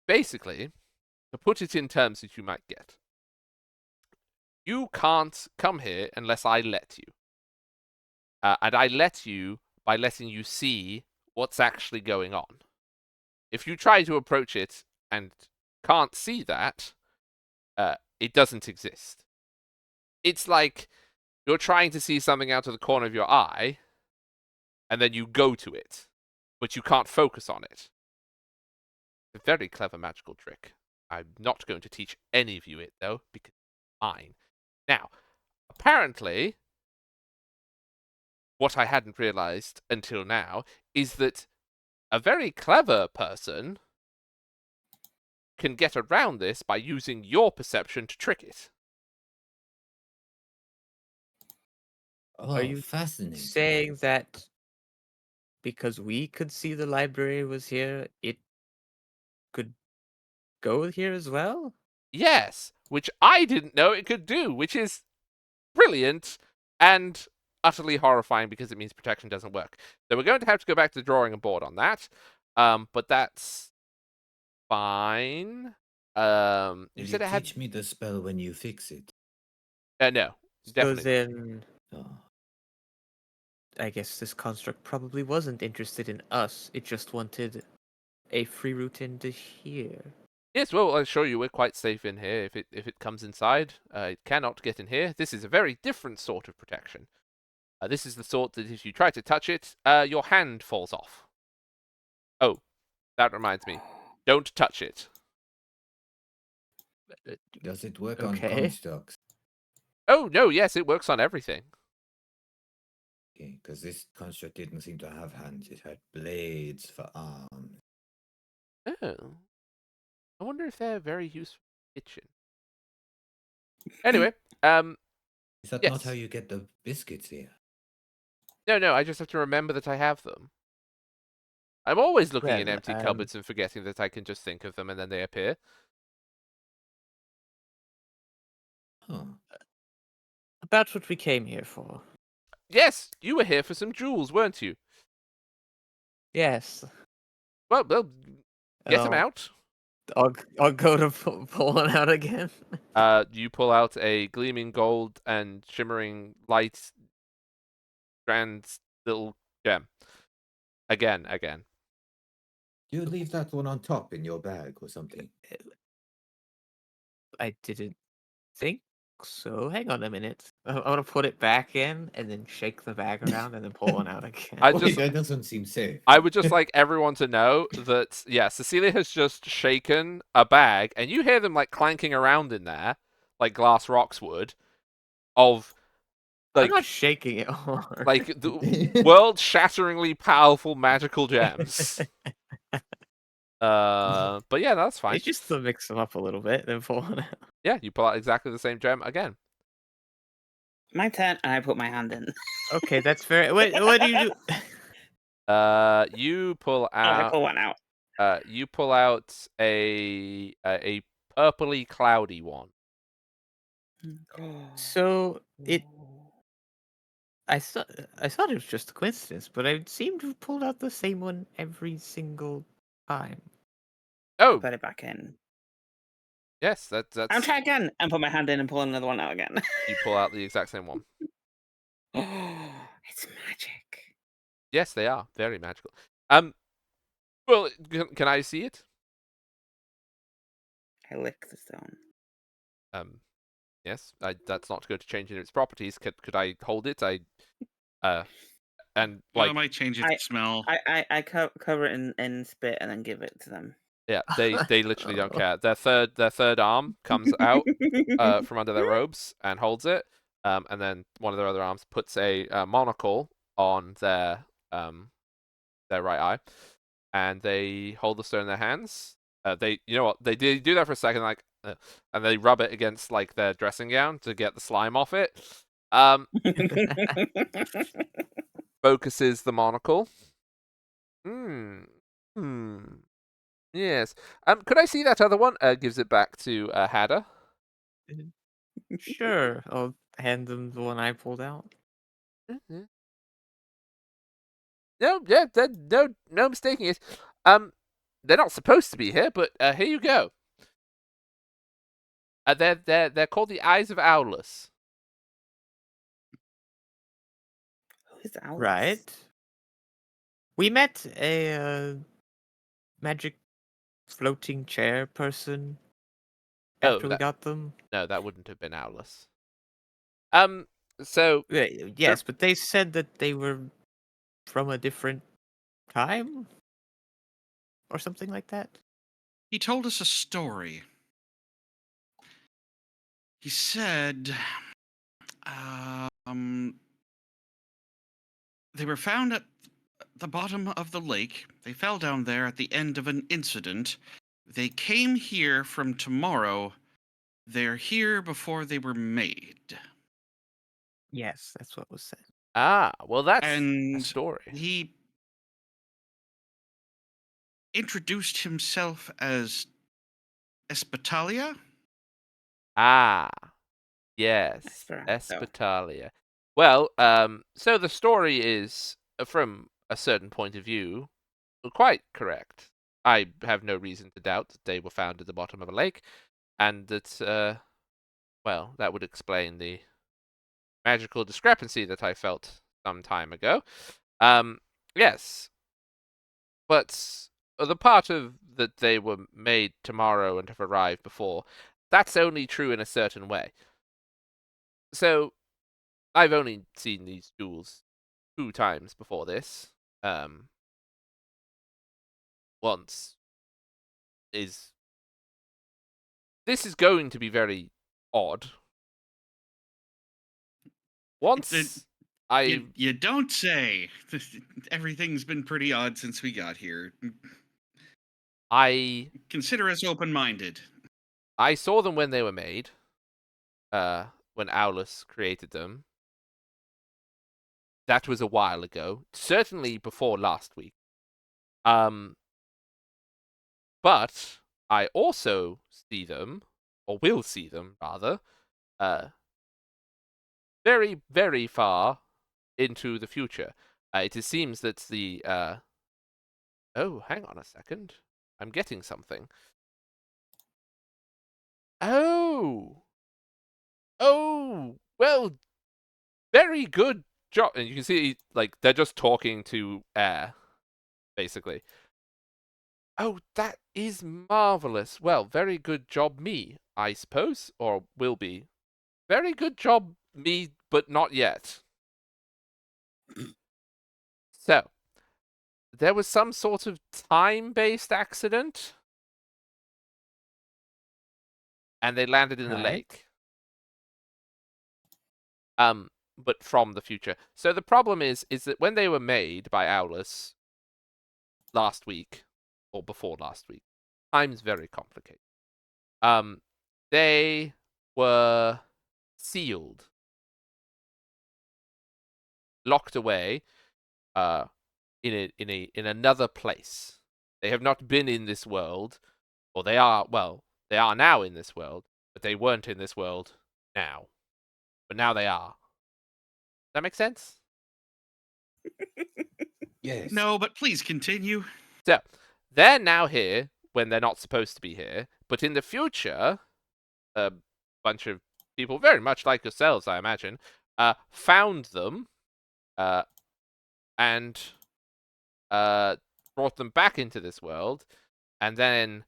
basically, to put it in terms that you might get, you can't come here unless I let you. And I let you by letting you see what's actually going on. If you try to approach it and can't see that, it doesn't exist. It's like you're trying to see something out of the corner of your eye, and then you go to it, but you can't focus on it. It's a very clever magical trick. I'm not going to teach any of you it, though, because it's mine. Now, apparently, what I hadn't realized until now is that a very clever person can get around this by using your perception to trick it. Oh, Are you fascinating. saying that because we could see the library was here, it could go here as well? Yes, which I didn't know it could do, which is brilliant and utterly horrifying because it means protection doesn't work. So we're going to have to go back to the drawing board on that. But that's fine. You Will said you it had. teach me the spell when you fix it? No, So definitely. then, Oh. I guess this construct probably wasn't interested in us. It just wanted a free route into here. Yes, well, I'll show you. We're quite safe in here. If it comes inside, it cannot get in here. This is a very different sort of protection. This is the sort that if you try to touch it, your hand falls off. Oh, that reminds me. Don't touch it. Does it work on Okay. constructs? Oh, no, yes, it works on everything. Okay, because this construct didn't seem to have hands. It had blades for arms. Oh. I wonder if they're very useful in the kitchen. Anyway, Is that yes. not how you get the biscuits here? No, I just have to remember that I have them. I'm always looking in Well, empty cupboards and forgetting that I can just think of them and then they appear. Huh. About what we came here for. Yes, you were here for some jewels, weren't you? Yes. Well, get them out. I'll go to pull one out again. You pull out a gleaming gold and shimmering light strands little gem. Again. You leave that one on top in your bag or something. I didn't think so. Hang on a minute. I'm gonna put it back in and then shake the bag around and then pull one out again. Wait, that doesn't seem safe. I would just like everyone to know that, yeah, Cecilia has just shaken a bag, and you hear them like clanking around in there, like glass rocks would, of I'm like not shaking it hard. like the world-shatteringly powerful magical gems. But yeah, that's fine. It's just to mix them up a little bit, then pull one out. Yeah, you pull out exactly the same gem again. My turn, and I put my hand in. Okay, that's fair. What do you do? You pull I out. pull one out. You pull out a purpley cloudy one. So I thought it was just a coincidence, but I seem to have pulled out the same one every single time. Oh, Put it back in. yes, that's. I'll try again and put my hand in and pull another one out again. You pull out the exact same one. Oh, it's magic. Yes, they are very magical. Well, can I see it? I lick the stone. Yes. That's not going to change its properties. Could I hold it? And Well, like it might change its smell. I cover it in spit and then give it to them. yeah, they literally don't care. Their third arm comes out from under their robes and holds it. And then one of their other arms puts a monocle on their right eye, and they hold the stone in their hands. You know what? They do that for a second, like, and they rub it against like their dressing gown to get the slime off it. Focuses the monocle. Yes. Could I see that other one? Gives it back to Hadda. Sure, I'll hand them the one I pulled out. Mm-hmm. No, yeah, no mistaking it. They're not supposed to be here, but here you go. They're called the Eyes of Owlus. Who's Owlus? Right. We met a magic floating chair person after we got them. No, that wouldn't have been Owlus. So yes, but they said that they were from a different time or something like that. He told us a story. He said, they were found at the bottom of the lake. They fell down there at the end of an incident. They came here from tomorrow. They're here before they were made. Yes, that's what was said. Well, that's and a story. He introduced himself as Espitalia. Yes, Espitalia. Well, so the story is, from a certain point of view, quite correct. I have no reason to doubt that they were found at the bottom of a lake, and that, well, that would explain the magical discrepancy that I felt some time ago. Yes, but the part of that they were made tomorrow and have arrived before, that's only true in a certain way. So, I've only seen these duels 2 times before this. Once is... This is going to be very odd. Once You don't say. Everything's been pretty odd since we got here. Consider us open-minded. I saw them when they were made. When Owlus created them. That was a while ago. Certainly before last week. But I also see them, or will see them, rather, very, very far into the future. It seems that the... Oh, hang on a second. I'm getting something. Oh! Oh! Well, very good job. And you can see, like, they're just talking to air, basically. Oh, that is marvelous. Well, very good job me, I suppose, or will be. Very good job me, but not yet. So, there was some sort of time-based accident, and they landed in the lake. But from the future. So the problem is that when they were made by Owlus last week, or before last week. Time's very complicated. They were sealed, locked away, in another place. They have not been in this world, or they are now in this world, but they weren't in this world now. But now they are. Does that make sense? Yes. No, but please continue. So, they're now here when they're not supposed to be here, but in the future, a bunch of people, very much like yourselves, I imagine, found them, and brought them back into this world, and then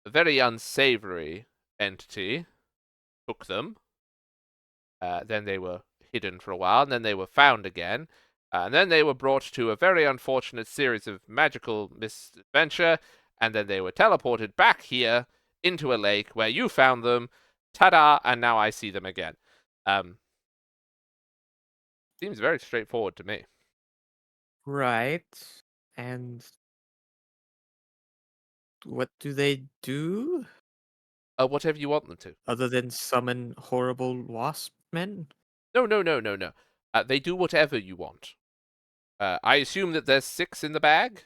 a very unsavory entity took them. Then they were hidden for a while, and then they were found again. And then they were brought to a very unfortunate series of magical misadventure, and then they were teleported back here into a lake where you found them. Ta-da! And now I see them again. Seems very straightforward to me. Right. And what do they do Whatever you want them to. other than summon horrible wasp men? No. They do whatever you want. I assume that there's 6 in the bag.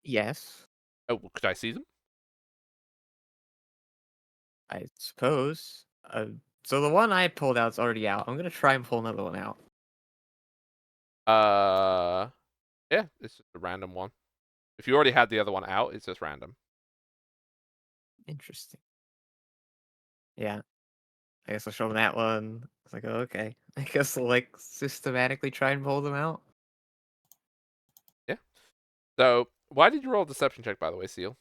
Yes, Oh, could I see them? I suppose. So the one I pulled out's already out. I'm gonna try and pull another one out. Yeah, it's just a random one. If you already had the other one out, it's just random. Interesting. Yeah. I guess I'll show them that one. It's like, oh, okay. I guess I'll like systematically try and pull them out. So, why did you roll a deception check, by the way, Seal?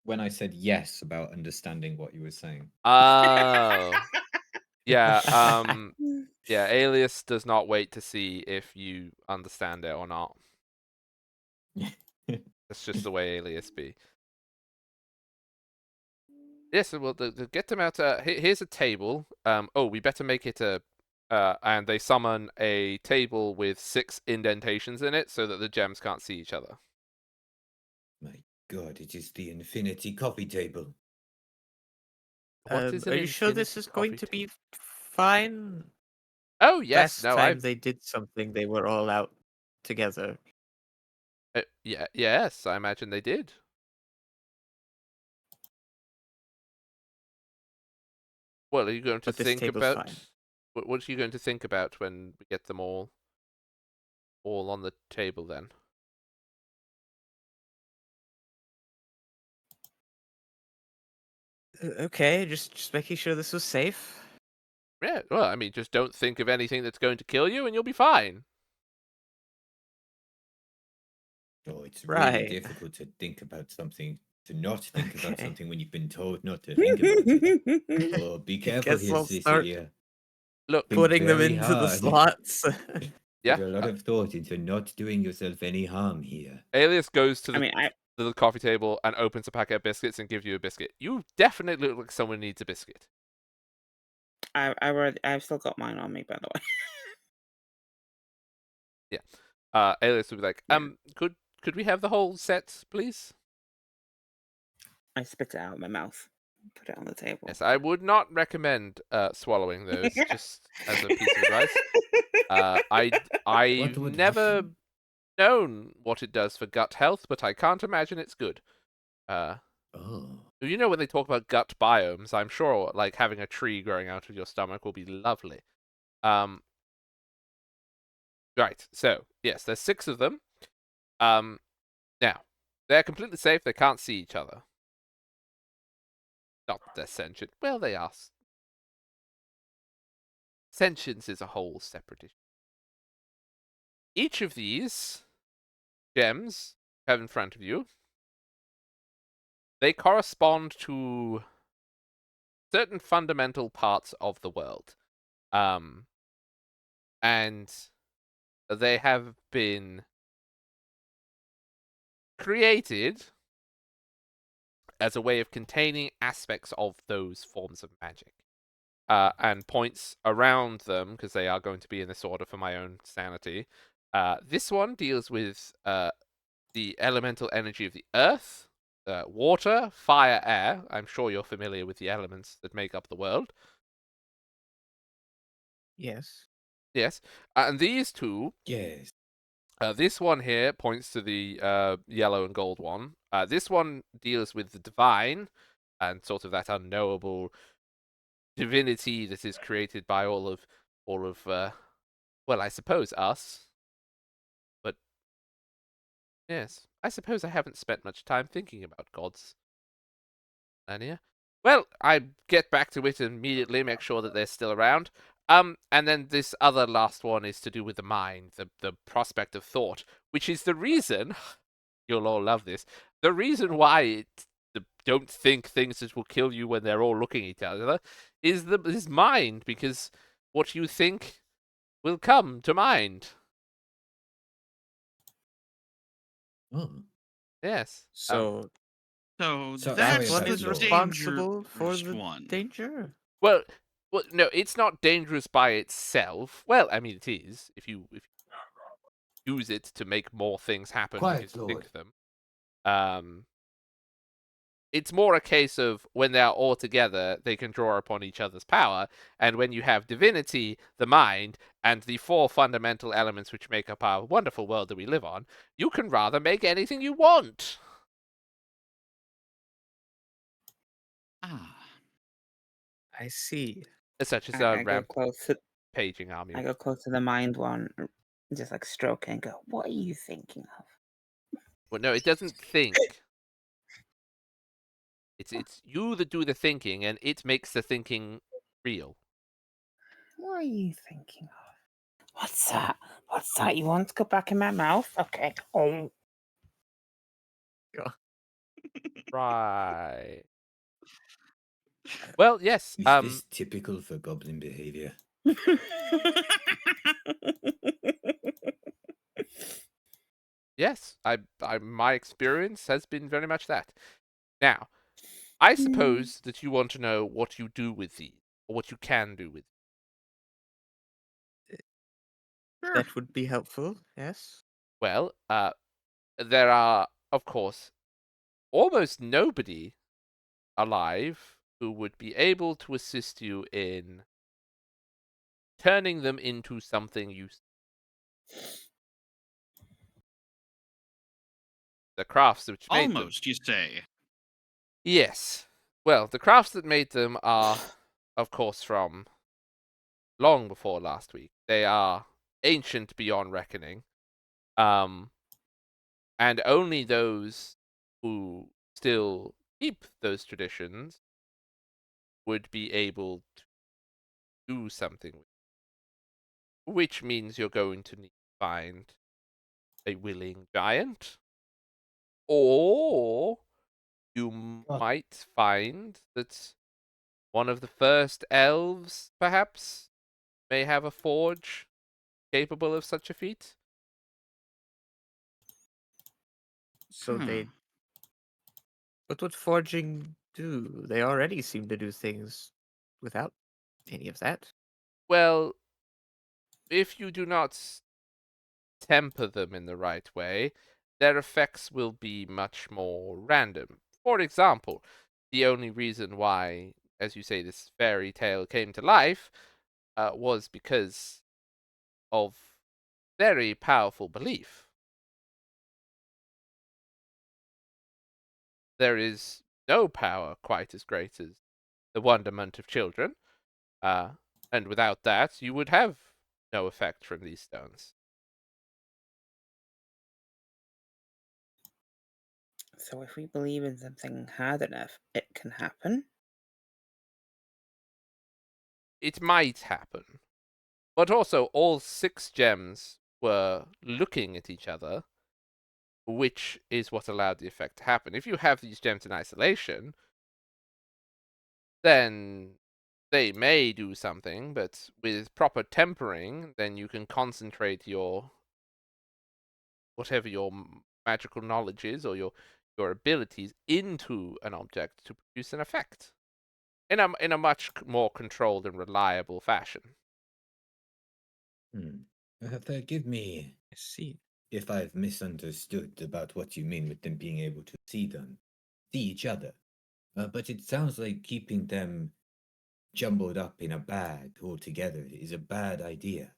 When I said yes about understanding what you were saying. Oh. Yeah, yeah, Alias does not wait to see if you understand it or not. That's just the way Alias be. Yes, well, get them out. Here's a table. We better make it a. And they summon a table with 6 indentations in it so that the gems can't see each other. My God, it is the infinity coffee table. What is an Are you sure this infinity is going coffee to be table? fine? Oh yes, Last no, time they did something, they were all out together. yes, I imagine they did. What are you going to But this think table's about? fine. What are you going to think about when we get them all on the table then? Okay, just making sure this was safe. Yeah, well, I mean, just don't think of anything that's going to kill you, and you'll be fine. Oh, it's really Right. difficult to think about something, to not think about Okay. something when you've been told not to think about it. Oh, be I careful guess here, I'll start Cecilia. Look, Think putting them very into the hard. slots. yeah, Put a lot of thought into not doing yourself any harm here. Alias goes to I mean, the coffee table and opens a packet of biscuits and gives you a biscuit. You definitely look like someone needs a biscuit. I've still got mine on me, by the way. Alias would be like, Yeah. could we have the whole set, please? I spit it out of my mouth, put it on the table. Yes, I would not recommend swallowing those, just as a piece of advice. I've would never happen? known what it does for gut health, but I can't imagine it's good. Oh. You know, when they talk about gut biomes, I'm sure like having a tree growing out of your stomach will be lovely. Right. So yes, there's 6 of them. Now they're completely safe. They can't see each other. Not that they're sentient. Well, they are. Sentience is a whole separate issue. Each of these gems you have in front of you, they correspond to certain fundamental parts of the world. And they have been created as a way of containing aspects of those forms of magic. And points around them, because they are going to be in this order for my own sanity. This one deals with the elemental energy of the earth, water, fire, air. I'm sure you're familiar with the elements that make up the world. Yes. Yes. And these two, Yes. this one here points to the yellow and gold one. This one deals with the divine and sort of that unknowable divinity that is created by all of well, I suppose us. But yes, I suppose I haven't spent much time thinking about gods, Ania. Well, I get back to it immediately, make sure that they're still around. And then this other last one is to do with the mind, the prospect of thought, which is the reason you'll all love this. The reason why don't think things that will kill you when they're all looking at each other is mind, because what you think will come to mind. Oh. Yes. So So So- that's sorry that's what about the is the lore. responsible for dangerous the one. danger. Well, no, it's not dangerous by itself. Well, I mean, it is if you use it to make more things happen Quiet, because you Lord. think them. It's more a case of when they are all together, they can draw upon each other's power, and when you have divinity, the mind, and the four fundamental elements which make up our wonderful world that we live on, you can rather make anything you want. Ah. I see. Such as I a go close to rampaging army. I go close to the mind one, just like stroke it and go, "What are you thinking of?" Well, no, it doesn't think. It's you that do the thinking, and it makes the thinking real. What are you thinking of? What's that? What's that? You want to go back in my mouth? Okay. Oh. Right. Well, yes. Is this typical for goblin behavior? Yes. My experience has been very much that. Now, I suppose that you want to know what you do with these, or what you can do with. Sure. That would be helpful, yes. Well, there are, of course, almost nobody alive who would be able to assist you in turning them into something useful. The crafts which made them. Almost, you say. Yes. Well, the crafts that made them are, of course, from long before last week. They are ancient beyond reckoning. And only those who still keep those traditions would be able to do something with it. Which means you're going to need to find a willing giant, or you Oh. might find that one of the first elves, perhaps, may have a forge capable of such a feat. So Hmm. they. What would forging do? They already seem to do things without any of that. Well, if you do not temper them in the right way, their effects will be much more random. For example, the only reason why, as you say, this fairy tale came to life was because of very powerful belief. There is no power quite as great as the wonderment of children, and without that, you would have no effect from these stones. So if we believe in something hard enough, it can happen. It might happen. But also, all 6 gems were looking at each other, which is what allowed the effect to happen. If you have these gems in isolation, then they may do something, but with proper tempering, then you can concentrate your whatever your magical knowledge is, or your abilities into an object to produce an effect in a much more controlled and reliable fashion. Forgive me. I see. if I've misunderstood about what you mean with them being able to see each other. But it sounds like keeping them jumbled up in a bag all together is a bad idea.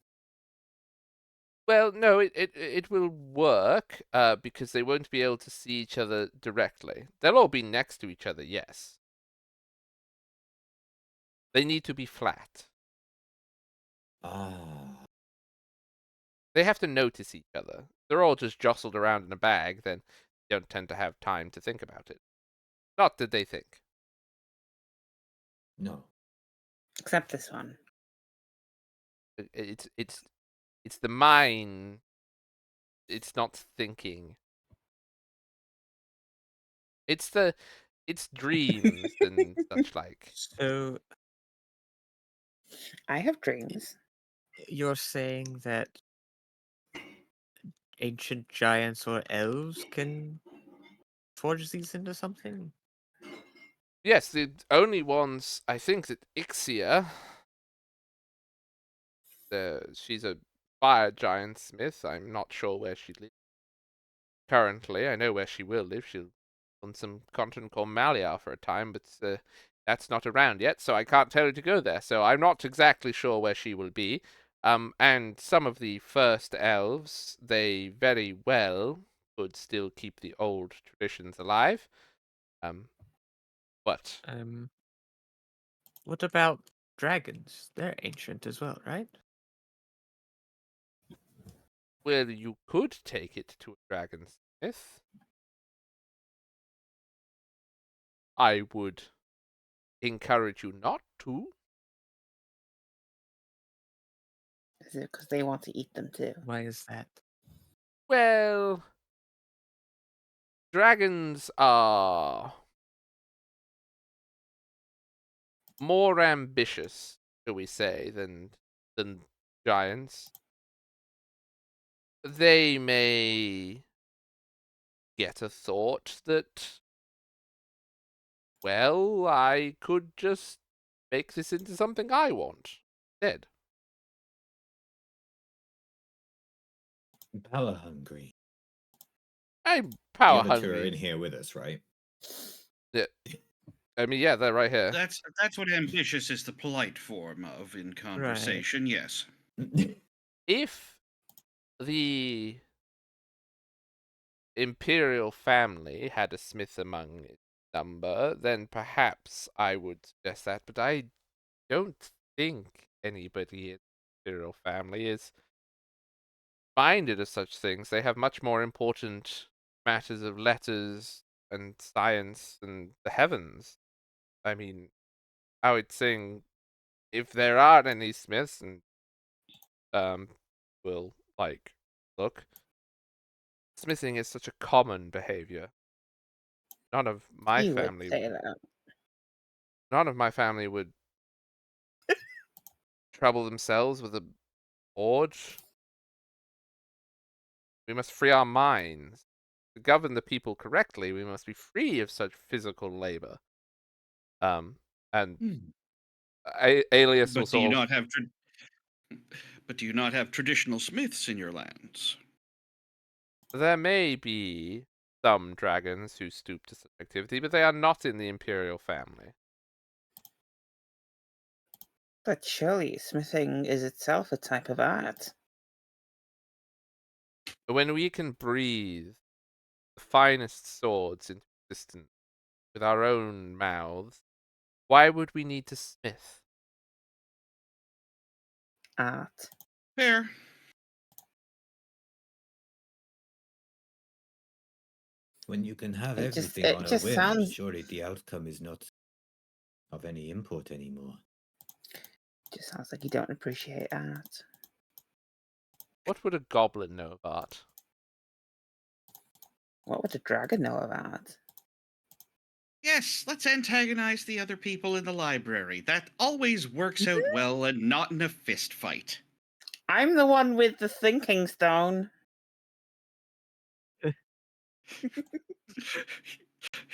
Well, no, it will work because they won't be able to see each other directly. They'll all be next to each other, yes. They need to be flat. Ah, They have to notice each other. They're all just jostled around in a bag, then they don't tend to have time to think about it. Not that they think. no. Except this one. It's the mind. It's not thinking. It's dreams and such like. So I have dreams. you're saying that ancient giants or elves can forge these into something? Yes, the only ones I think that Ixia. She's a fire giant smith. I'm not sure where she lives currently. I know where she will live. She'll on some continent called Malia for a time, but that's not around yet, so I can't tell her to go there. So I'm not exactly sure where she will be. And some of the first elves, they very well could still keep the old traditions alive. But What about dragons? They're ancient as well, right? well, you could take it to a dragonsmith. I would encourage you not to. Is it because they want to eat them too? Why is that? Well, dragons are more ambitious, shall we say, than giants. They may get a thought that, well, I could just make this into something I want instead. Power hungry. I'm The power other two are in hungry. here with us, right? Yeah. I mean, yeah, they're right here. That's what ambitious is the polite form of in conversation. Yes. If the imperial family had a smith among its number, then perhaps I would suggest that, but I don't think anybody in the imperial family is minded of such things. They have much more important matters of letters and science and the heavens. I mean, I would think if there aren't any smiths and will like look, smithing is such a common behavior. None of my He would family say that. none of my family would trouble themselves with a forge. We must free our minds. To govern the people correctly, we must be free of such physical labor. And Alias will But do you sort of. not have but do you not have traditional smiths in your lands? There may be some dragons who stoop to such activity, but they are not in the imperial family. But surely smithing is itself a type of art. When we can breathe the finest swords into existence with our own mouths, why would we need to smith? Art. Fair. When you can have It just everything on it a just whim, sounds surely the outcome is not of any import anymore. like you don't appreciate art. What would a goblin know of art? What would a dragon know of art? Yes, let's antagonize the other people in the library. That always works out well and not in a fist fight. I'm the one with the thinking stone.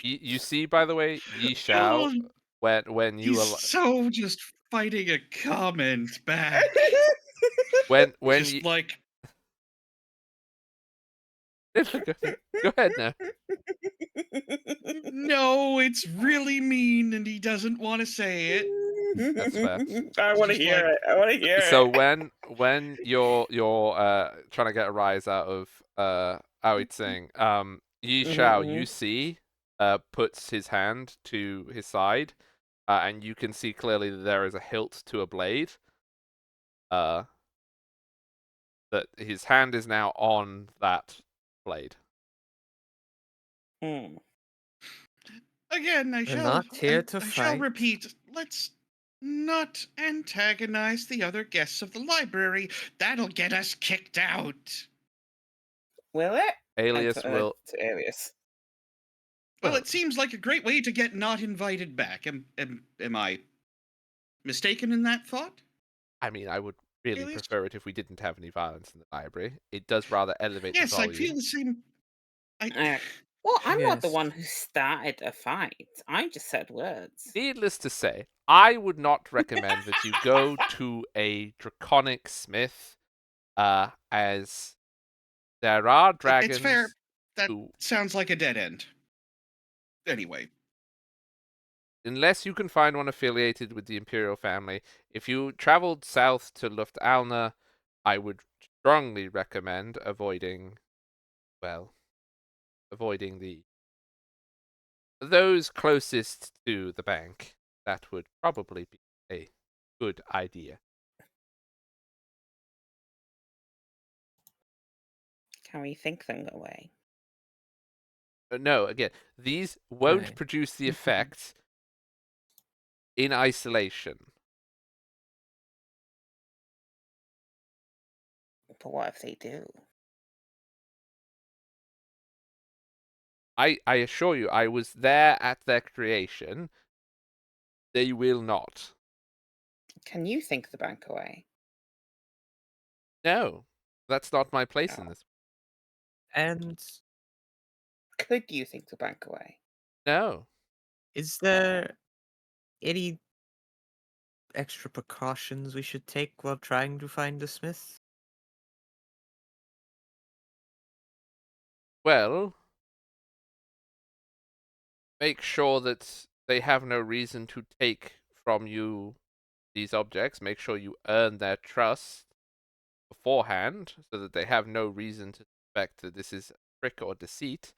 You see, by the way, Yi Xiao, when you He's so just fighting a comment back. when Just you like Go ahead now. No, it's really mean, and he doesn't want to say it. That's fair. I want to Just hear like- it. I want to hear So it. when you're trying to get a rise out of Awit Singh, Yi Shao, you see puts his hand to his side, and you can see clearly that there is a hilt to a blade. That his hand is now on that blade. Hmm. Again, We're not here to I shall fight. repeat. Let's not antagonize the other guests of the library. That'll get us kicked out. Will it? Alias will. To Alias. Well, Well, it seems like a great way to get not invited back. Am I mistaken in that thought? I mean, I would really Alias? prefer it if we didn't have any violence in the library. It does rather elevate the Yes, I volume. feel the same. I Well, I'm not the Yes. one who started a fight. I just said words. Needless to say, I would not recommend that you go to a draconic smith, as there are dragons. It's fair. That who, sounds like a dead end. Anyway, unless you can find one affiliated with the imperial family, if you traveled south to Luftalna, I would strongly recommend avoiding the those closest to the bank. That would probably be a good idea. Can we think them away? No, again, these won't Right. produce the effect in isolation. But what if they do? I assure you, I was there at their creation. They will not. Can you think the bank away? No, that's not my place in No. this. And Could you think the bank away? No. is there any extra precautions we should take while trying to find the smith? Well, make sure that they have no reason to take from you these objects. Make sure you earn their trust beforehand so that they have no reason to suspect that this is trick or deceit.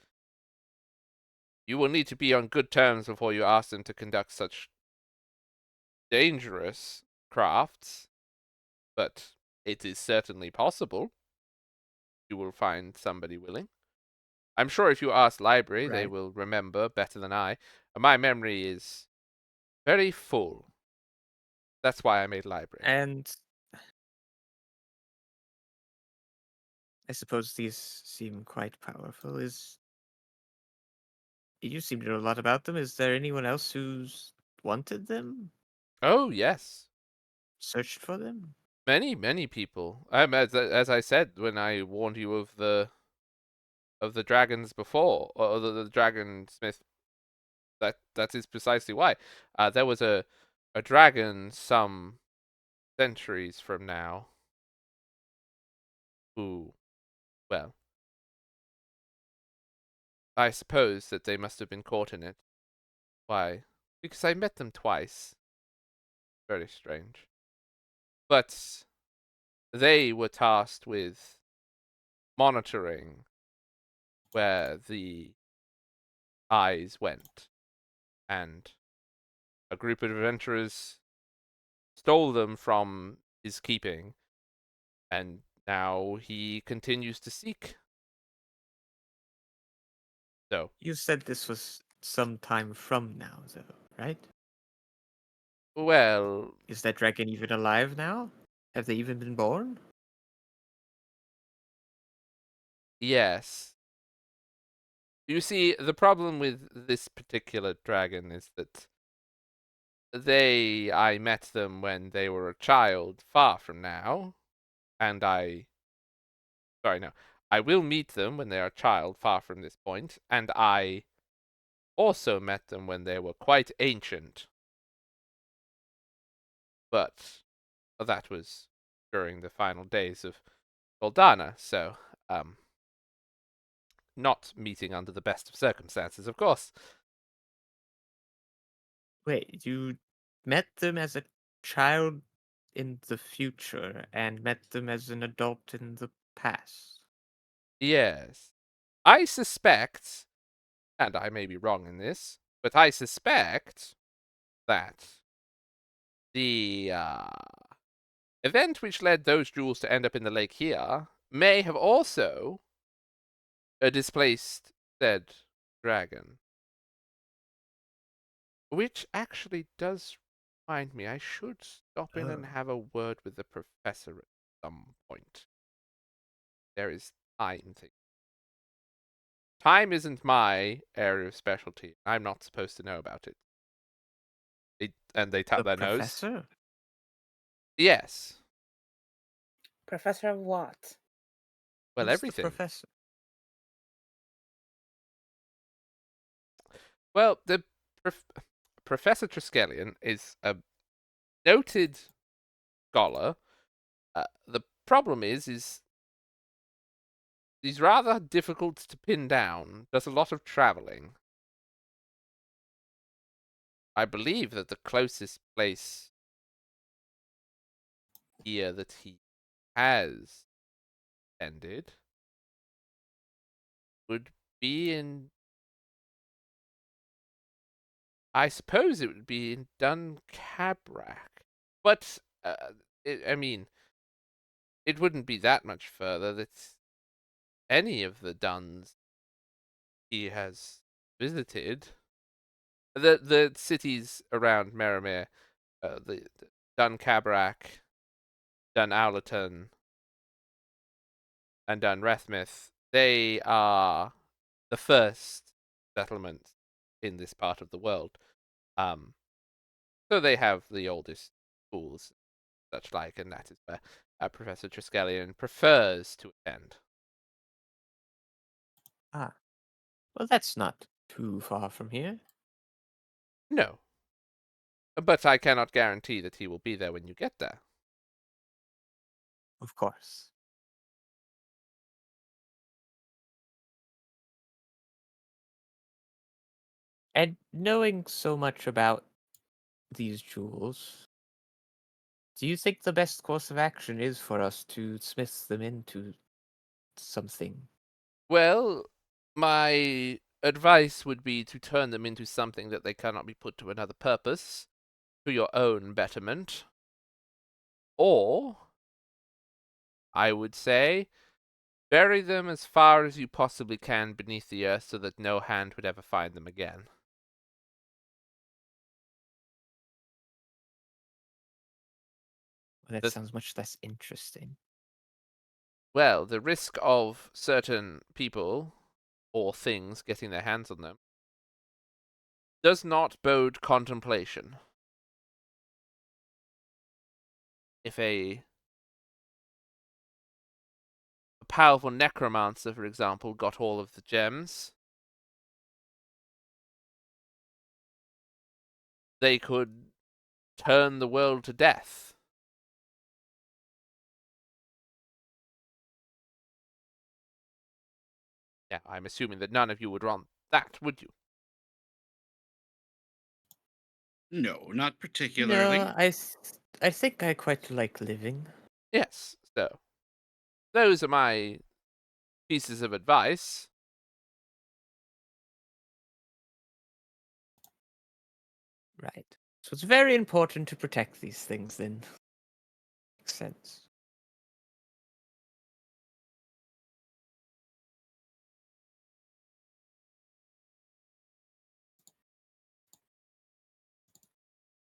You will need to be on good terms before you ask them to conduct such dangerous crafts, but it is certainly possible. You will find somebody willing. I'm sure if you ask library, they Right. will remember better than I. My memory is very full. That's why I made library. And I suppose these seem quite powerful. You seem to know a lot about them. Is there anyone else who's wanted them? Oh yes, Searched for them? many people. As I said when I warned you of the dragons before, or the dragon smith. That is precisely why. There was a dragon some centuries from now who, well, I suppose that they must have been caught in it. Why? Because I met them twice. Very strange. But they were tasked with monitoring where the eyes went, and a group of adventurers stole them from his keeping, and now he continues to seek. So, You said this was some time from now, though, right? well, Is that dragon even alive now? Have they even been born? yes. You see, the problem with this particular dragon is that I met them when they were a child, far from now, and sorry, no, I will meet them when they are a child, far from this point, and I also met them when they were quite ancient, but that was during the final days of Goldana, so, not meeting under the best of circumstances, of course. Wait, you met them as a child in the future and met them as an adult in the past. Yes. I suspect, and I may be wrong in this, but I suspect that the event which led those jewels to end up in the lake here may have also displaced said dragon. Which actually does remind me, I should stop in and Oh. have a word with the professor at some point. There is time thing. Time isn't my area of specialty. I'm not supposed to know about it. And they tap The their nose. professor? Yes. Professor of what? Well, Who's the everything. professor? Well, the Professor Triskelion is a noted scholar. The problem is he's rather difficult to pin down. Does a lot of traveling. I believe that the closest place here that he has ended would be in. I suppose it would be in Duncabrak. But, I mean, it wouldn't be that much further. That's any of the Duns he has visited. The cities around Merimere, the Duncabrak, Dunowlerton, and Dunrethmith, they are the first settlements in this part of the world. So they have the oldest schools, such like, and that is where Professor Triskelion prefers to attend. Ah. Well, that's not too far from here. No, but I cannot guarantee that he will be there when you get there. Of course. And knowing so much about these jewels, do you think the best course of action is for us to smith them into something? Well, my advice would be to turn them into something that they cannot be put to another purpose, to your own betterment. Or, I would say, bury them as far as you possibly can beneath the earth so that no hand would ever find them again. Well, that This- sounds much less interesting. Well, the risk of certain people or things getting their hands on them does not bode contemplation. If a powerful necromancer, for example, got all of the gems, they could turn the world to death. Yeah, I'm assuming that none of you would want that, would you? No, not particularly. No, I think I quite like living. Yes, so those are my pieces of advice. Right. So it's very important to protect these things then. Makes sense.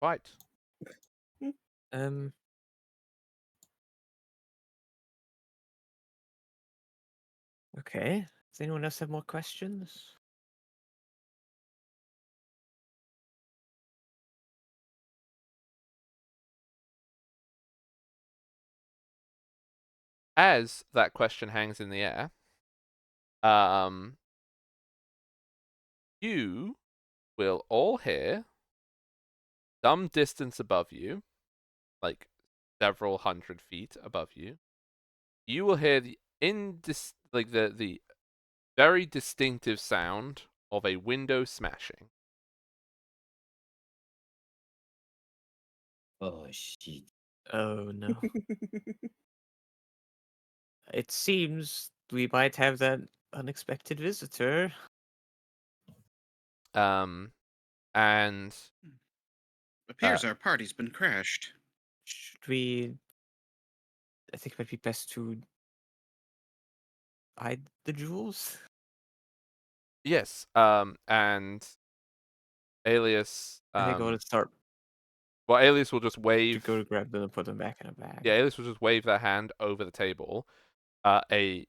Right. Um Okay. Does anyone else have more questions? As that question hangs in the air, um, you will all hear some distance above you, like several hundred feet above you. You will hear the very distinctive sound of a window smashing. Oh shit. Oh no. It seems we might have that unexpected visitor. And Appears our party's been crashed. Should we? I think it might be best to hide the jewels. yes, and Alias, I think I want to start well, Alias will just to wave. go to grab them and put them back in a bag. Yeah, Alias will just wave their hand over the table. A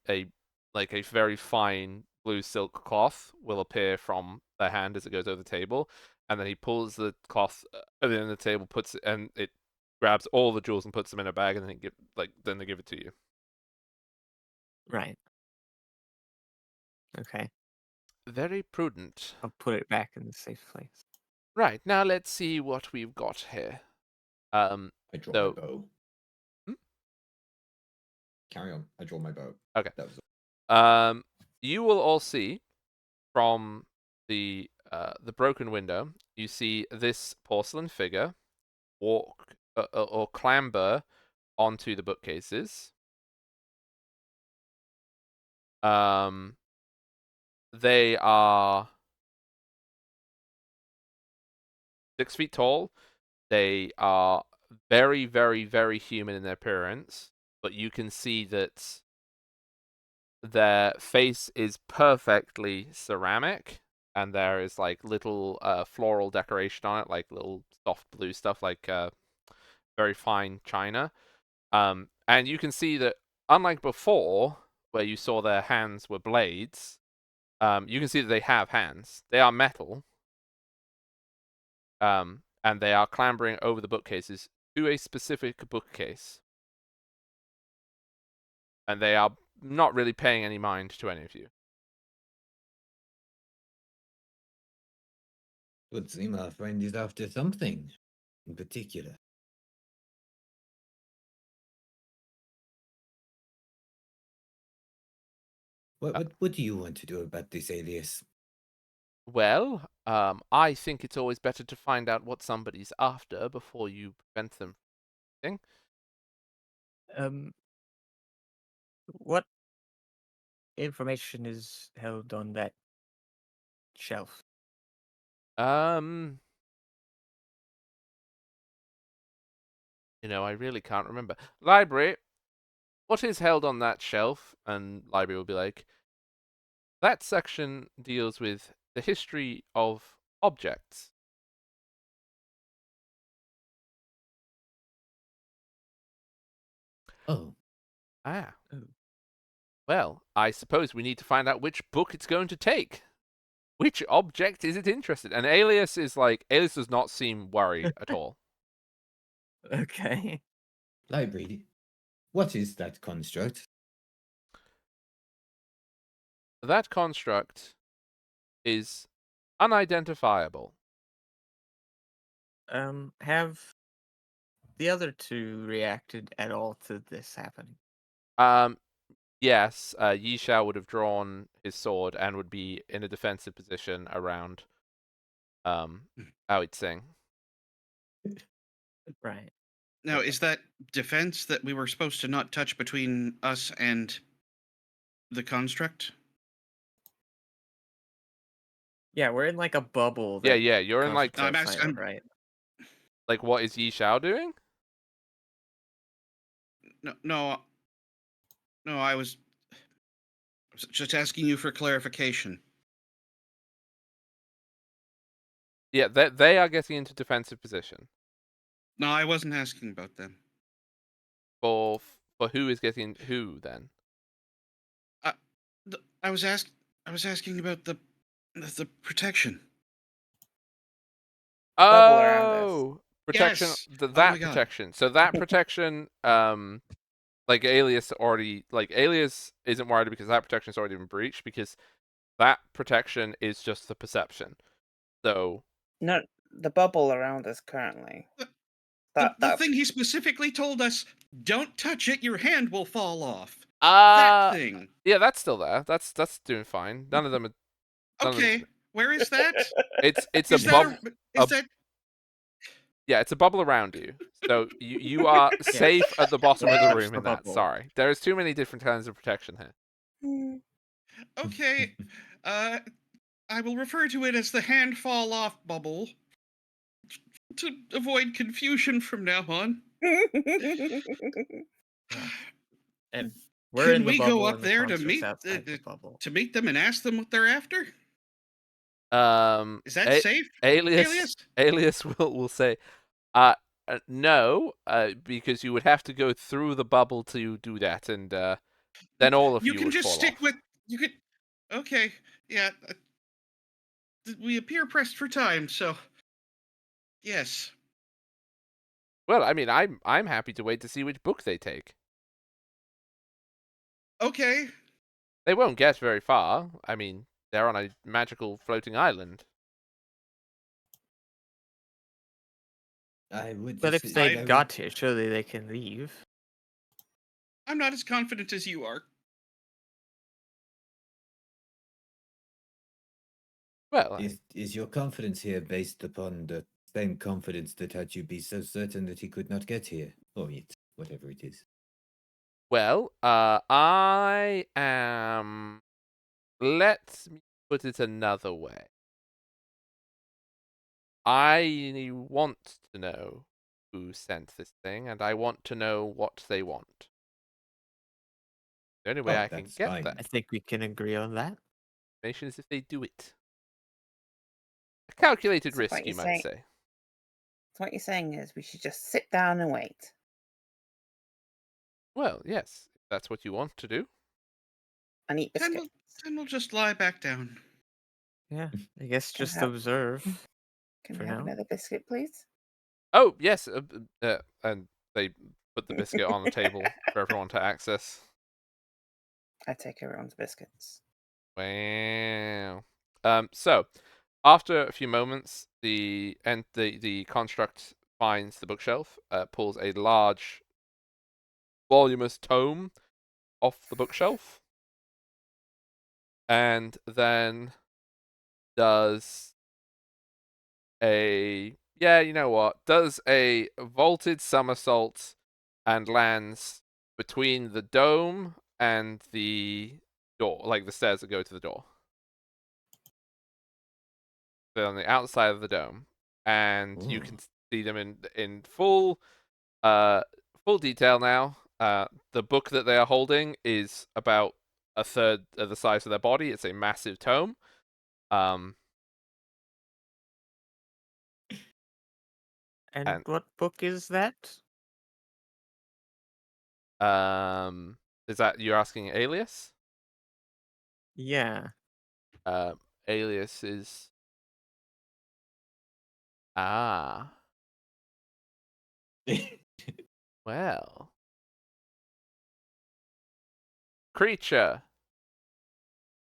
like a very fine blue silk cloth will appear from their hand as it goes over the table, and then he pulls the cloth at the end of the table, puts it, and it grabs all the jewels and puts them in a bag, and then they give it to you. Right. Okay. Very prudent. I'll put it back in the safe place. Right, now let's see what we've got here. I draw So- my bow. Hmm? Carry on. I draw my bow. Okay. That was You will all see from the broken window, you see this porcelain figure walk or clamber onto the bookcases. They are 6 feet tall. They are very, very, very human in their appearance, but you can see that their face is perfectly ceramic, and there is like little floral decoration on it, like little soft blue stuff, like very fine china. And you can see that, unlike before, where you saw their hands were blades, you can see that they have hands. They are metal. And they are clambering over the bookcases to a specific bookcase. And they are not really paying any mind to any of you. Would seem our friend is after something in particular. What do you want to do about this, Alias? Well, I think it's always better to find out what somebody's after before you prevent them from anything. What information is held on that shelf? I really can't remember. Library, what is held on that shelf? And library will be like, that section deals with the history of objects. Oh, Ah. Oh. Well, I suppose we need to find out which book it's going to take. Which object is it interested in? And Alias does not seem worried at all. Okay. library. What is that construct? That construct is unidentifiable. Have the other two reacted at all to this happening? Yes, Yishao would have drawn his sword and would be in a defensive position around Ao Singh. Right. Now, is that defense that we were supposed to not touch between us and the construct? Yeah, we're in like a bubble. Yeah, That you're in like No, I'm constitutes asking- silent, right? like what is Yishao doing? No, I was just asking you for clarification. Yeah, they are getting into defensive position. No, I wasn't asking about them. For who is getting who then? I was asking about the protection. Bubble around us. Oh, protection. Yes. That my God. protection. So that protection, like Alias isn't worried because that protection has already been breached, because that protection is just the perception. So No, the bubble around us currently. The thing he specifically told us, don't touch it, your hand will fall off. That thing. Yeah, that's still there. That's doing fine. None of them are. Okay, where is that? It's a Is that bubble. is that Yeah, it's a bubble around you. So you are safe at the bottom of the Touch room the in that. bubble. Sorry, there's too many different kinds of protection here. okay? I will refer to it as the hand fall off bubble to avoid confusion from now on. And we're Can in the we go bubble, up and the there to construct's meet outside the bubble. them and ask them what they're after? Is that A- safe? Alias will say, no, because you would have to go through the bubble to do that, and then all of You you can would just fall stick off. with you could. Okay, yeah. We appear pressed for time, so yes. Well, I mean, I'm happy to wait to see which book they take. Okay. They won't get very far. I mean, they're on a magical floating island. I would But if just they I would- got here, surely they can leave. I'm not as confident as you are. Well, Is your confidence here based upon the same confidence that had you be so certain that he could not get here? Or it, whatever it is. well, I am. Let me put it another way. I want to know who sent this thing, and I want to know what they want. The only way Oh, I can that's get fine. that I think we can agree on that. information is if they do it. A calculated So what risk, you you're might saying- say. So what you're saying is we should just sit down and wait. Well, yes, if that's what you want to do. And eat Then biscuits. we'll just lie back down. Yeah, I guess Can I just have- observe. Can For we have now. another biscuit, please? Oh, yes, and they put the biscuit on the table for everyone to access. I take everyone's biscuits. Wow. So after a few moments, the construct finds the bookshelf, pulls a large, voluminous tome off the bookshelf, and then does does a vaulted somersault and lands between the dome and the door, like the stairs that go to the door. They're on the outside of the dome, and you can see them in full detail now. The book that they are holding is about a third of the size of their body. It's a massive tome. And what book is that? Is that you're asking Alias? Yeah. Alias is well, creature.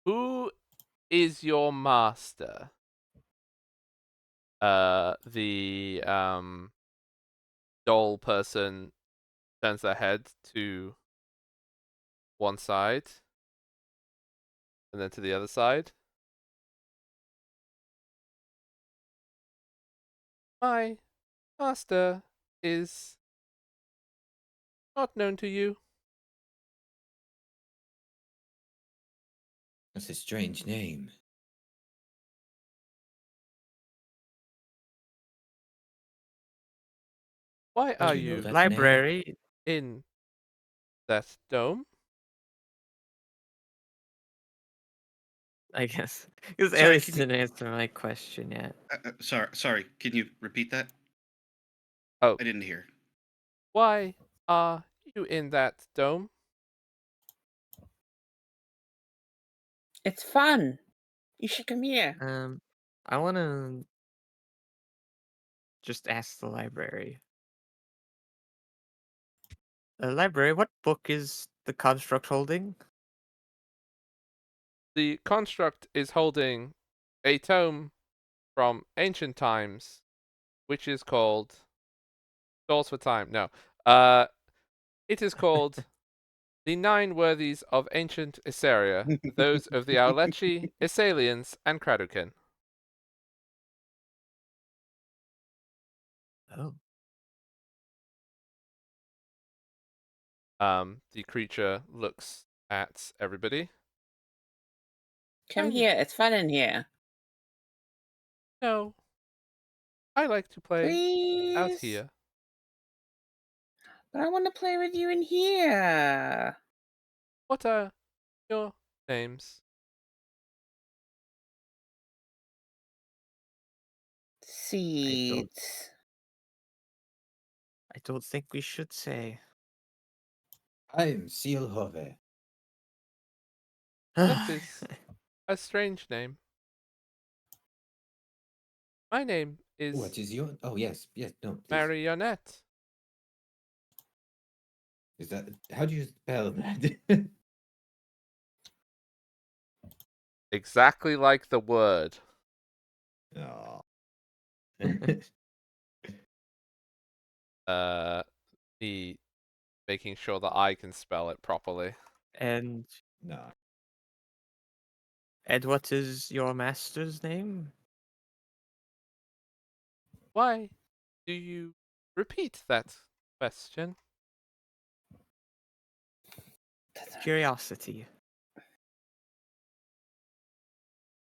Who is your master? The doll person turns their head to one side and then to the other side. My master is not known to you. That's a strange name. Why How are do you know you that name? Library. in that dome? I guess. Because Sorry, Alice can you- didn't answer my question yet. Sorry. Can you repeat that? Oh. I didn't hear. Why are you in that dome? It's fun. You should come here. I want to just ask the library. Library, what book is the construct holding? The construct is holding a tome from ancient times, which is called Souls for Time. No. It is called The 9 worthies of ancient Issaria, those of the Aulechi, Issalians, and Kradukin. Oh. The creature looks at everybody. Come I- here. It's fun in here. No. I like to play out Please. here. But I want to play with you in here. What are your names? Seeds. I don't think we should say. I'm Sealhove. That is a strange name. My name What is is your? Oh yes, no, please. Marionette. Is that how do you spell that? Exactly like the word. Oh. Me making sure that I can spell it properly. and No. what is your master's name? Why do you repeat that question? Curiosity.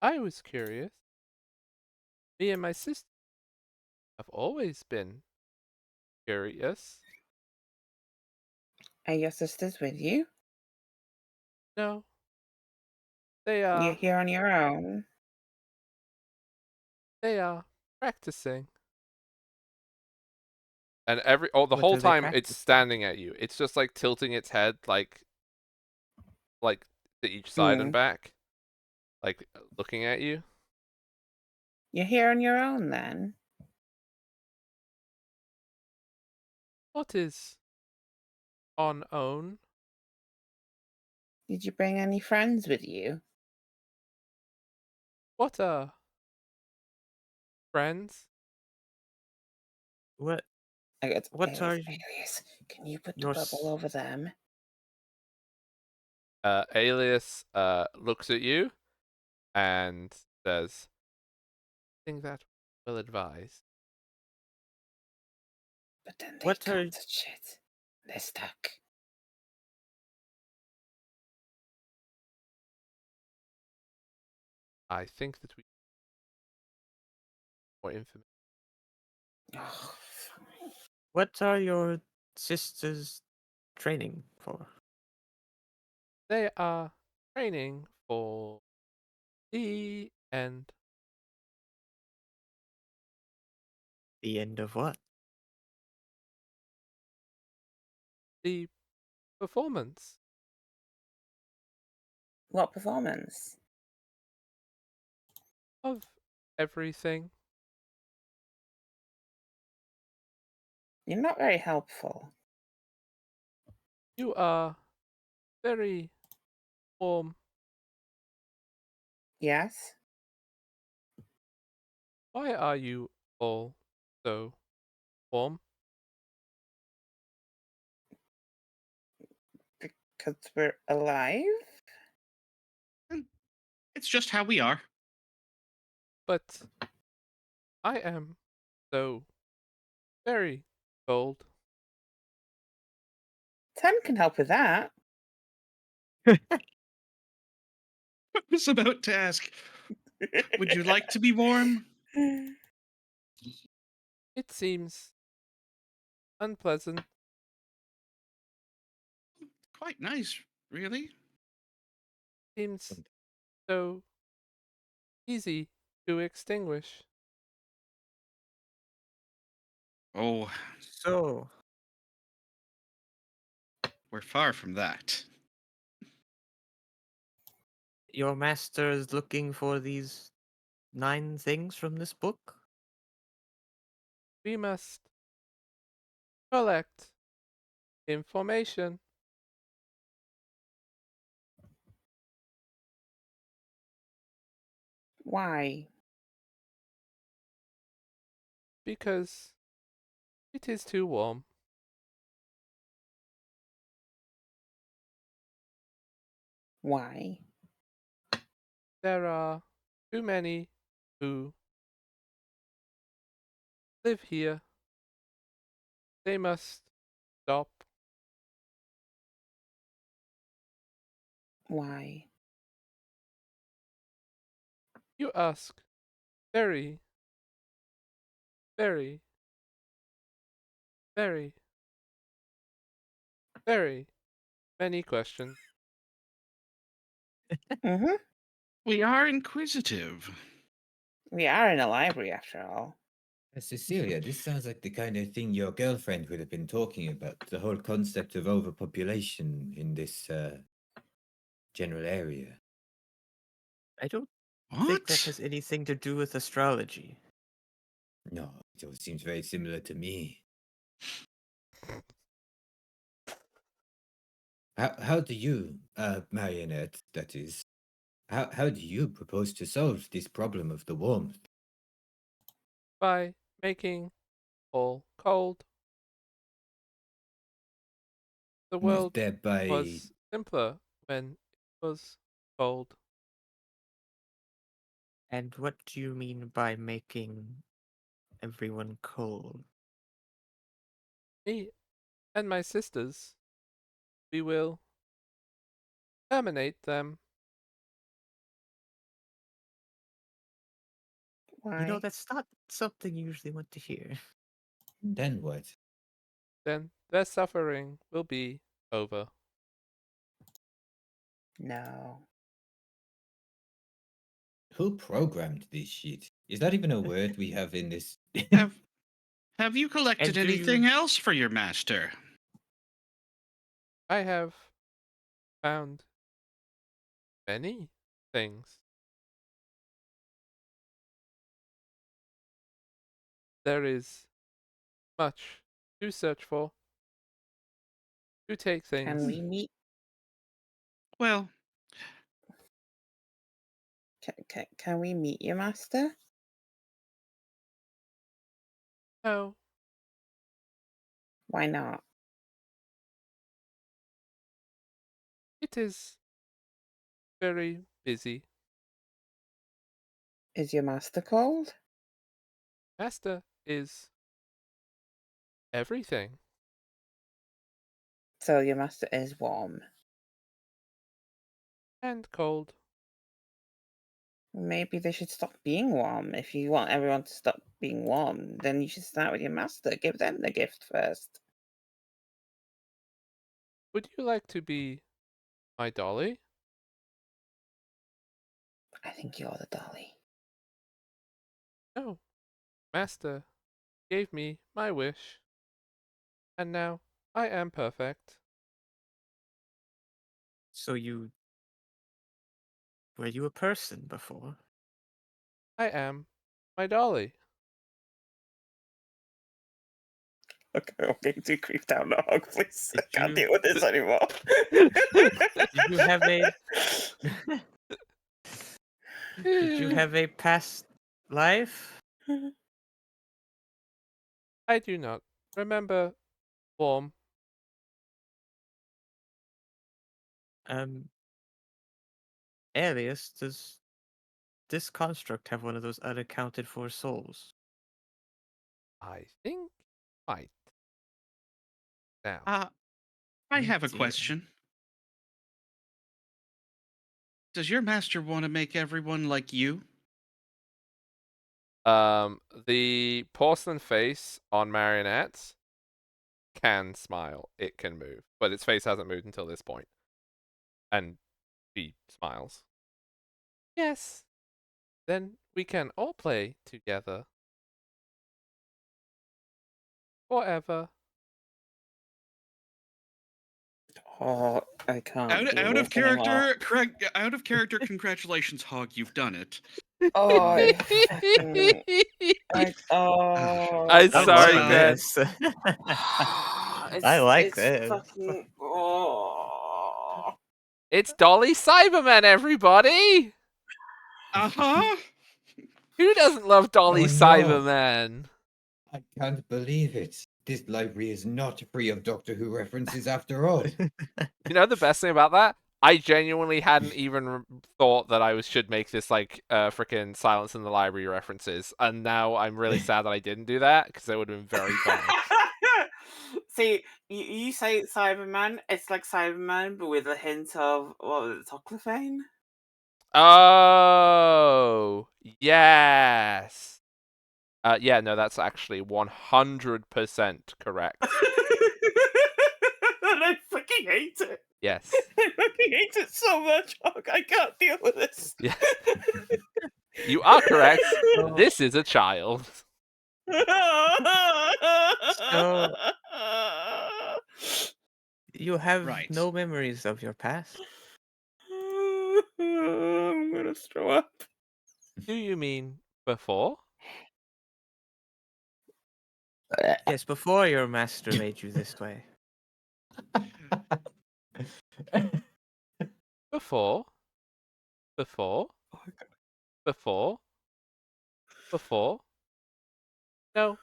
I was curious. Me and my sister have always been curious. Are your sisters with you? No, they You're are here on your own. practicing. And the What whole are they time it's practicing? standing at you. It's just like tilting its head like to each side and back, like looking at you. You're here on your own then. What is on own? Did you bring any friends with you? What are friends? What I got What are Alias, can you put the your bubble over them? Alias looks at you and says, "I think that will advise." But then they What can't are- touch it. They're stuck. I think that we more information. Oh, fine. What are your sisters training for? They are training for the end. The end of what? The performance. What performance? Of everything. You're not very helpful. You are very warm. Yes? Why are you all so warm? Because we're alive? It's just how we are. But I am so very cold. 10 can help with that. I was about to ask, would you like to be warm? It seems unpleasant. Quite nice, really. Seems so easy to extinguish. Oh, So, we're far from that. your master is looking for these 9 things from this book? We must collect information. Why? Because it is too warm. Why? There are too many who live here. They must stop. Why? You ask very, very, very, very many questions. Mm-hmm. We are inquisitive. We are in a library after all. Cecilia, this sounds like the kind of thing your girlfriend would have been talking about. The whole concept of overpopulation in this general area. I don't think What? that has anything to do with astrology. No, it all seems very similar to me. How do you, Marionette, that is, how do you propose to solve this problem of the warmth? By making all cold. The world Thereby, was simpler when it was cold. And what do you mean by making everyone cold? Me and my sisters, we will terminate them. Why? You know, that's not something you usually want to hear. then what? Then their suffering will be over. No. Who programmed this shit? Is that even a word we have in this? Have you collected And do anything you- else for your master? I have found many things. There is much to search for, to take Can things. we meet? Well, Can we meet your master? No, Why not? it is very busy. Is your master cold? Master is everything. So your master is warm. And cold. Maybe they should stop being warm. If you want everyone to stop being warm, then you should start with your master. Give them the gift first. Would you like to be my dolly? I think you're the dolly. No. Master gave me my wish. And now I am perfect. So were you a person before? I am my dolly. Okay, I'm getting too creeped out now, please. I Did can't you- deal with this anymore. Did you have a Did you have a past life? I do not remember warm. Alias, does this construct have one of those unaccounted for souls? I think might. Now, I Oh have a dear. question. Does your master want to make everyone like you? the porcelain face on Marionette can smile. It can move, but its face hasn't moved until this point. And she smiles. Yes. Then we can all play together. Forever. Oh, I can't. do Out of this anymore. character, correct? Out of character. Congratulations, Hog. You've done it. Oh, I fucking. Oh. I'm That sorry, was, Glenn. this. I like it's this. Fucking. Oh. It's Dolly Cyberman, everybody! Uh-huh. Who doesn't love Dolly Oh, no. Cyberman? I can't believe it. This library is not free of Doctor Who references after all. You know the best thing about that? I genuinely hadn't even thought that I should make this like freaking Silence in the Library references, and now I'm really sad that I didn't do that because that would have been very funny. See, you say Cyberman, it's like Cyberman, but with a hint of, what was it, Toclafane? Oh, yes. Yeah, no, that's actually 100% correct. And I fucking hate it. Yes. I fucking hate it so much. Oh, I can't deal with this. Yes. You are correct. This is a child. So you have Right. no memories of your past. I'm gonna throw up. Do you mean before? Yes, before your master made you this way. Before? Before? Oh my God. Before? Before? No.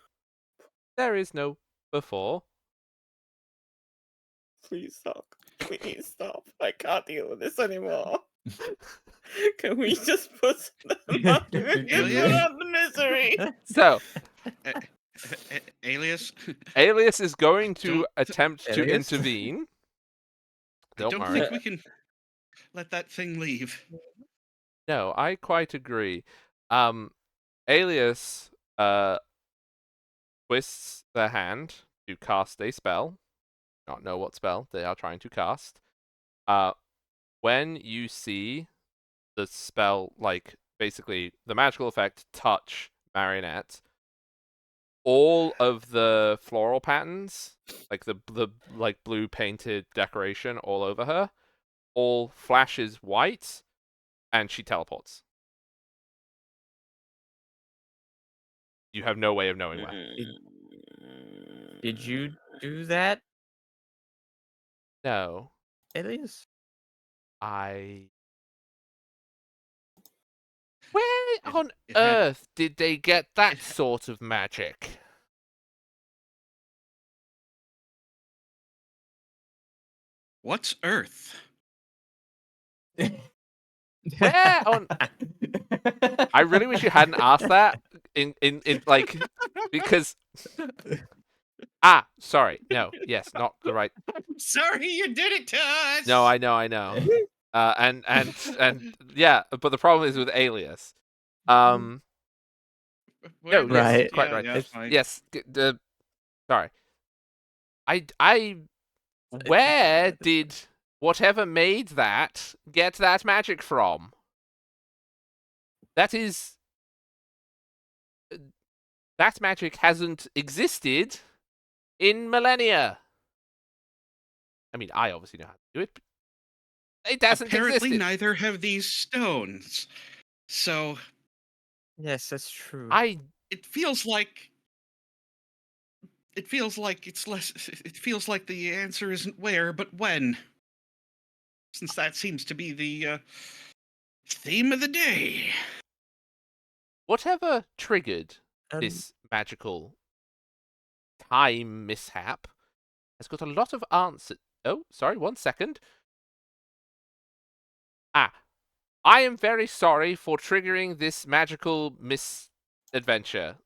There is no before. Please stop. Please stop. I can't deal with this anymore. Can we just put them out the misery? So, Alias, Alias is going to Don't- attempt to Alias? intervene. I Don't don't worry. think we can let that thing leave. No, I quite agree. Alias twists their hand to cast a spell. Not know what spell they are trying to cast. When you see the spell, like basically the magical effect, touch Marionette, all of the floral patterns, like the like blue painted decoration all over her, all flashes white, and she teleports. You have no way of knowing where. Did you do that, No, Alias? I. Where It- on it had- earth did they get that it- sort of magic? What's Earth? Where on? I really wish you hadn't asked that. In like, because. Sorry. No. Yes, not the right. I'm sorry you did it to us. No, I know. And yeah, but the problem is with Alias. No, yes, Right. quite Yeah, right. yeah, fine. Yes, sorry. Where did whatever made that get that magic from? That magic hasn't existed in millennia. I mean, I obviously know how to do it, but it hasn't Apparently, existed. neither have these stones. So Yes, that's true. it feels like it's less. It feels like the answer isn't where, but when. Since that seems to be the theme of the day. Whatever triggered Um, this magical time mishap has got a lot of answers. Oh, sorry, 1 second. I am very sorry for triggering this magical misadventure.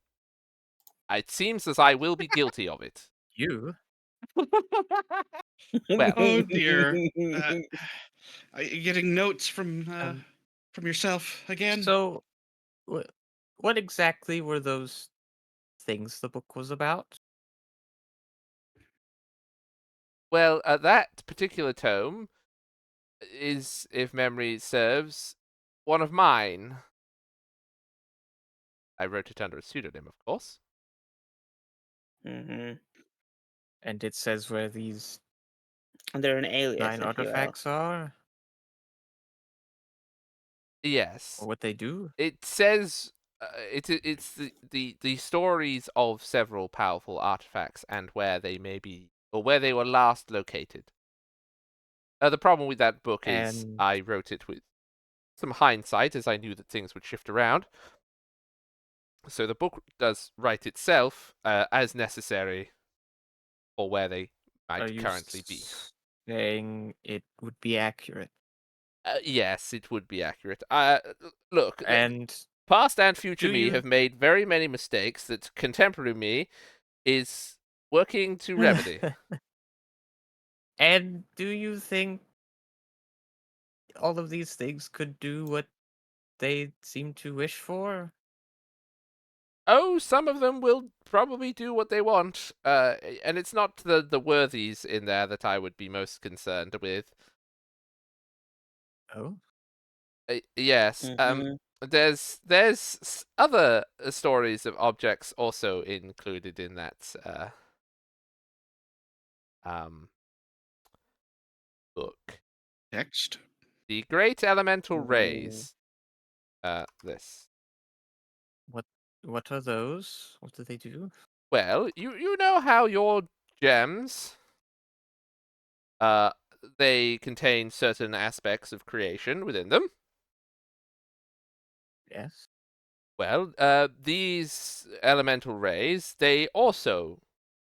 It seems as I will be guilty of it. you? Well, Oh dear. Are you getting notes from yourself again? So, what exactly were those things the book was about? well, that particular tome is, if memory serves, one of mine. I wrote it under a pseudonym, of course. Mm-hmm. And it says where these And they're an alias, 9 if you will. artifacts are, Yes. or what they do. It says it's the stories of several powerful artifacts and where they may be, or where they were last located. The problem with that book is And I wrote it with some hindsight, as I knew that things would shift around. So the book does write itself as necessary for where they are might you currently be. saying it would be accurate? Yes, it would be accurate. Look, And past and future do me you have made very many mistakes that contemporary me is working to remedy. and do you think all of these things could do what they seem to wish for? Oh, some of them will probably do what they want, and it's not the worthies in there that I would be most concerned with. Oh, Yes, Mm-hmm. there's other stories of objects also included in that um book. Text. The Great Elemental Ooh. Rays. This. what what are those? What do they do? Well, you know how your gems uh they contain certain aspects of creation within them. Yes. Well, these elemental rays, they also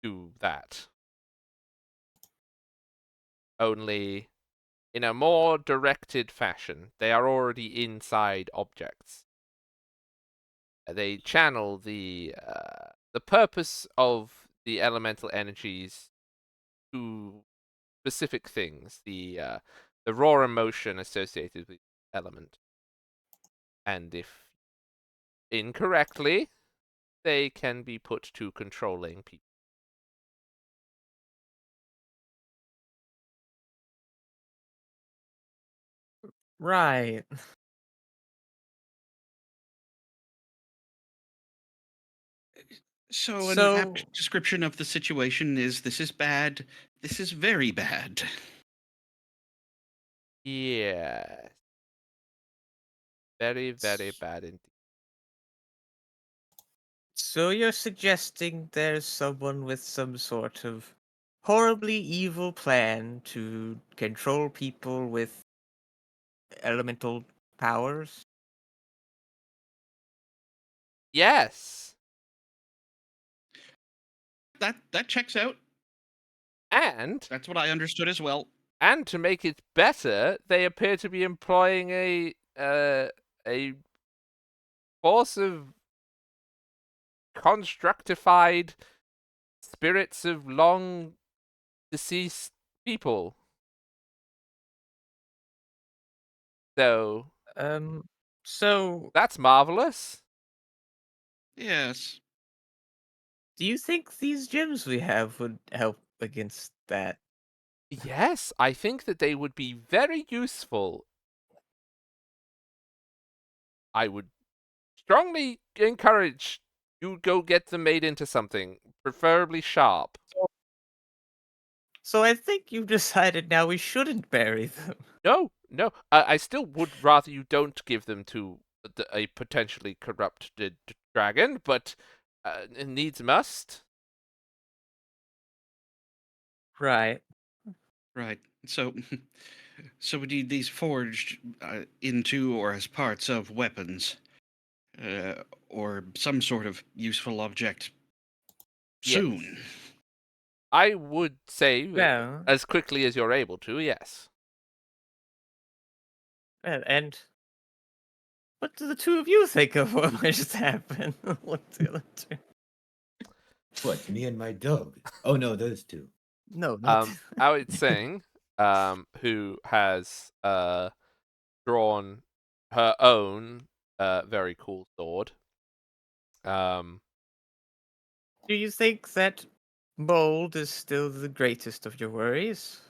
do that. Only in a more directed fashion. They are already inside objects. They channel the purpose of the elemental energies to specific things. The raw emotion associated with the element, and if incorrectly, they can be put to controlling people. Right. So an So, apt description of the situation is this is bad. This is very bad. Yeah, very, very bad indeed. so you're suggesting there's someone with some sort of horribly evil plan to control people with elemental powers? Yes, That checks out. and That's what I understood as well. to make it better, they appear to be employing a force of constructified spirits of long deceased people. So Um, so that's marvelous. Yes. do you think these gems we have would help against that? Yes, I think that they would be very useful. I would strongly encourage you go get them made into something, preferably sharp. So I think you've decided now we shouldn't bury them. No, no, I still would rather you don't give them to a potentially corrupted dragon, but it needs must. Right. Right. So, so we need these forged into or as parts of weapons, or some sort of useful object Yes. soon. I would say Yeah. as quickly as you're able to, yes. And what do the two of you think of what might just happen? Look to the other two. What, me and my dog? Oh no, those two. No, not I would sing, who has drawn her own very cool sword. Do you think that mold is still the greatest of your worries?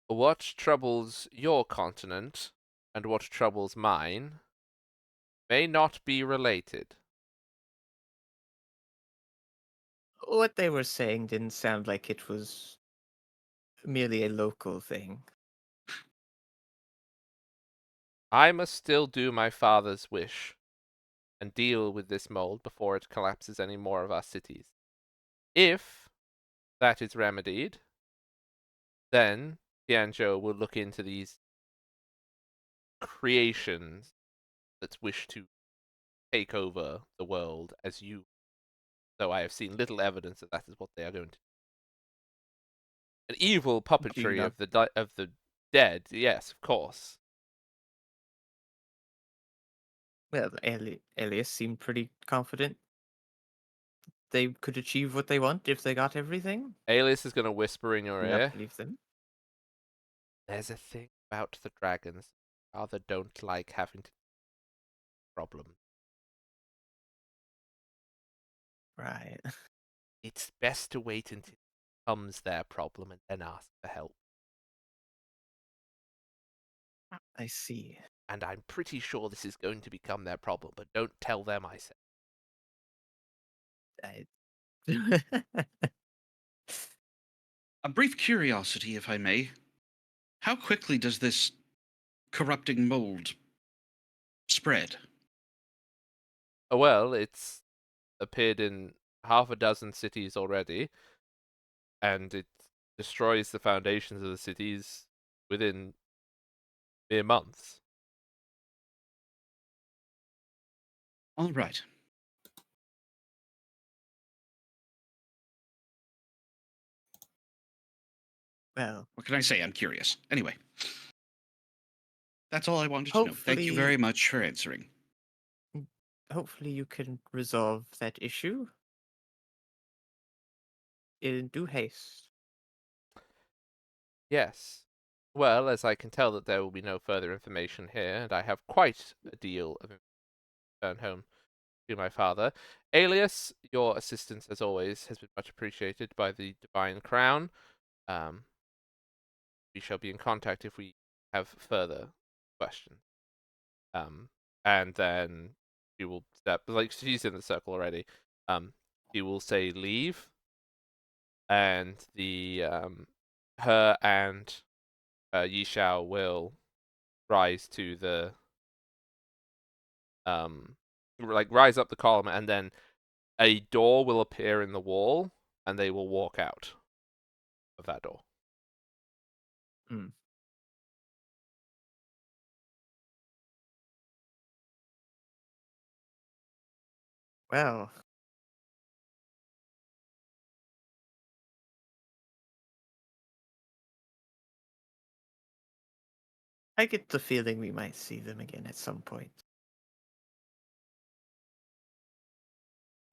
What troubles your continent and what troubles mine may not be related. What they were saying didn't sound like it was merely a local thing. I must still do my father's wish and deal with this mold before it collapses any more of our cities. If that is remedied, then Tianzhou will look into these creations that wish to take over the world as you. Though I have seen little evidence that is what they are going to. An evil Do you puppetry not? of the dead. Yes, of course. Well, Elias seemed pretty confident they could achieve what they want if they got everything. Alias is going to whisper in your I ear. believe them. There's a thing about the dragons. Rather don't like having to problem. Right. It's best to wait until it becomes their problem and then ask for help. I see. And I'm pretty sure this is going to become their problem, but don't tell them I said. I... A brief curiosity, if I may. How quickly does this corrupting mold spread? Oh, well, it's appeared in half a dozen cities already, and it destroys the foundations of the cities within mere months. All right. Well, What can I say? I'm curious. Anyway, that's all I wanted to know. Thank you hopefully, very much for answering. hopefully you can resolve that issue in due haste. Yes. Well, as I can tell that there will be no further information here, and I have quite a deal of return home to my father. Alias, your assistance, as always, has been much appreciated by the Divine Crown. We shall be in contact if we have further questions. And then she will step, like she's in the circle already. She will say leave, and her and Yishao will rise to the rise up the column, and then a door will appear in the wall, and they will walk out of that door. Hmm. Well, I get the feeling we might see them again at some point.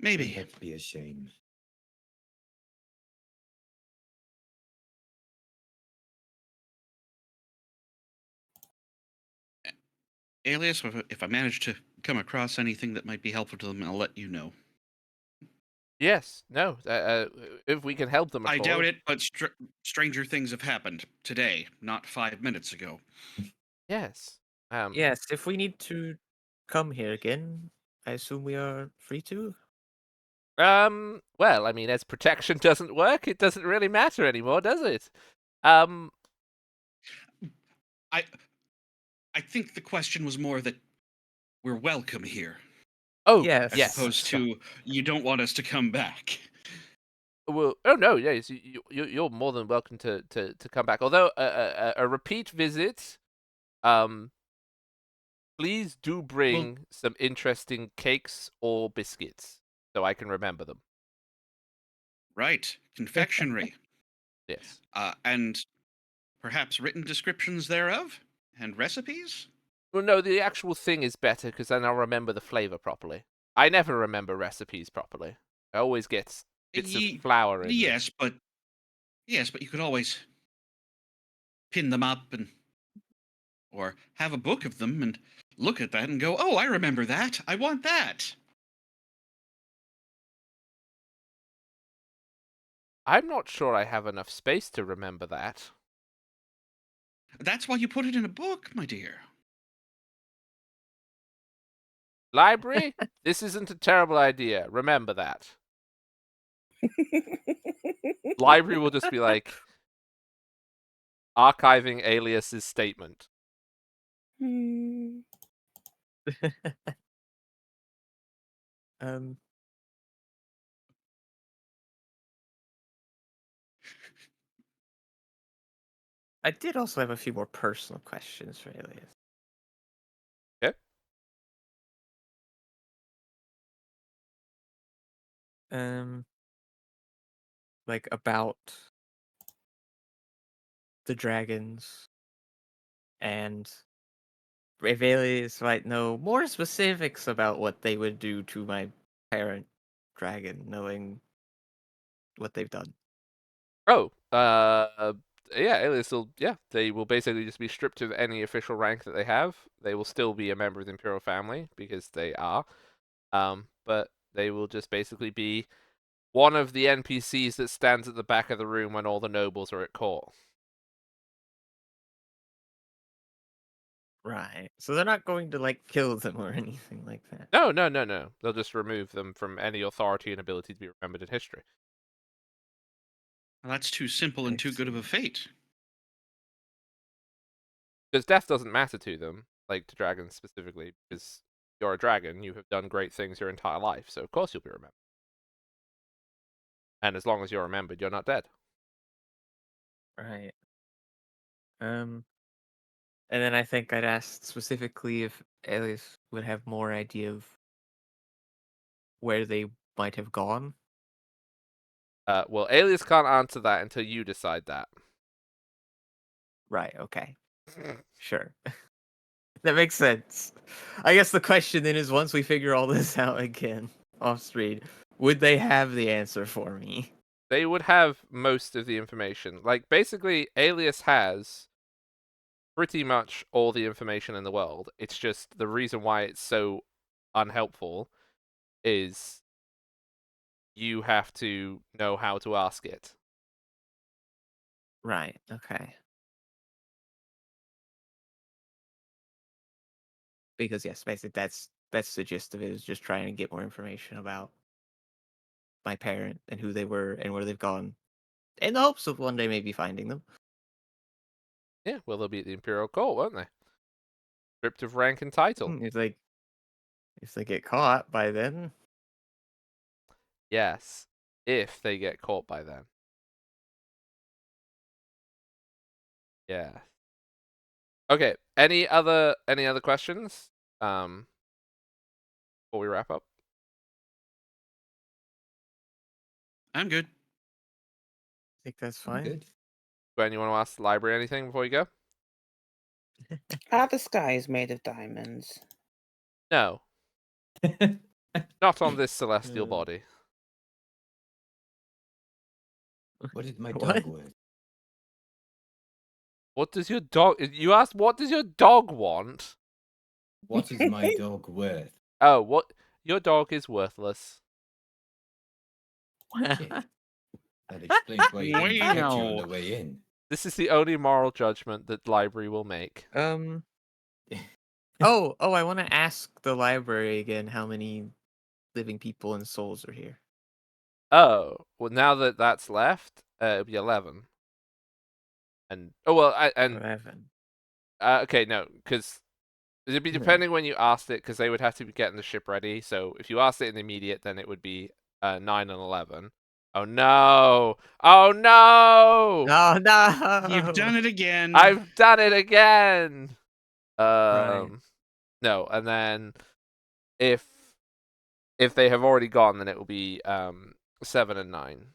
Maybe. That'd be a shame. Alias, if I manage to come across anything that might be helpful to them, I'll let you know. Yes, no. If we can help them at I all. doubt it, but stranger things have happened today, not 5 minutes ago. Yes. Yes, if we need to come here again, I assume we are free to. Well, I mean, as protection doesn't work, it doesn't really matter anymore, does it? Um. I I think the question was more that we're welcome here, Oh, Yes. as yes. opposed to you don't want us to come back. Well, oh no, yes, you're more than welcome to come back. Although a repeat visit, please do Well, bring some interesting cakes or biscuits so I can remember them. right, confectionery, Yes. and perhaps written descriptions thereof and recipes. Well, no, the actual thing is better because then I'll remember the flavor properly. I never remember recipes properly. I always get bits of flour in them. Yes, but you could always pin them up or have a book of them and look at that and go, "Oh, I remember that. I want that." I'm not sure I have enough space to remember that. That's why you put it in a book, my dear. Library? This isn't a terrible idea. Remember that. Library will just be like archiving Alias's statement. Hmm. um. I did also have a few more personal questions for Elias. Okay. Like about the dragons and if aliens might know more specifics about what they would do to my parent dragon, knowing what they've done. Oh, yeah, aliens will, they will basically just be stripped of any official rank that they have. They will still be a member of the Imperial family, because they are. But they will just basically be one of the NPCs that stands at the back of the room when all the nobles are at court. Right. So they're not going to, like, kill them or anything like that. No. They'll just remove them from any authority and ability to be remembered in history. Well, that's too simple and I too good of a see. fate. Because death doesn't matter to them, like to dragons specifically, because you're a dragon, you have done great things your entire life, so of course you'll be remembered. And as long as you're remembered, you're not dead. Right. And then I think I'd ask specifically if Alias would have more idea of where they might have gone. Well, Alias can't answer that until you decide that. Right, okay. Sure. That makes sense. I guess the question then is, once we figure all this out again off screen, would they have the answer for me? They would have most of the information. Like, basically, Alias has pretty much all the information in the world. It's just the reason why it's so unhelpful is you have to know how to ask it. Right, okay. Because yes, basically that's the gist of it, is just trying to get more information about my parent and who they were and where they've gone, in the hopes of one day maybe finding them. Yeah, well, they'll be at the Imperial Court, won't they? Stripped of rank and title. If they get caught by then. Yes, if they get caught by then. Yeah. Okay. Any other questions? Before we wrap up. I'm good. I think that's I'm fine. good. Do anyone want to ask the library anything before you go? Are the skies made of diamonds? No, not on this celestial Uh, body. What is my What? dog worth? What does your dog? You asked, what does your dog want? What is my dog worth? Oh, what? Your dog is worthless. Shit. That explains why he didn't protect you on the Wow. way in. This is the only moral judgment that library will make. Oh, I want to ask the library again how many living people and souls are here. Oh, well, now that that's left, it'll be 11. And and 11. okay, no, because it'd be depending when you asked it, because they would have to be getting the ship ready. So if you asked it in the immediate, then it would be 9 and 11. Oh no! Oh no! Oh no! You've done it again. I've done it again. Right. No, and then if they have already gone, then it will be 7 and 9.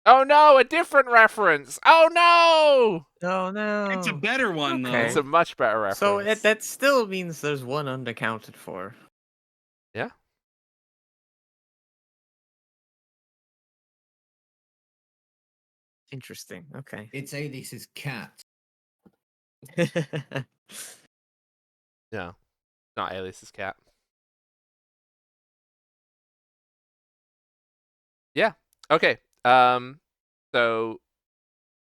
Oh no, a different reference. Oh no! Oh no! It's a better one, Okay. It's though. a much better reference. So that still means there's one unaccounted for. Yeah. Interesting. Okay. It's Alice's cat. No, not Alias's cat. Yeah. Okay. So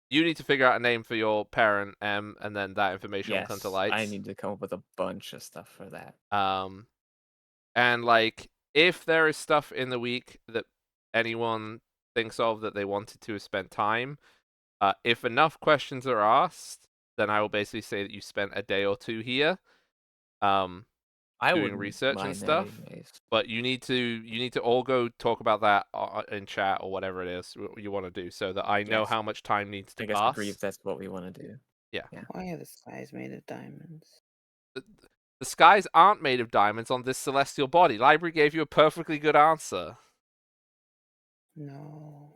you need to figure out a name for your parent, and then that information will come to Yes, light. I need to come up with a bunch of stuff for that. And like, if there is stuff in the week that anyone thinks of that they wanted to have spent time, if enough questions are asked, then I will basically say that you spent a day or two here, I doing wouldn't research and mind that stuff. anyways. But you need to all go talk about that in chat or whatever it is you want to do, so that I know Yes. how much time needs I to guess pass. agree if that's what we want to do. Why are the skies made of diamonds? The skies aren't made of diamonds on this celestial body. Library gave you a perfectly good answer. No.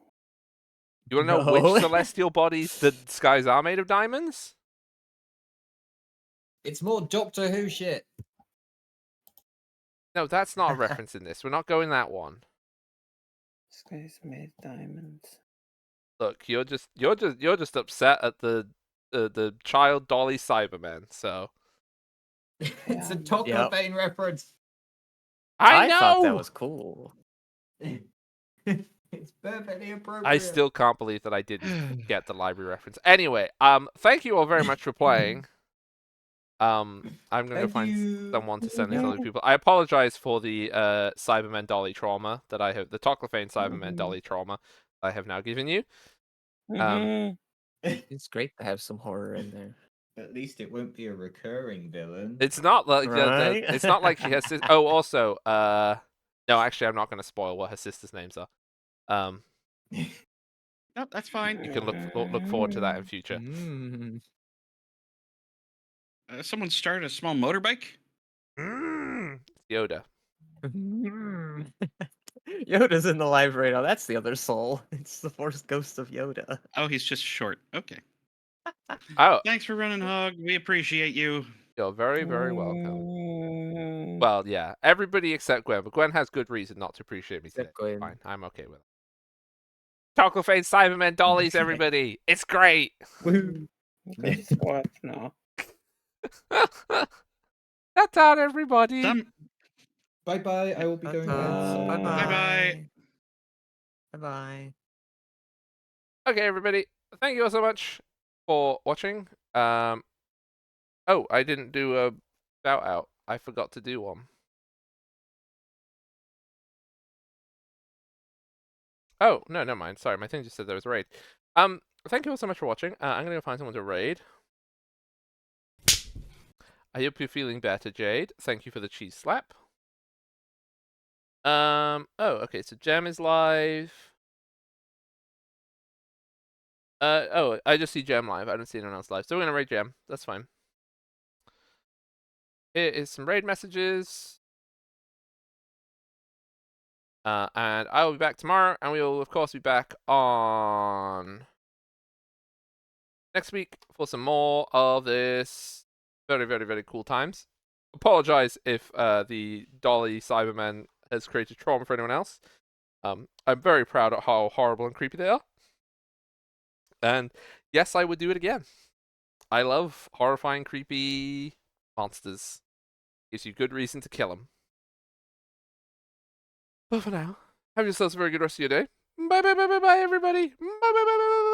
You want to know No. which celestial bodies the skies are made of diamonds? It's more Doctor Who shit. No, that's not a reference in this. We're not going that one. Skies made diamonds. Look, you're just upset at the child Dolly Cybermen. So It's a Yeah. Tocklebane reference. I thought that know. was cool. It's perfectly appropriate. I still can't believe that I didn't get the library reference. Anyway, thank you all very much for playing. I'm gonna go Thank find you. someone to send these other people. I apologize for the Cybermen Dolly trauma that I have, the Tocklefane Cybermen Dolly trauma I have now given you. Mhm. It's great to have some horror in there. At least it won't be a recurring villain. It's not like Right? it's not like she has. Oh, also, no, actually, I'm not going to spoil what her sisters' names are. No, that's fine. You can look forward to that in future. Mm. Someone started a small motorbike? Yoda. Yoda's in the library now. That's the other soul. It's the Force Ghost of Yoda. Oh, he's just short. Okay. Oh, Thanks for running, Hog. We appreciate you. you're very, very welcome. Mm. Well, yeah, everybody except Gwen, but Gwen has good reason not to appreciate me today. Except Gwen. Fine, I'm okay with it. Tocklefane Cybermen Dollies, everybody! It's great! Woo. Okay, just watch now. That's out, everybody! Bye bye. I will be going bed. So Bye Bye. bye. Bye bye. Okay, everybody, thank you all so much for watching. Oh, I didn't do a shout out. I forgot to do one. Oh, no, never mind. Sorry, my thing just said there was a raid. Thank you all so much for watching. I'm gonna go find someone to raid. I hope you're feeling better, Jade. Thank you for the cheese slap. Oh, okay, so Gem is live. Oh, I just see Gem live. I don't see anyone else live. So we're gonna raid Gem. That's fine. Here is some raid messages. And I will be back tomorrow, and we will, of course, be back on next week for some more of this very, very, very cool times. Apologize if the Dolly Cybermen has created trauma for anyone else. I'm very proud of how horrible and creepy they are. And yes, I would do it again. I love horrifying, creepy monsters. Gives you good reason to kill them. But for now, have yourselves a very good rest of your day. Bye, bye, bye, bye, bye, everybody. Bye, bye, bye, bye, bye.